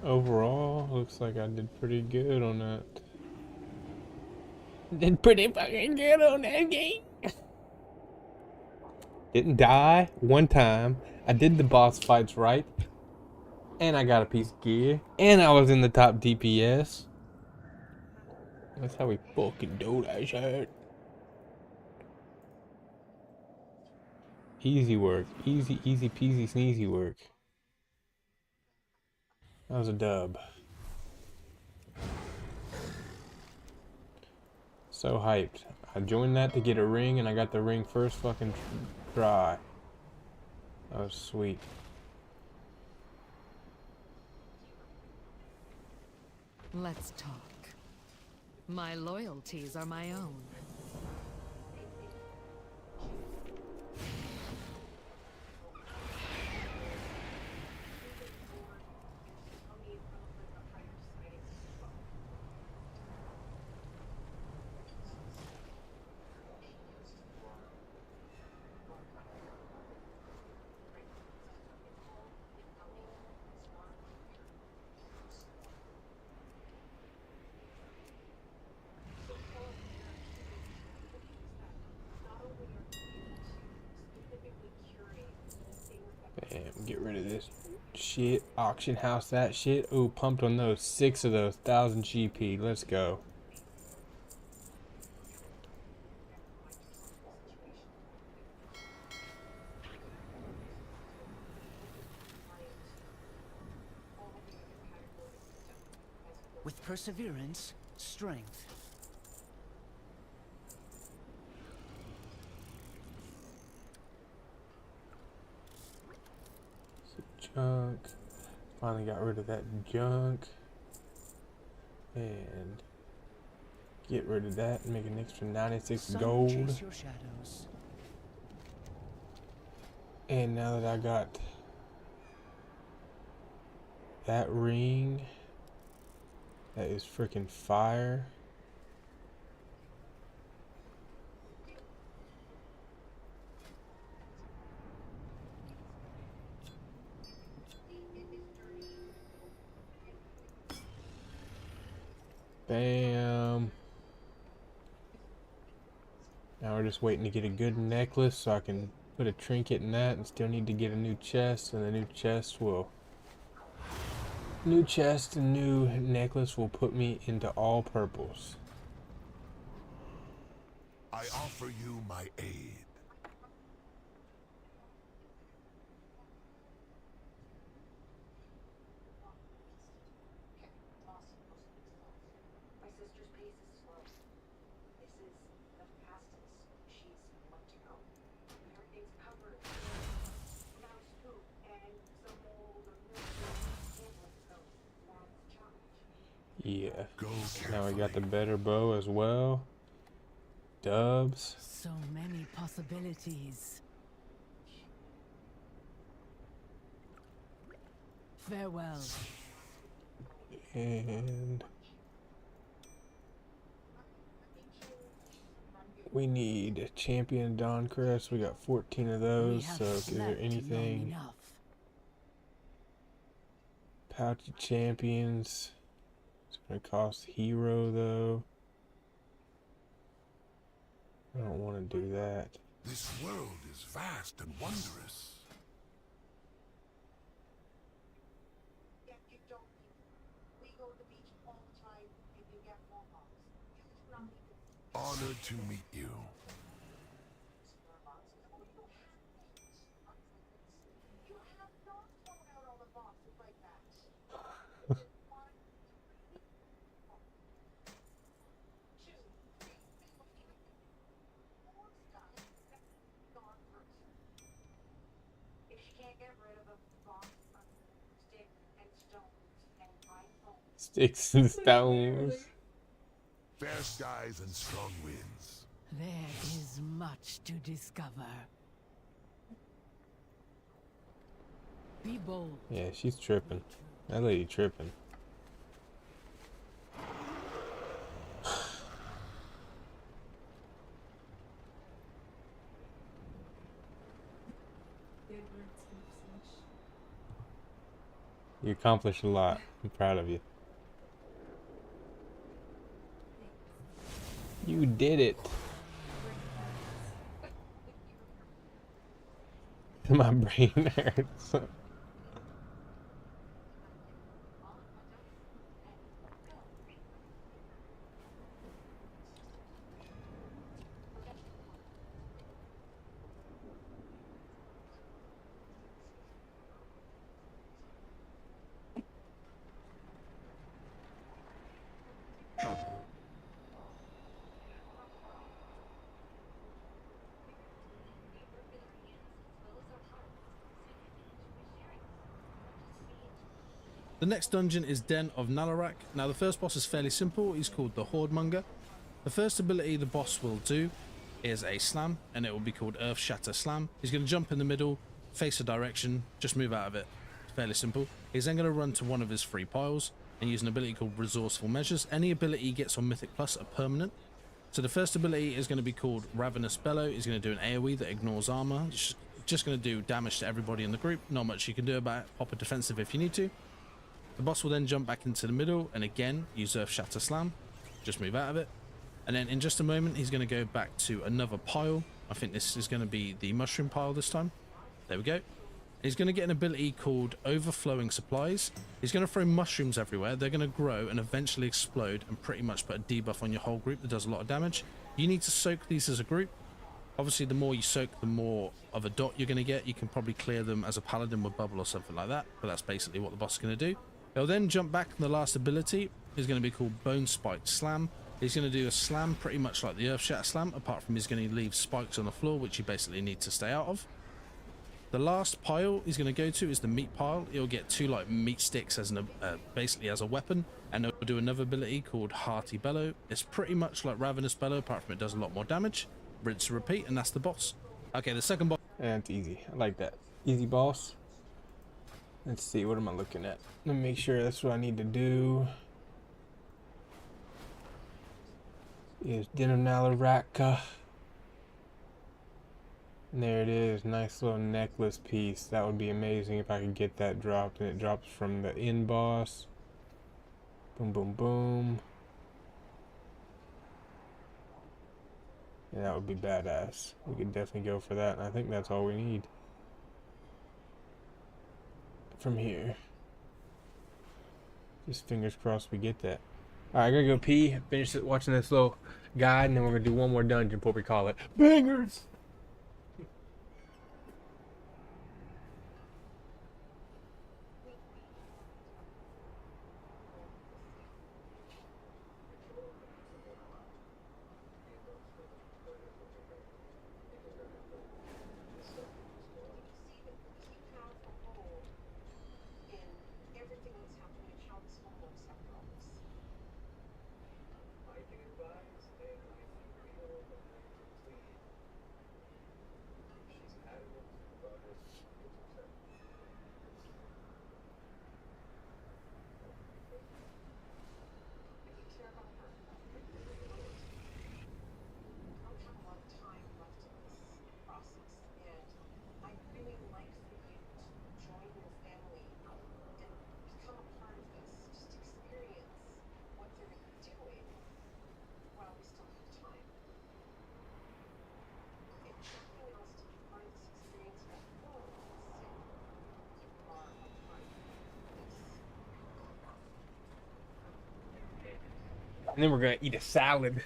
Overall, looks like I did pretty good on that. Did pretty fucking good on that game. Didn't die one time. I did the boss fights right. And I got a piece of gear. And I was in the top DPS. That's how we fucking do that shit. Easy work. Easy peasy sneezy work. That was a dub. So hyped. I joined that to get a ring, and I got the ring first fucking try. That was sweet. Let's talk. My loyalties are my own. Shit, auction house that shit. Ooh, pumped on those. 6 of those. 1000 GP. Let's go. With perseverance, strength. Junk. Finally got rid of that junk. And get rid of that and make an extra 96 gold. Chase your shadows. And now that I got that ring, that is freaking fire. Bam. Now we're just waiting to get a good necklace so I can put a trinket in that, and still need to get a new chest, and the new chest and new necklace will put me into all purples. I offer you my aid. My sister's pace is slow. This is the fastest she's want to go. Everything's covered. Mouse poop and some old Yeah. Now we got the better bow as well. Dubs. So many possibilities. Farewell. And we need a champion Dawn-Crest. We got 14 of those, so is there anything? Pouchy champions. It's gonna cost hero though. I don't want to do that. This world is vast and wondrous. Honored to meet you. Sticks and stones. Fair skies and strong winds. There is much to discover. Be bold. Yeah, she's tripping. That lady tripping. You accomplished a lot. I'm proud of you. You did it. My brain hurts. The next dungeon is Den of Nalarak. Now the first boss is fairly simple. He's called the Hordemonger. The first ability the boss will do is a slam, and it will be called Earth Shatter Slam. He's going to jump in the middle, face a direction, just move out of it. It's fairly simple. He's then going to run to one of his 3 piles and use an ability called Resourceful Measures. Any ability he gets on Mythic Plus are permanent. So the first ability is going to be called Ravenous Bellow. He's going to do an AoE that ignores armor. Just going to do damage to everybody in the group. Not much you can do about it. Pop a defensive if you need to. The boss will then jump back into the middle and again use Earth Shatter Slam. Just move out of it. And then in just a moment he's going to go back to another pile. I think this is going to be the mushroom pile this time. There we go. He's going to get an ability called Overflowing Supplies. He's going to throw mushrooms everywhere. They're going to grow and eventually explode and pretty much put a debuff on your whole group that does a lot of damage. You need to soak these as a group. Obviously, the more you soak, the more of a dot you're going to get. You can probably clear them as a paladin with bubble or something like that, but that's basically what the boss is going to do. He'll then jump back, and the last ability is going to be called Bone Spiked Slam. He's going to do a slam pretty much like the Earth Shatter Slam, apart from he's going to leave spikes on the floor, which you basically need to stay out of. The last pile he's going to go to is the meat pile. He'll get 2 like meat sticks as basically as a weapon, and he'll do another ability called Hearty Bellow. It's pretty much like Ravenous Bellow, apart from it does a lot more damage. Rinse and repeat, and that's the boss. Okay, the second boss. And it's easy. I like that. Easy boss. Let's see, what am I looking at? Let me make sure that's what I need to do. Is Den of Nalarak. And there it is, nice little necklace piece. That would be amazing if I could get that dropped. And it drops from the end boss. Boom, boom, boom. Yeah, that would be badass. We could definitely go for that. And I think that's all we need from here. Just fingers crossed we get that. Alright, I'm gonna go pee, finish watching this little guide, and then we're gonna do one more dungeon before we call it Bangers! And then we're gonna eat a salad.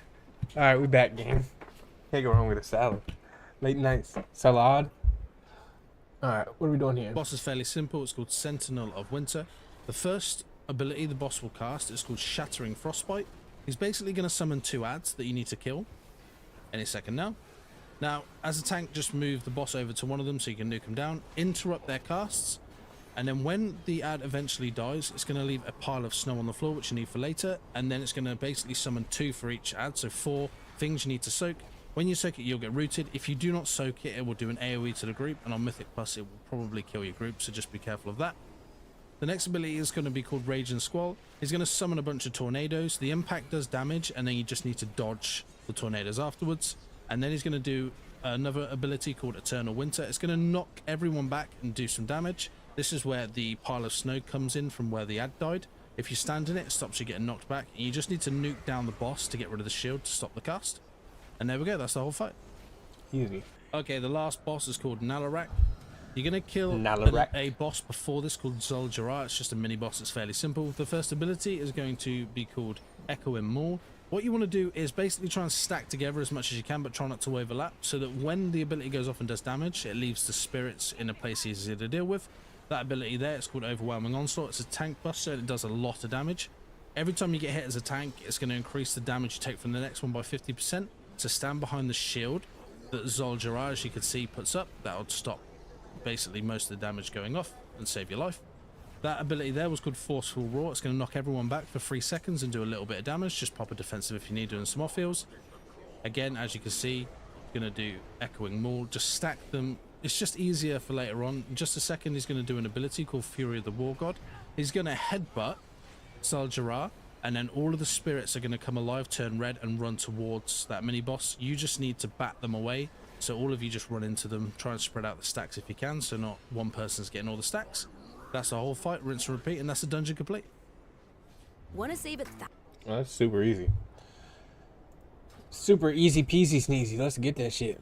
Alright, we back, gang. Can't go wrong with a salad. Late night salad. Alright, what are we doing here? The boss is fairly simple. It's called Sentinel of Winter. The first ability the boss will cast is called Shattering Frostbite. He's basically going to summon 2 adds that you need to kill any second now. Now, as a tank, just move the boss over to one of them so you can nuke them down, interrupt their casts, and then when the ad eventually dies, it's going to leave a pile of snow on the floor, which you need for later, and then it's going to basically summon 2 for each ad, so 4 things you need to soak. When you soak it, you'll get rooted. If you do not soak it, it will do an AoE to the group, and on Mythic Plus, it will probably kill your group, so just be careful of that. The next ability is going to be called Rage and Squall. He's going to summon a bunch of tornadoes. The impact does damage, and then you just need to dodge the tornadoes afterwards. And then he's going to do another ability called Eternal Winter. It's going to knock everyone back and do some damage. This is where the pile of snow comes in from where the ad died. If you stand in it, it stops you getting knocked back. And you just need to nuke down the boss to get rid of the shield to stop the cast. And there we go, that's the whole fight. Easy. Okay, the last boss is called Nalarak. You're going to kill a boss before this called Zul'Jara. It's just a mini boss, it's fairly simple. The first ability is going to be called Echoing Maul. What you want to do is basically try and stack together as much as you can, but try not to overlap, so that when the ability goes off and does damage, it leaves the spirits in a place easier to deal with. That ability there, it's called Overwhelming Onslaught. It's a tank buster, and it does a lot of damage. Every time you get hit as a tank, it's going to increase the damage you take from the next one by 50%. So stand behind the shield that Zul'Jara, as you can see, puts up. That would stop basically most of the damage going off and save your life. That ability there was called Forceful Roar. It's going to knock everyone back for 3 seconds and do a little bit of damage. Just pop a defensive if you need to and some off heals. Again, as you can see, going to do Echoing Maul. Just stack them. It's just easier for later on. In just a second, he's going to do an ability called Fury of the War God. He's going to headbutt Zul'Jara, and then all of the spirits are going to come alive, turn red, and run towards that mini-boss. You just need to bat them away. So all of you just run into them, try and spread out the stacks if you can, so not one person's getting all the stacks. That's the whole fight, rinse and repeat, and that's the dungeon complete. Want to save it? Well, that's super easy. Super easy peasy sneezy. Let's get that shit.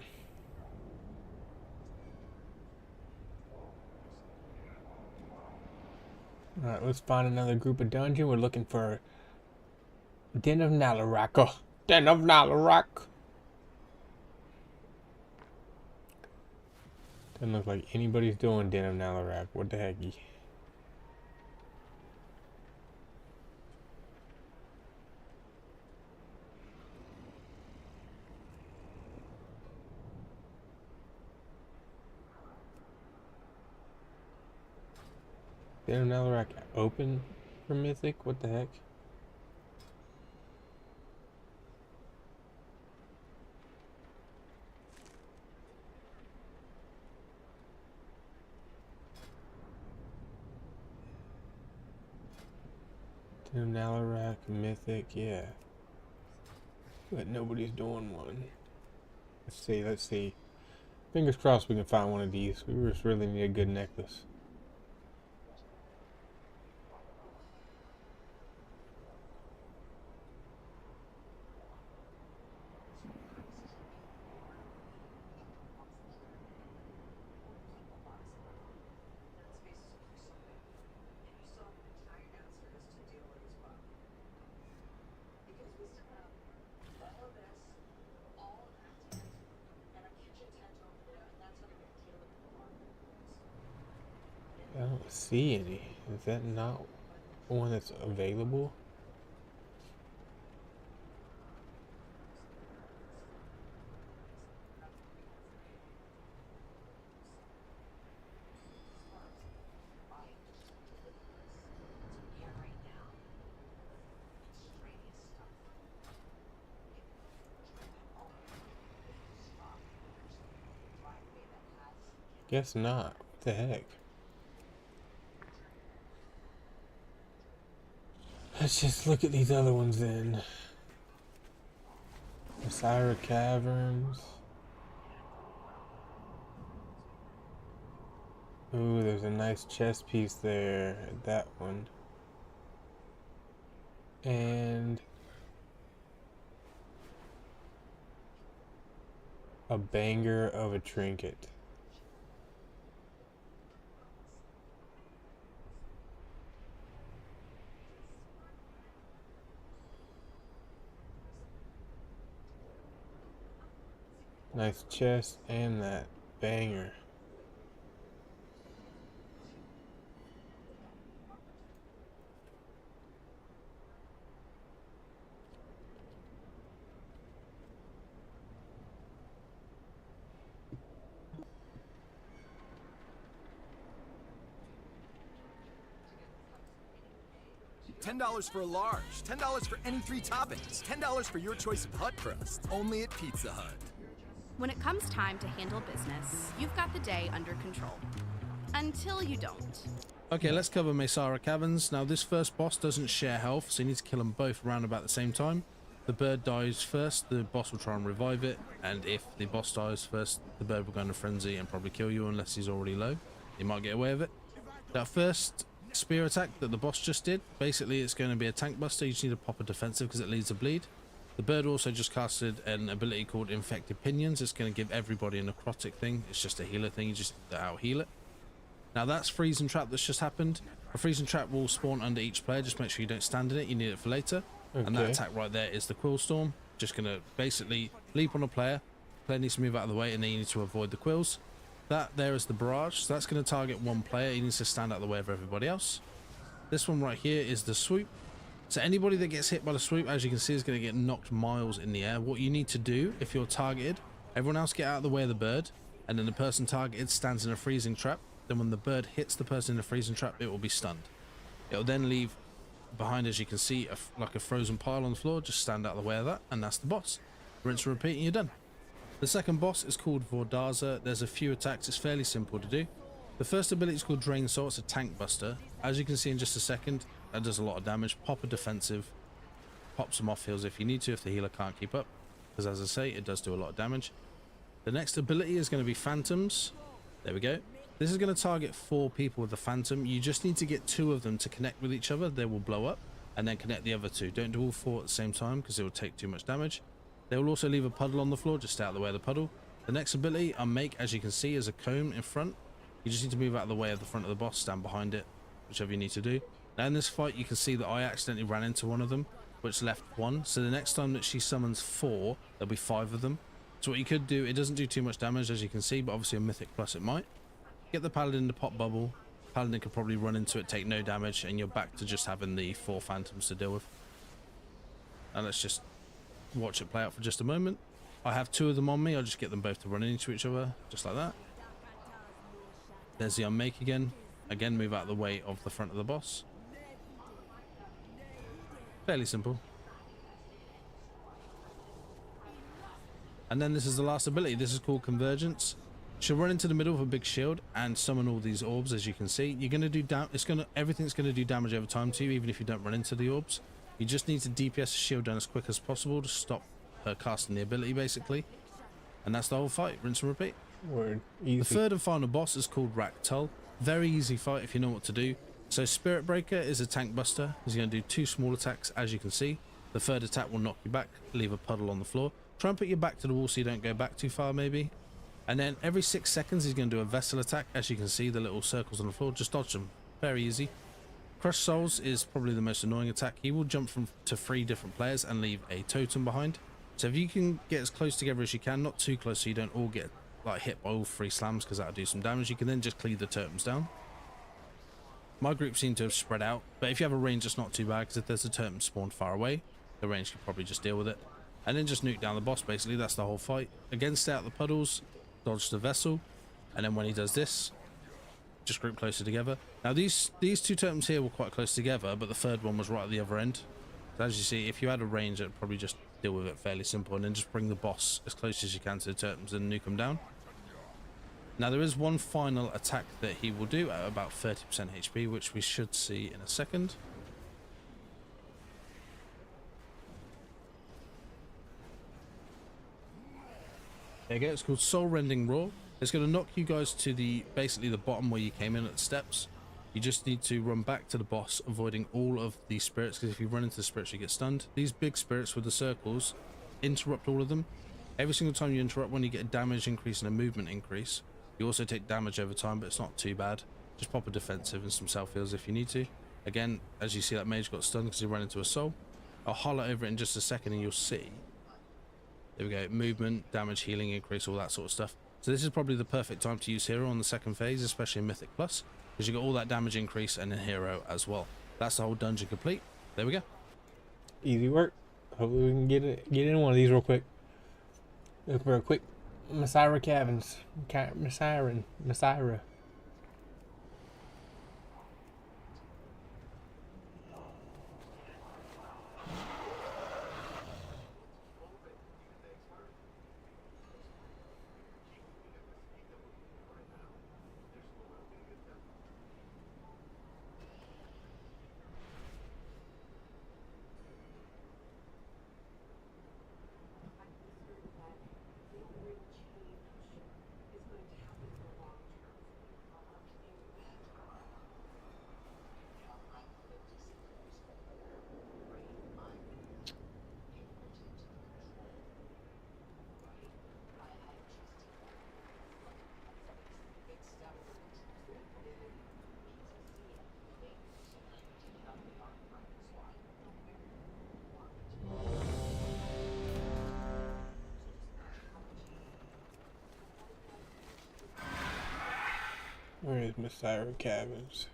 Alright, let's find another group of dungeon. We're looking for Den of Nalarak. Oh, Den of Nalarak. Doesn't look like anybody's doing Den of Nalarak. What the hecky? Den of Nalarak open for Mythic? What the heck? Den of Nalarak, Mythic, yeah. But nobody's doing one. Let's see. Fingers crossed we can find one of these. We just really need a good necklace. I don't see any. Is that not one that's available? Guess not. What the heck? Let's just look at these other ones then. Osira Caverns. Ooh, there's a nice chest piece there. That one. And a banger of a trinket. Nice chest and that banger. $10 for a large, $10 for any 3 toppings, $10 for your choice of hut crust, only at Pizza Hut. When it comes time to handle business, you've got the day under control. Until you don't. Okay, let's cover Mesara Caverns. Now, this first boss doesn't share health, so you need to kill them both around about the same time. The bird dies first, the boss will try and revive it, and if the boss dies first, the bird will go into frenzy and probably kill you unless he's already low. You might get away with it. That first spear attack that the boss just did, basically it's going to be a tank buster. You just need to pop a defensive because it leads to bleed. The bird also just casted an ability called Infected Pinions. It's going to give everybody a necrotic thing. It's just a healer thing. You just need to out heal it. Now that's freezing trap that's just happened. A freezing trap will spawn under each player. Just make sure you don't stand in it. You need it for later. Okay. And that attack right there is the Quill Storm. Just going to basically leap on a player. Player needs to move out of the way, and then you need to avoid the quills. That there is the barrage. So that's going to target one player. He needs to stand out of the way of everybody else. This one right here is the swoop. So anybody that gets hit by the swoop, as you can see, is going to get knocked miles in the air. What you need to do, if you're targeted, everyone else get out of the way of the bird, and then the person targeted stands in a freezing trap. Then when the bird hits the person in the freezing trap, it will be stunned. It will then leave behind, as you can see, like a frozen pile on the floor. Just stand out of the way of that, and that's the boss. Rinse and repeat, and you're done. The second boss is called Vordaza. There's a few attacks. It's fairly simple to do. The first ability is called Drain Soul. It's a tank buster. As you can see in just a second, that does a lot of damage. Pop a defensive, pop some off heals if you need to, if the healer can't keep up, because as I say, it does do a lot of damage. The next ability is going to be Phantoms. There we go. This is going to target 4 people with the Phantom. You just need to get 2 of them to connect with each other. They will blow up, and then connect the other 2. Don't do all 4 at the same time because it will take too much damage. They will also leave a puddle on the floor. Just stay out of the way of the puddle. The next ability, Unmake, as you can see, is a cone in front. You just need to move out of the way of the front of the boss, stand behind it, whichever you need to do. Now in this fight, you can see that I accidentally ran into one of them, which left 1. So the next time that she summons 4, there'll be 5 of them. So what you could do, it doesn't do too much damage as you can see, but obviously a Mythic Plus it might. Get the Paladin to pop bubble. Paladin could probably run into it, take no damage, and you're back to just having the 4 phantoms to deal with. And let's just watch it play out for just a moment. I have 2 of them on me. I'll just get them both to run into each other, just like that. There's the unmake again. Again, move out of the way of the front of the boss. Fairly simple. And then this is the last ability. This is called Convergence. She'll run into the middle of a big shield and summon all these orbs, as you can see. You're gonna do everything's gonna do damage over time to you, even if you don't run into the orbs. You just need to DPS the shield down as quick as possible to stop her casting the ability, basically. And that's the whole fight. Rinse and repeat. Word. Easy. The third and final boss is called Raktul. Very easy fight if you know what to do. So Spirit Breaker is a tank buster. He's going to do 2 small attacks, as you can see. The third attack will knock you back, leave a puddle on the floor. Try and put your back to the wall so you don't go back too far, maybe. And then every 6 seconds he's going to do a vessel attack. As you can see, the little circles on the floor, just dodge them. Very easy. Crush Souls is probably the most annoying attack. He will jump to 3 different players and leave a totem behind. So if you can get as close together as you can, not too close so you don't all get like hit by all 3 slams, because that'll do some damage, you can then just cleave the totems down. My group seem to have spread out, but if you have a range, it's not too bad, because if there's a totem spawned far away, the range can probably just deal with it. And then just nuke down the boss, basically. That's the whole fight. Again, stay out the puddles, dodge the vessel, and then when he does this, just group closer together. Now these 2 totems here were quite close together, but the third one was right at the other end. So as you see, if you had a range, it'd probably just deal with it fairly simple, and then just bring the boss as close as you can to the totems and nuke them down. Now there is one final attack that he will do at about 30% HP, which we should see in a second. There you go, it's called Soul Rending Roar. It's going to knock you guys to basically the bottom where you came in at the steps. You just need to run back to the boss, avoiding all of the spirits, because if you run into the spirits you get stunned. These big spirits with the circles, interrupt all of them. Every single time you interrupt one, you get a damage increase and a movement increase. You also take damage over time, but it's not too bad. Just pop a defensive and some self heals if you need to. Again, as you see, that mage got stunned because he ran into a soul. I'll holler over it in just a second and you'll see. There we go, movement, damage, healing increase, all that sort of stuff. So this is probably the perfect time to use Hero on the second phase, especially in Mythic Plus, because you got all that damage increase and then Hero as well. That's the whole dungeon complete. There we go. Easy work. Hopefully we can get in one of these real quick. Look for a quick Messiah Caverns. Messiah. Where is Messiah Caverns?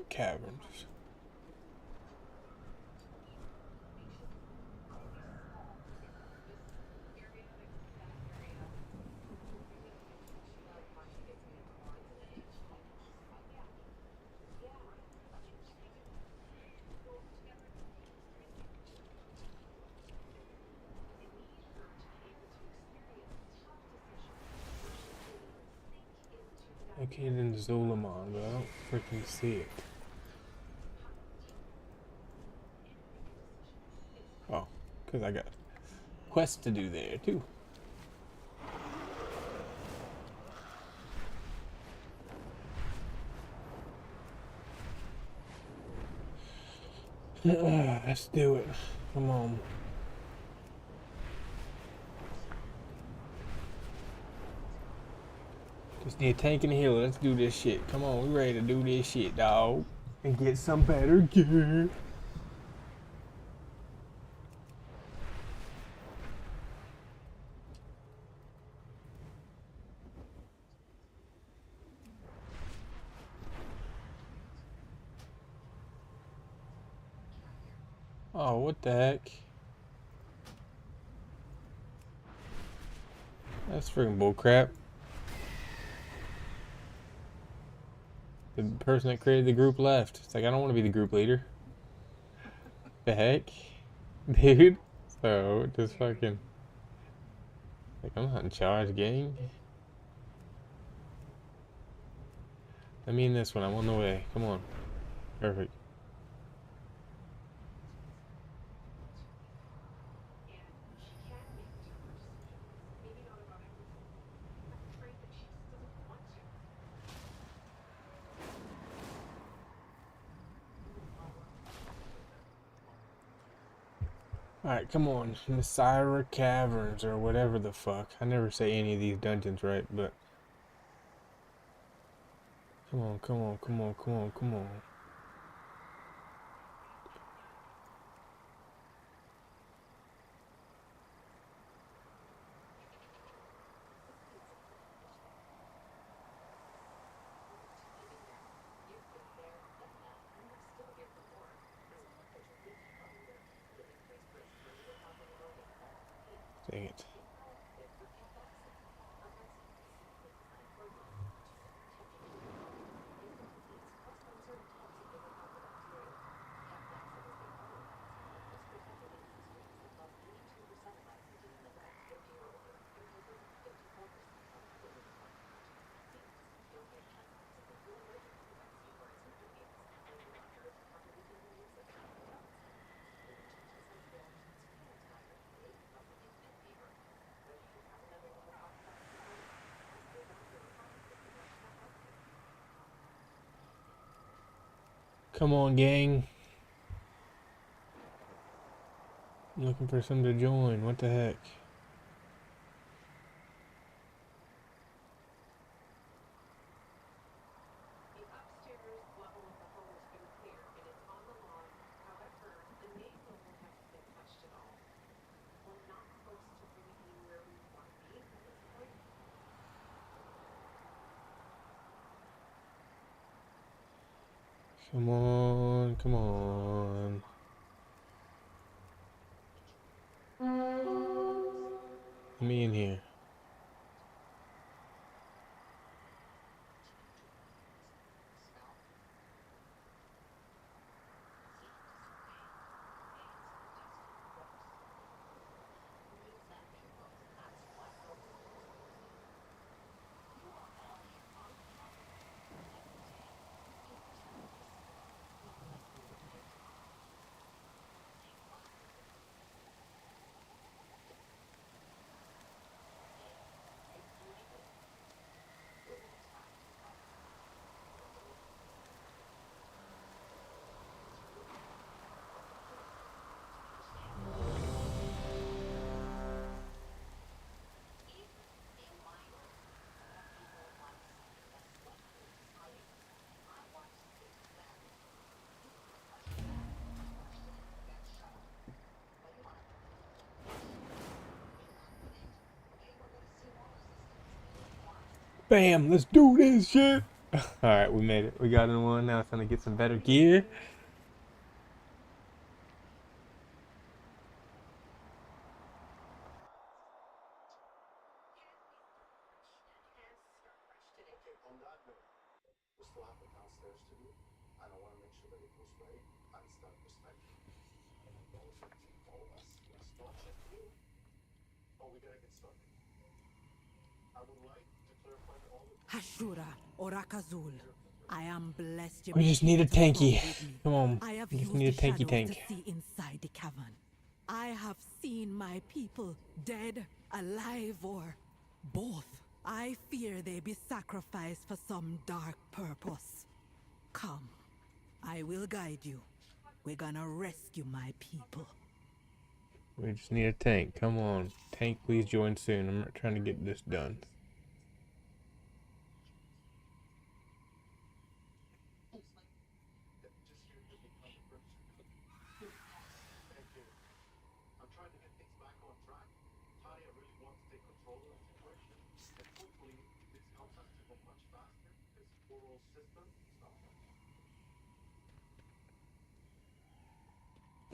Okay, then Zolamon, but I don't freaking see it. Oh, because I got quests to do there too. Let's do it. Come on. Just need a tank and a healer. Let's do this shit. Come on, we ready to do this shit, dog. and get some better gear. Oh, what the heck? That's freaking bullcrap. The person that created the group left. It's like, I don't want to be the group leader. The heck? Dude? So, just fucking... Like, I'm not in charge, gang. Let me in this one. I'm on the way. Come on. Perfect. Alright, come on. Messiah Caverns, or whatever the fuck. I never say any of these dungeons right, but... Come on, come on, come on, come on, come on. Dang it. Come on, gang. I'm looking for some to join. What the heck? Come on, come on. Let me in here. Bam! Let's do this shit! Alright, we made it. We got in one. Now it's time to get some better gear. Hashura Orakazul. I am blessed. We just need a tanky. Come on. I have We just used need a the tanky shadows tank. to see inside the cavern. I have seen my people dead, alive, or both. I fear they be sacrificed for some dark purpose. Come, I will guide you. We're gonna rescue my people. We just need a tank. Come on. Tank, please join soon. I'm trying to get this done.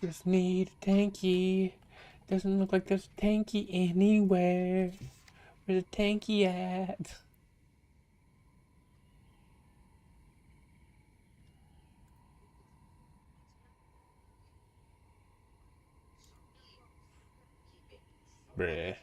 Just need a tanky. Doesn't look like there's a tanky anywhere. Where's a tanky at? Bruh.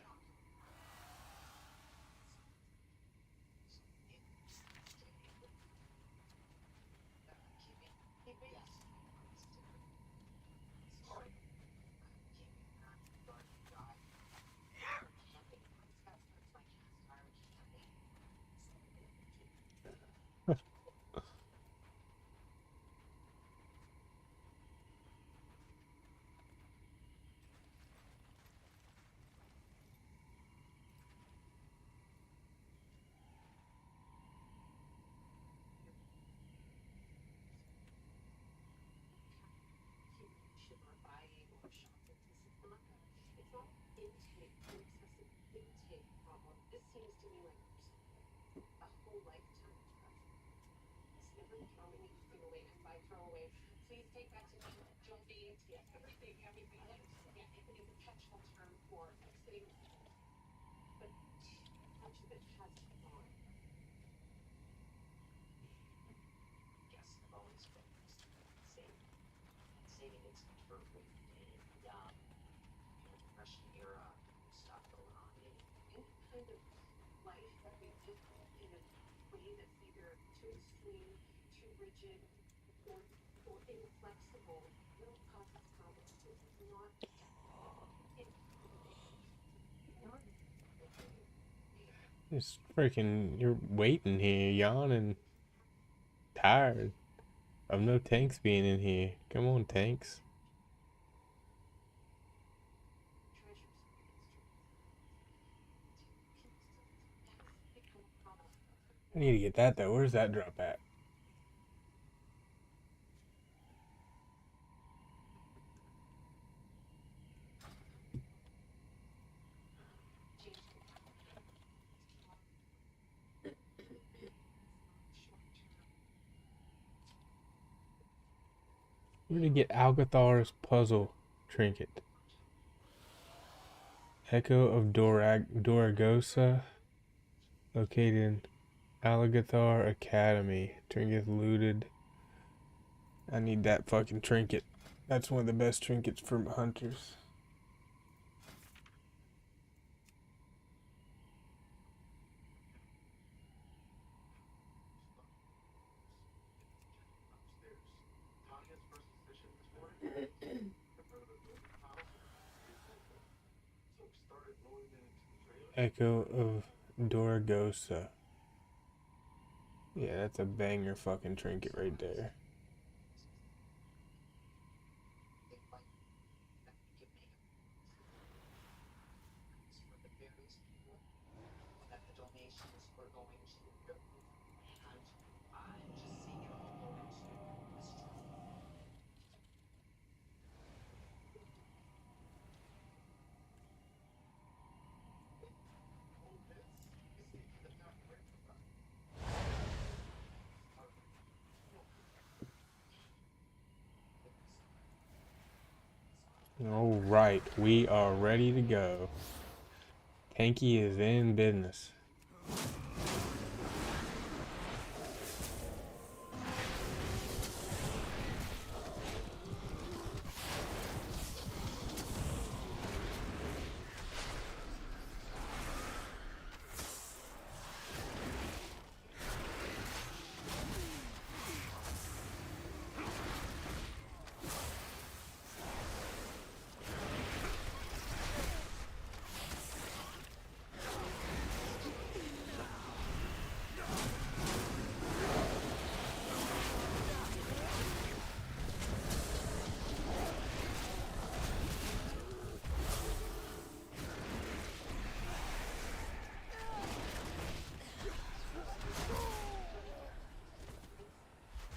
Just freaking, you're waiting here, yawning, tired of no tanks being in here. Come on, tanks. I need to get that though. Where's that drop at? We're gonna get Algathar's puzzle trinket. Echo of Doragosa, located in Algathar Academy. Trinket looted. I need that fucking trinket. That's one of the best trinkets for hunters. Echo of Doragosa. Yeah, that's a banger fucking trinket right there. Alright, we are ready to go. Tanky is in business.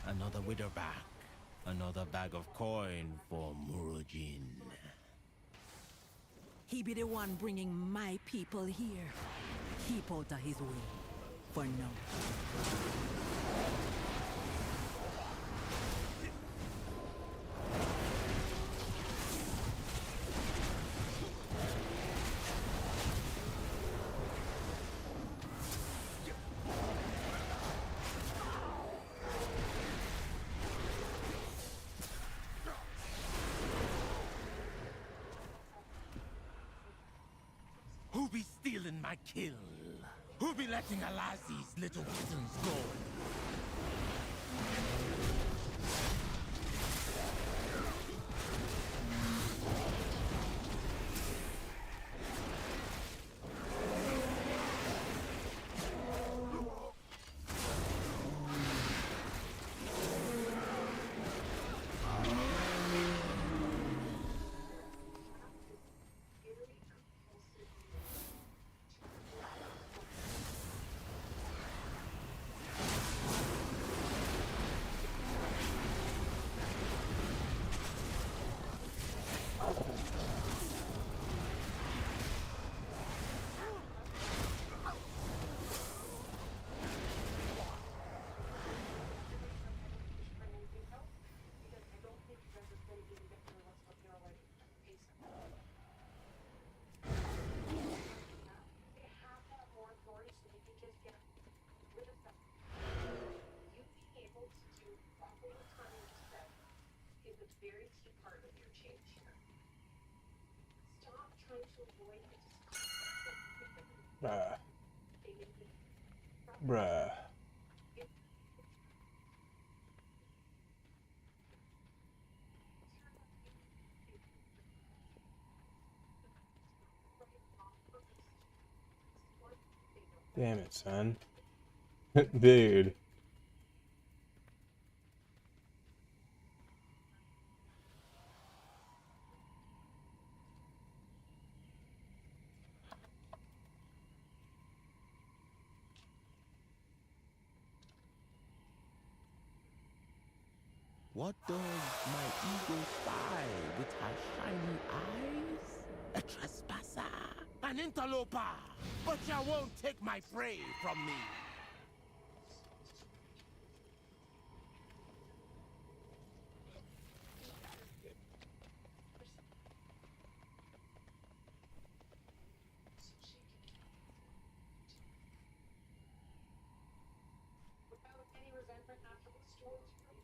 Another widow back. Another bag of coin for Murujin. He be the one bringing my people here. Keep out of his way. For now. Who be stealing my kill? Who be letting alive these little kittens go? Bruh. Bruh. Damn it, son. Dude. What does my eagle spy with her shiny eyes? A trespasser, an interloper, but you won't take my prey from me. Without any resentment afterwards towards you.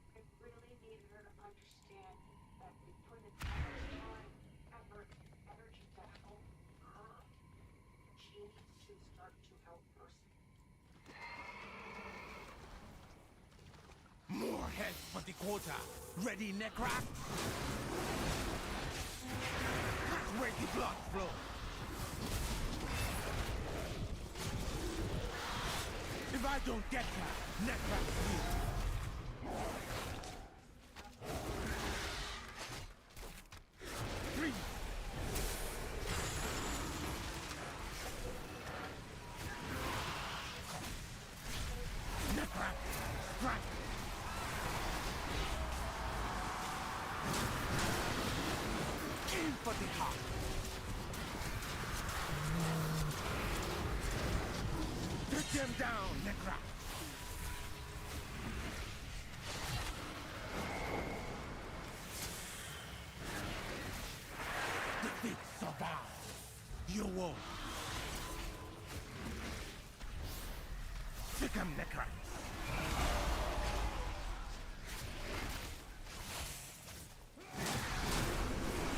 I really need her to understand that we put in time, effort, energy to help her. She needs to start to help herself. More heads for the quota. Ready, Necrack? That's where the blood flows. If I don't get her, Necrack's you. Freeze! Necrack! Strike! Aim for the heart! Get them down, Necrack! Defeat survive. You won't. Sick 'em, Necrack!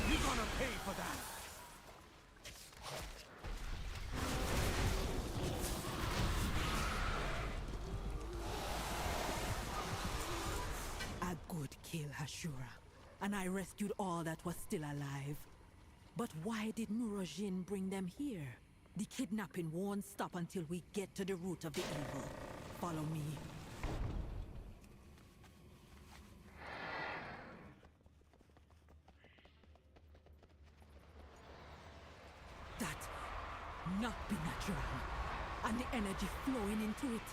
You're gonna pay for that! A good kill, Hashura. And I rescued all that was still alive. But why did Murojin bring them here? The kidnapping won't stop until we get to the root of the evil. Follow me. That not be natural. And the energy flowing into it.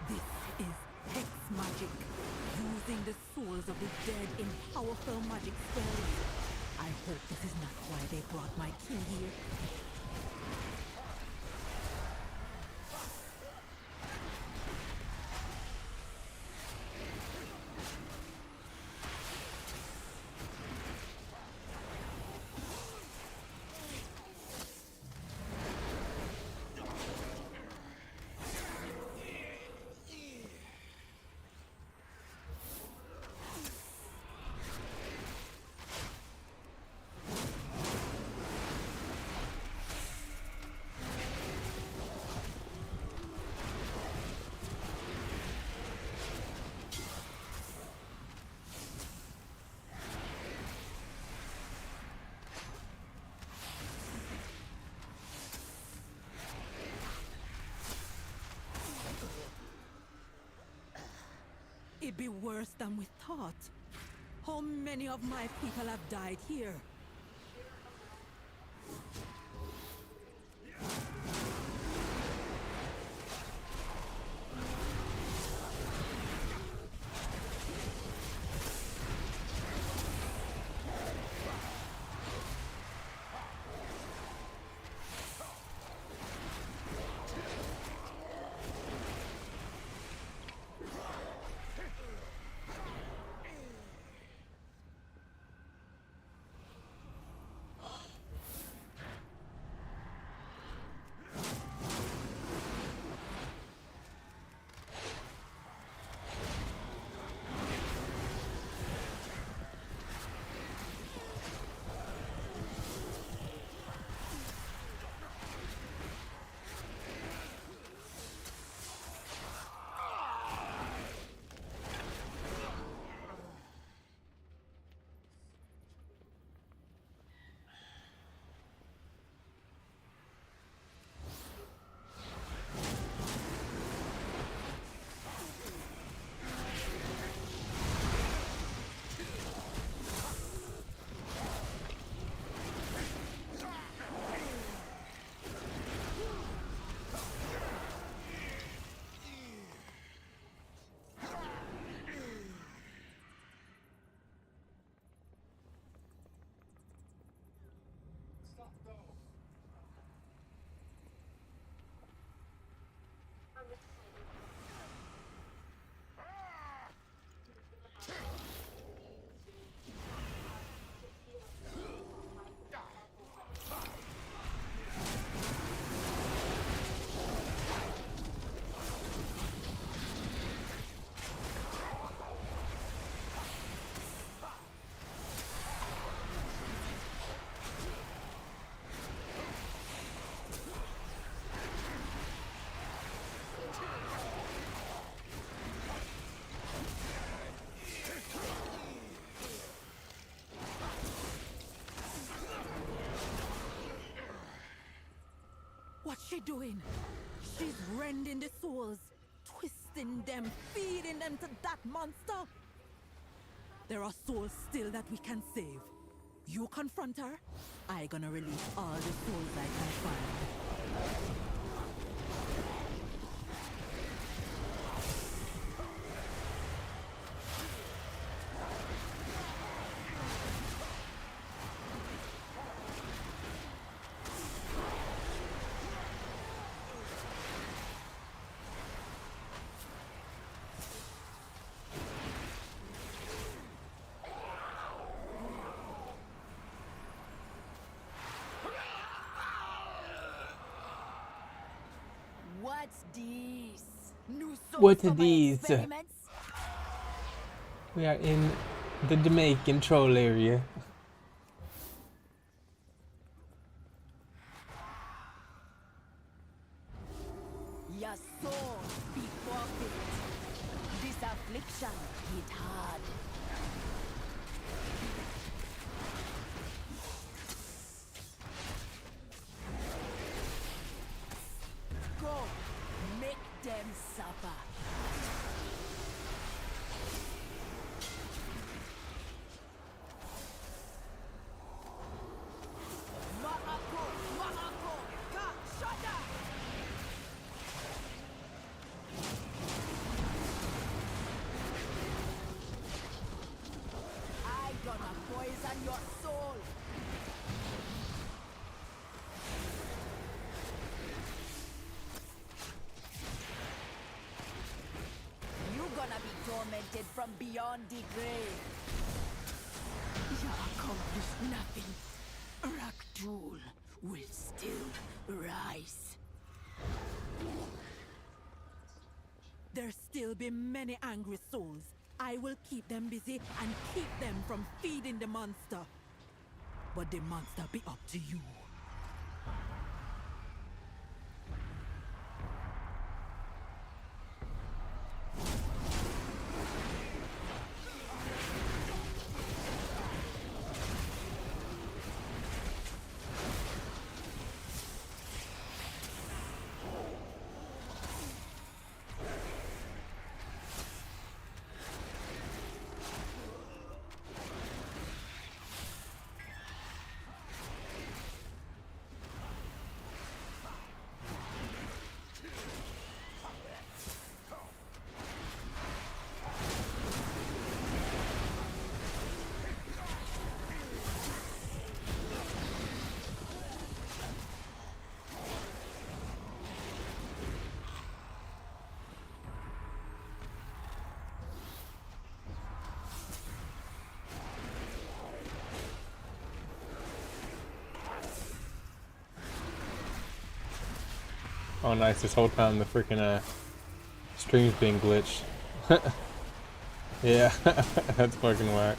This is hex magic. Using the souls of the dead in powerful magic spells. I hope this is not why they brought my king here. may be worse than we thought. How many of my people have died here? What's she doing? She's rending the souls, twisting them, feeding them to that monster. There are souls still that we can save. You confront her, I gonna release all the souls I can find. What's this? New What source are for my these? experiments? We are in the Jamaican troll area. Your soul be forfeit. This affliction hit hard. Go, make them suffer. Ma'ako, ma'ako, ka, shada! I gonna poison your soul. You gonna be tormented from beyond the grave. You accomplished nothing. Raktul will still rise. There'll still be many angry souls. I will keep them busy and keep them from feeding the monster. But the monster be up to you. Oh, nice. This whole time the freaking stream's being glitched. Yeah, that's fucking whack.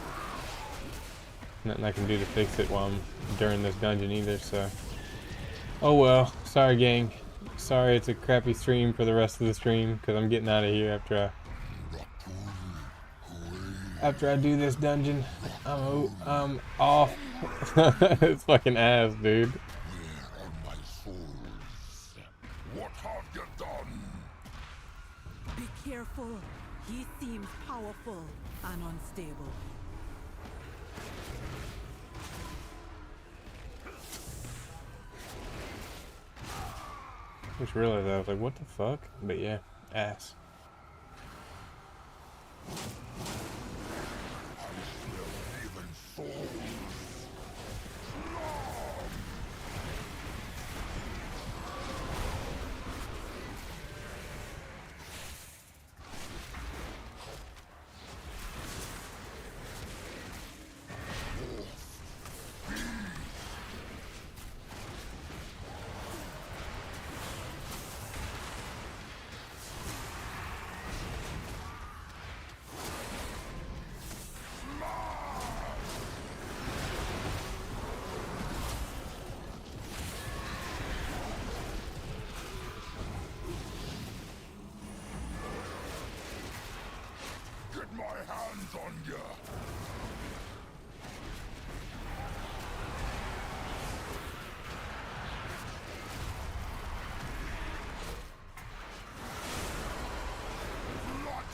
Nothing I can do to fix it while I'm during this dungeon either, so. Oh well. Sorry, gang. Sorry it's a crappy stream for the rest of the stream, because I'm getting out of here after I do this dungeon. I'm off. It's fucking ass, dude. What have you done? Be careful. He seems powerful and unstable. Just realized I was like, what the fuck? But yeah, ass. Get my hands on you!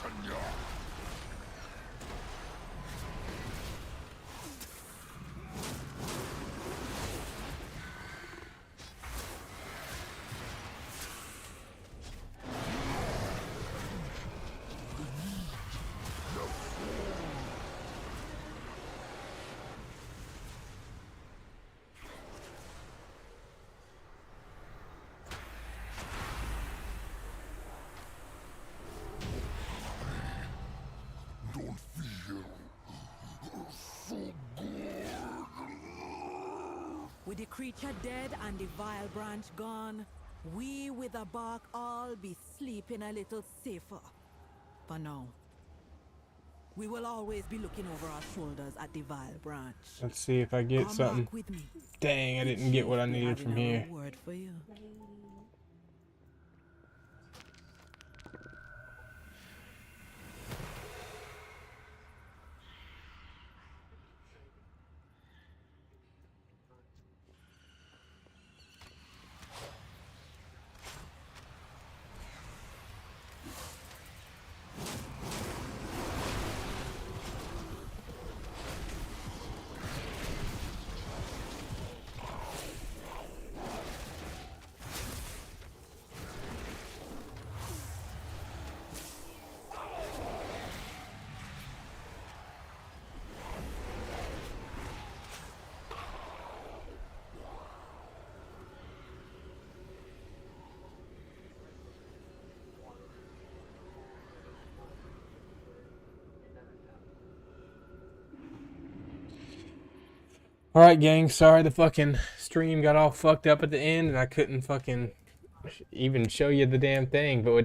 Flatten you! Don't feel so good. With the creature dead and the vile branch gone, we with the bark all be sleeping a little safer. For now. We will always be looking over our shoulders at the vile branch. Let's see if I get Come something. back with me. Dang, I didn't get what I needed from here. Word for you. Alright, gang, sorry the fucking stream got all fucked up at the end and I couldn't fucking even show you the damn thing, but with that